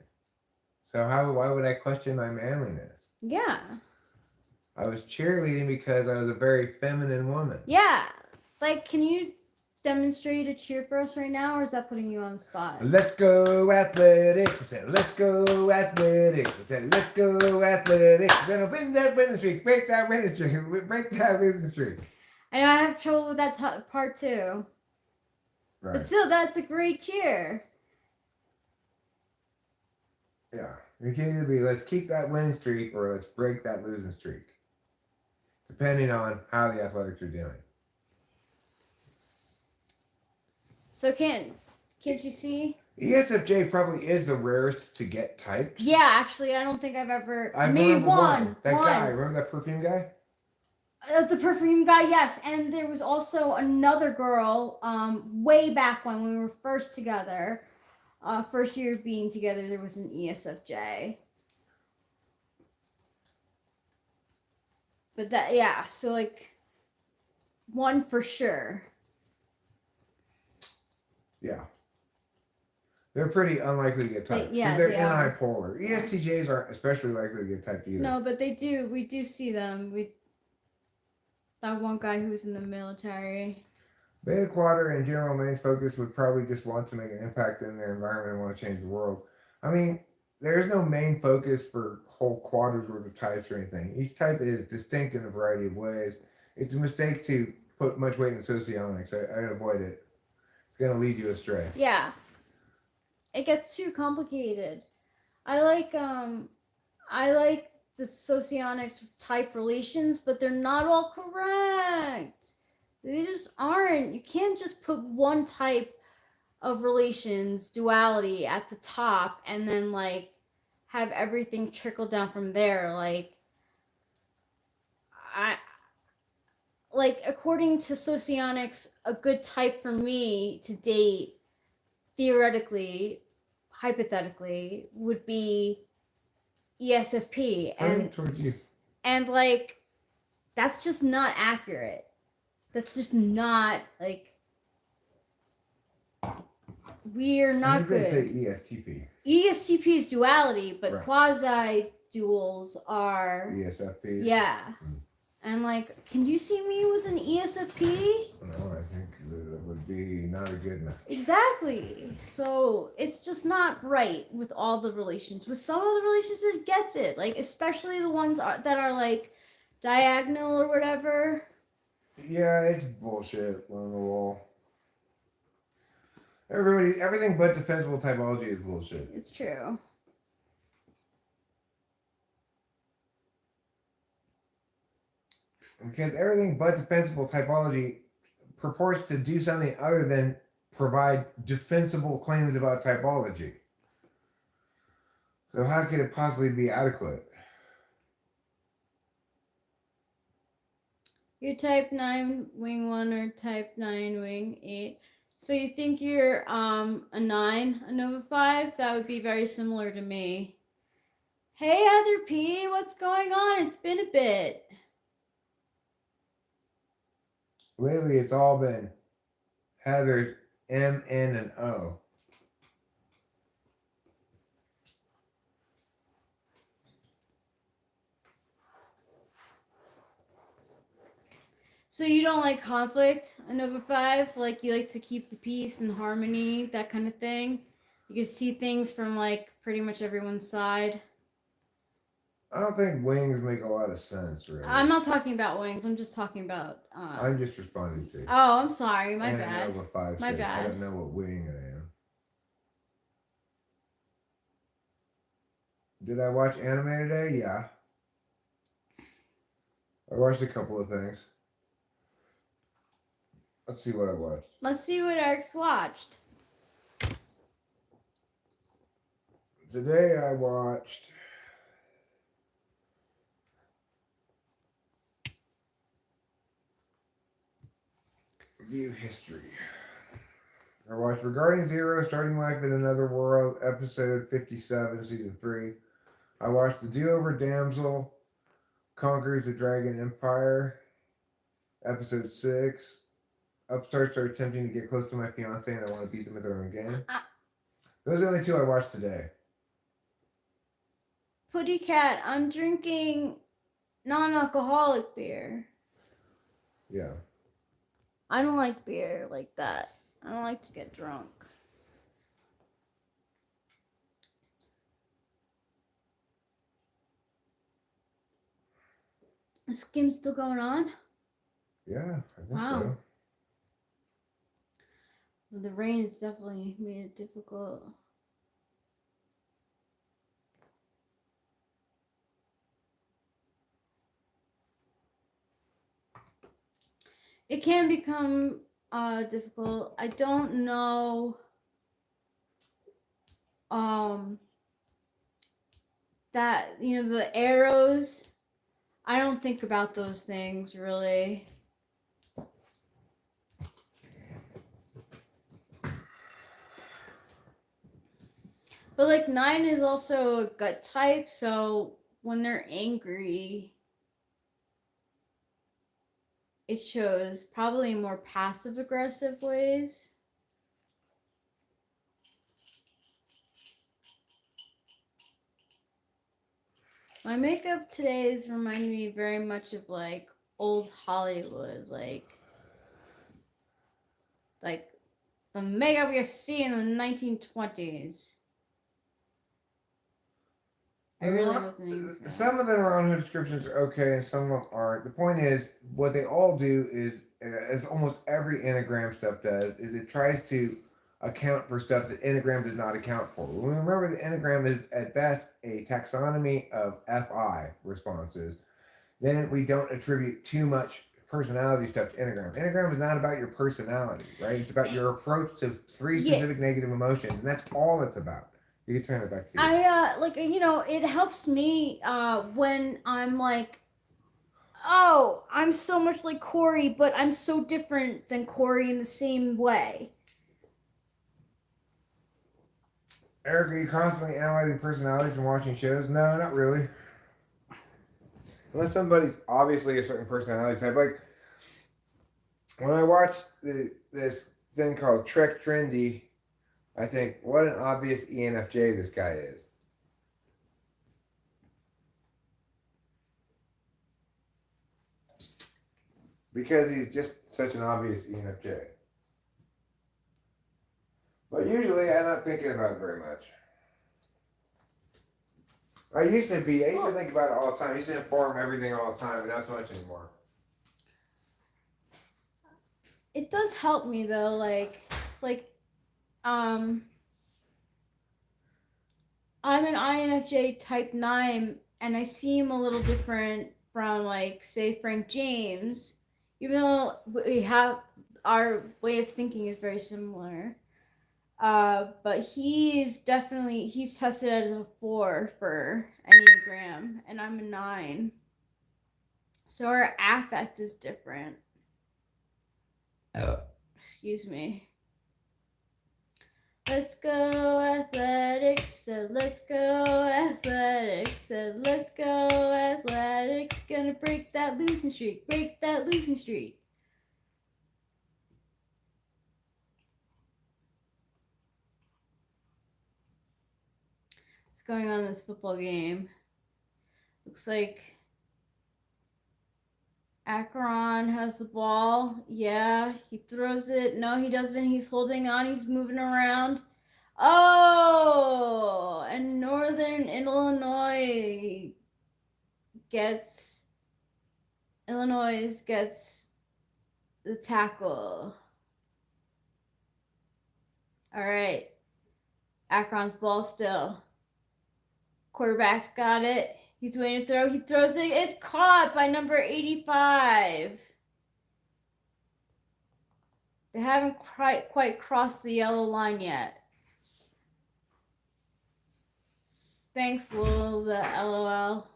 So why would I question my manliness? Yeah. I was cheerleading because I was a very feminine woman. Yeah. Like, can you demonstrate a cheer for us right now, or is that putting you on the spot? Let's go athletics. I said, let's go athletics. I said, let's go athletics. We're gonna win that winning streak. Break that winning streak. Break that losing streak. I know I have trouble with that part too. Right. But still, that's a great cheer. Yeah. You can either be let's keep that winning streak or let's break that losing streak. Depending on how the athletics are doing. So can't you see? ESFJ probably is the rarest to get typed. Yeah, actually, I don't think I've ever. I've maybe remember one. That guy, remember that perfume guy? The perfume guy, yes. And there was also another girl, way back when we were first together, first year of being together, there was an ESFJ. But that, yeah, so like, one for sure. Yeah. They're pretty unlikely to get typed. Yeah, they're they are. unipolar. ESTJs aren't especially likely to get typed either. No, but they do. We do see them. That one guy who's in the military. Beta Quadra in general main focus would probably just want to make an impact in their environment and want to change the world. I mean, there's no main focus for whole quadras worth of types or anything. Each type is distinct in a variety of ways. It's a mistake to put much weight in socionics. I'd avoid it. It's going to lead you astray. Yeah. It gets too complicated. I like the socionics type relations, but they're not all correct. They just aren't. You can't just put one type of relations, duality, at the top and then like have everything trickle down from there. According to socionics, a good type for me to date, theoretically, hypothetically, would be ESFP. And like, that's just not accurate. That's just not, like, we're not good. Say ESTP. ESTP is duality, but right. quasi-duals are... ESFP? Yeah. And like, can you see me with an ESFP? No, I think that would be not a good match. Exactly. So it's just not right with all the relations. With some of the relations, it gets it. Like, especially the ones that are like diagonal or whatever. Yeah, it's bullshit on the wall. Everything but defensible typology is bullshit. It's true. Because everything but defensible typology purports to do something other than provide defensible claims about typology. So how could it possibly be adequate? You're type 9 wing 1 or type 9 wing 8. So you think you're a 9, a Nova 5? That would be very similar to me. Hey Heather P, what's going on? It's been a bit. Lately, it's all been Heather's M, N, and O. So you don't like conflict, a Nova 5? Like, you like to keep the peace and harmony, that kind of thing? You can see things from, like, pretty much everyone's side? I don't think wings make a lot of sense, really. I'm not talking about wings. I'm just talking about. I'm just responding to. Oh, I'm sorry. My and bad. Nova 5 My said, I bad. don't know what wing I am. Did I watch anime today? Yeah. I watched a couple of things. Let's see what I watched. Let's see what Eric's watched. Today I watched View History. I watched Regarding Zero, Starting Life in Another World, episode 57, season 3. I watched The Do-Over Damsel Conquers the Dragon Empire, episode 6. Upstarts are attempting to get close to my fiance and I want to beat them at their own game. Those are the only two I watched today. Putty Cat, I'm drinking non-alcoholic beer. Yeah. I don't like beer like that. I don't like to get drunk. This game's still going on? Yeah, I think Wow. so. The rain has definitely made it difficult. It can become difficult. I don't know that, you know, the arrows, I don't think about those things really. But like 9 is also a gut type, so when they're angry, it shows probably more passive aggressive ways. My makeup today is reminding me very much of like old Hollywood, like the makeup you see in the 1920s. I really wasn't aiming for that. Some of the Ron Hood descriptions are okay and some of them aren't. The point is, what they all do is, as almost every Enneagram stuff does, is it tries to account for stuff that Enneagram does not account for. Remember, the Enneagram is at best a taxonomy of FI responses. Then we don't attribute too much personality stuff to Enneagram. Enneagram is not about your personality, right? It's about your approach to 3 specific negative emotions, and that's all it's about. You can turn it back to you. I like, you know, it helps me when I'm like, oh, I'm so much like Corey, but I'm so different than Corey in the same way. Eric, are you constantly analyzing personalities and watching shows? No, not really. Unless somebody's obviously a certain personality type. Like, when I watch this thing called Trek Trendy, I think, what an obvious ENFJ this guy is. Because he's just such an obvious ENFJ. But usually I'm not thinking about it very much. I used to think about it all the time. I used to inform everything all the time, but not so much anymore. It does help me though, I'm an INFJ type 9 and I seem a little different from like say Frank James, even though we have our way of thinking is very similar. But he's tested as a 4 for Enneagram and I'm a 9. So our affect is different. Excuse me. Let's go athletics, said let's go athletics, said let's go athletics. Gonna break that losing streak, break that losing streak. What's going on in this football game? Looks like Akron has the ball. Yeah, he throws it. No, he doesn't. He's holding on. He's moving around. Oh, and Northern Illinois gets the tackle. All right. Akron's ball still. Quarterback's got it. He's waiting to throw. He throws it. It's caught by number 85. They haven't quite crossed the yellow line yet. Thanks, Lil, the LOL.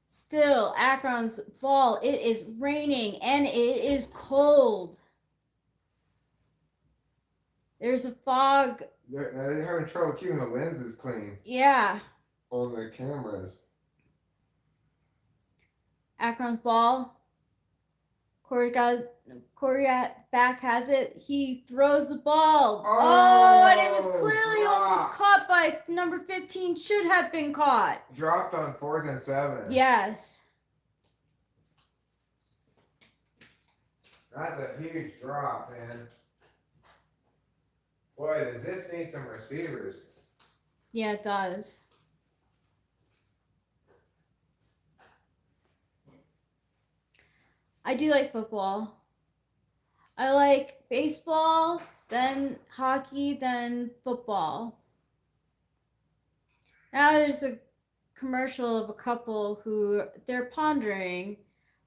Still, Akron's ball. It is raining and it is cold. There's a fog. They're having trouble keeping the lenses clean Yeah. on their cameras. Akron's ball. Quarterback has it. He throws the ball. Oh, and it was clearly almost caught by number 15. Should have been caught. Dropped on 4th and 7. Yes. That's a huge drop, man. Boy, the Zip needs some receivers. Yeah, it does. I do like football. I like baseball, then hockey, then football. Now there's a commercial of a couple who they're pondering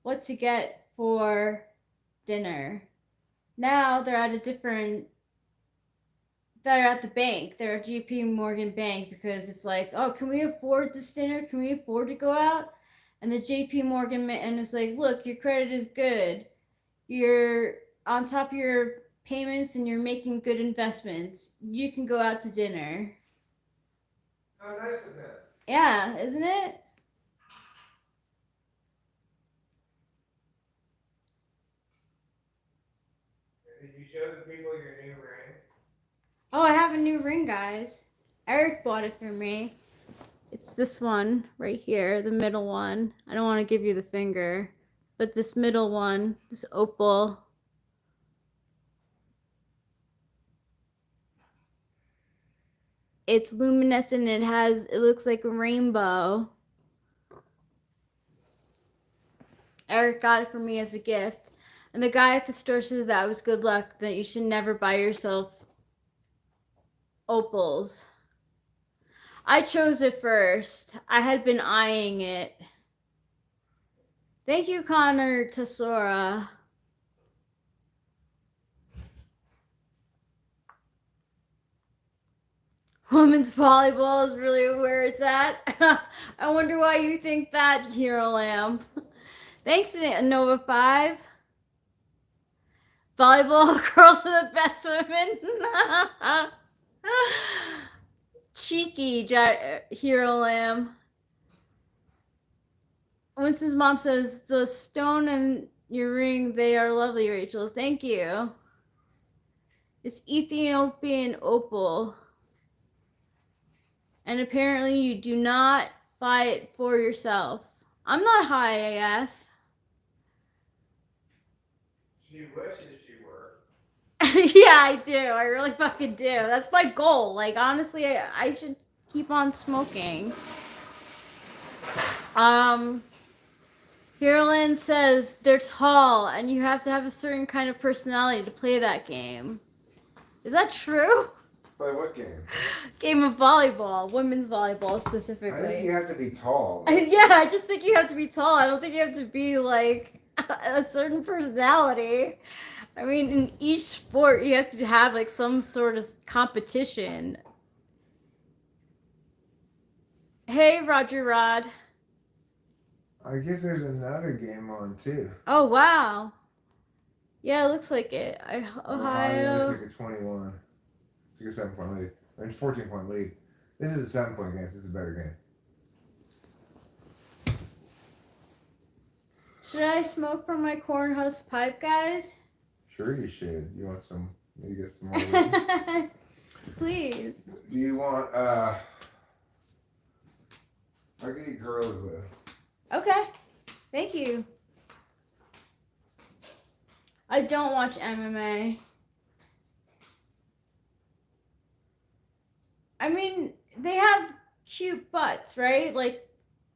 what to get for dinner. Now they're at the bank. They're at JP Morgan Bank because it's like, oh, can we afford this dinner? Can we afford to go out? And the JP Morgan man is like, look, your credit is good. You're on top of your payments and you're making good investments. You can go out to dinner. How nice of that. Yeah, isn't it? Did you show the people your new ring? Oh, I have a new ring, guys. Eric bought it for me. It's this one right here, the middle one. I don't want to give you the finger, but this middle one, this opal. It's luminescent. It looks like a rainbow. Eric got it for me as a gift. And the guy at the store said that was good luck, that you should never buy yourself opals. I chose it first. I had been eyeing it. Thank you, Connor Tesora. Women's volleyball is really where it's at. I wonder why you think that, Hero Lamb. Thanks, Nova 5. Volleyball girls are the best women. Cheeky, Hero Lamb. Winston's mom says, the stone and your ring, they are lovely, Rachel. Thank you. It's Ethiopian opal. And apparently you do not buy it for yourself. I'm not high AF. She wishes she were. Yeah, I do. I really fucking do. That's my goal. Like, honestly, I should keep on smoking. Hirlin says they're tall and you have to have a certain kind of personality to play that game. Is that true? Play what game? Game of volleyball, women's volleyball I specifically. think you have to be tall. Yeah, I just think you have to be tall. I don't think you have to be like a certain personality. I mean, in each sport, you have to have like some sort of competition. Hey, Roger Rod. I guess there's another game on too. Oh, wow. Yeah, it looks like it. Ohio took a 21. Took a 7-point lead. I mean, 14-point lead. This is a 7-point game. So this is a better game. Should I smoke from my corn husk pipe, guys? Sure you should. You want some? Maybe get some more weed? Please. Do you want, I'll get you Gorilla Glue. Okay. Thank you. I don't watch MMA. I mean, they have cute butts, right? Like,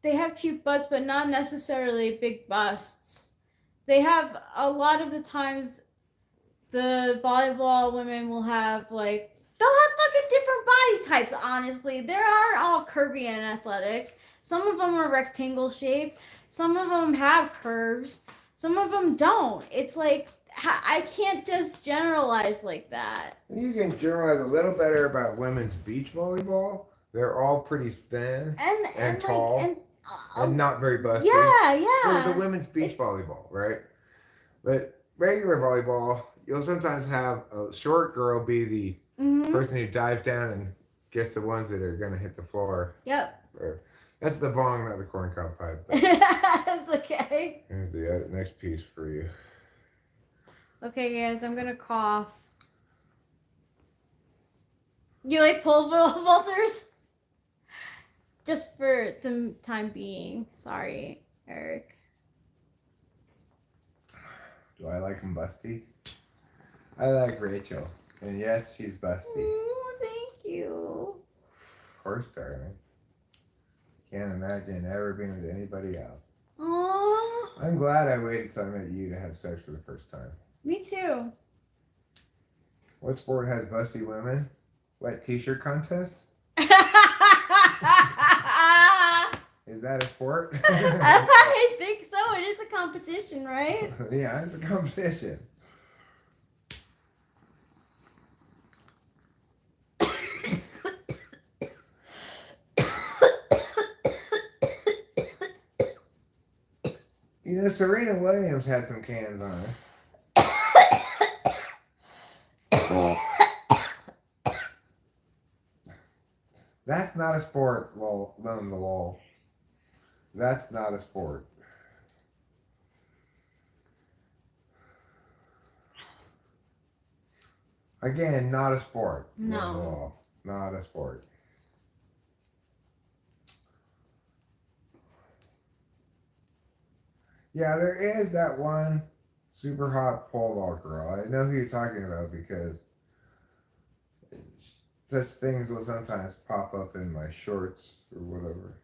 they have cute butts, but not necessarily big busts. They have a lot of the times the volleyball women will have like they'll have fucking different body types. Honestly, they aren't all curvy and athletic. Some of them are rectangle shaped. Some of them have curves. Some of them don't. It's like I can't just generalize like that. You can generalize a little better about women's beach volleyball. They're all pretty thin and tall like, and not very busty. Yeah. For the women's beach volleyball, right? But regular volleyball, you'll sometimes have a short girl be the person who dives down and gets the ones that are going to hit the floor. Yep. That's the bong, not the corncob pipe. That's okay. Here's the next piece for you. Okay, guys, I'm going to cough. You like pole vaulters? Just for the time being. Sorry, Eric. Do I like them busty? I like Rachel. And yes, she's busty. Oh, thank you. Of course, darling. Can't imagine ever being with anybody else. Aww. I'm glad I waited till I met you to have sex for the first time. Me too. What sport has busty women? Wet t-shirt contest? Is that a sport? I think so. It is a competition, right? Yeah, it's a competition. You know, Serena Williams had some cans on her. That's not a sport, lol. Loan the lol. That's not a sport. Again, not a sport. No. Not a sport. Yeah, there is that one super hot pole vault girl. I know who you're talking about because such things will sometimes pop up in my shorts or whatever.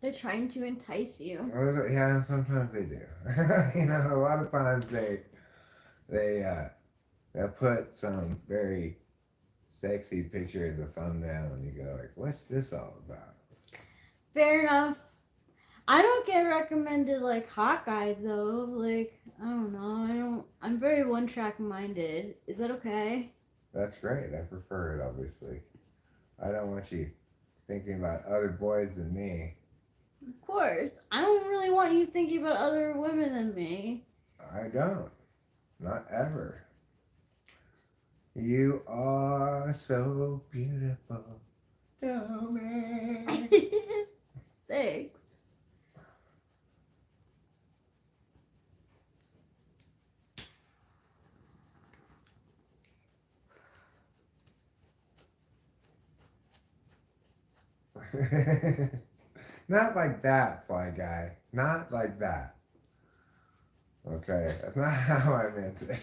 They're trying to entice you. Yeah, sometimes they do. You know, a lot of times they'll put some very sexy picture as a thumbnail, and you go like, "What's this all about?" Fair enough. I don't get recommended like hot guys though. Like I don't know. I'm very one track minded. Is that okay? That's great. I prefer it, obviously. I don't want you thinking about other boys than me. Of course. I don't really want you thinking about other women than me. I don't. Not ever. You are so beautiful to me. Thanks. Not like that, fly guy. Not like that. Okay, that's not how I meant it.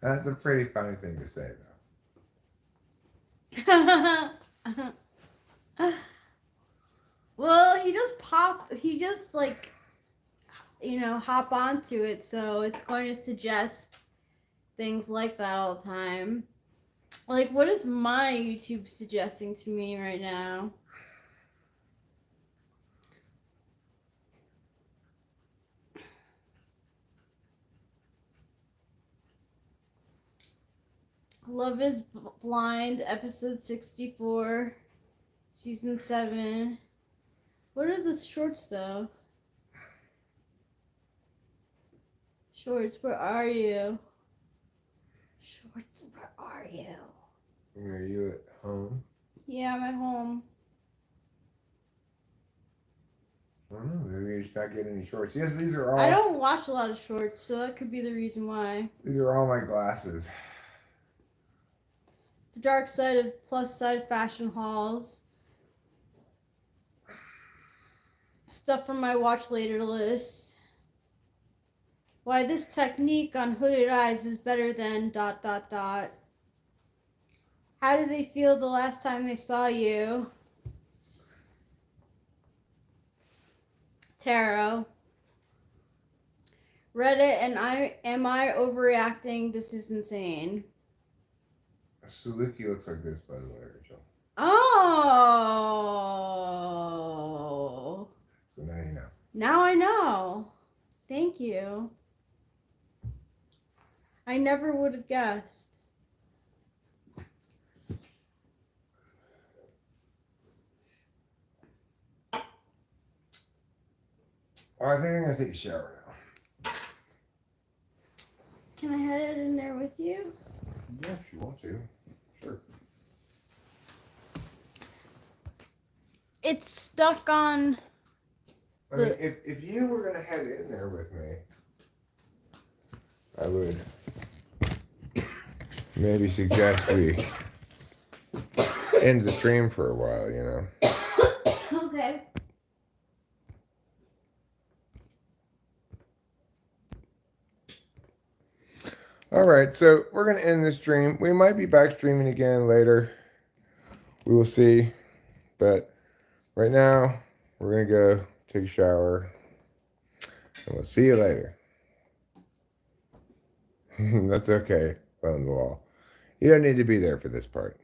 That's a pretty funny thing to say, though. Well, he just like, hop onto it, so it's going to suggest things like that all the time. Like, what is my YouTube suggesting to me right now? Love is Blind, episode 64, season 7. What are the shorts, though? Shorts, where are you? Shorts, where are you? Are you at home? Yeah, I'm at home. I don't know. Maybe you just not getting any shorts. Yes, these are all. I don't watch a lot of shorts, so that could be the reason why. These are all my glasses. The dark side of plus side fashion hauls. Stuff from my watch later list. Why this technique on hooded eyes is better than ... How did they feel the last time they saw you? Tarot. Reddit and am I overreacting? This is insane. Saluki looks like this, by the way, Rachel. Oh. So now you know. Now I know. Thank you. I never would have guessed. Oh, I think I'm gonna take a shower now. Can I head it in there with you? Yeah, if you want to. Sure. It's stuck on. I mean, if you were gonna head in there with me, I would maybe suggest we end the stream for a while, you know. Okay. All right, so we're gonna end the stream. We might be back streaming again later. We will see, but right now we're gonna go take a shower, and we'll see you later. That's okay, on the wall. You don't need to be there for this part.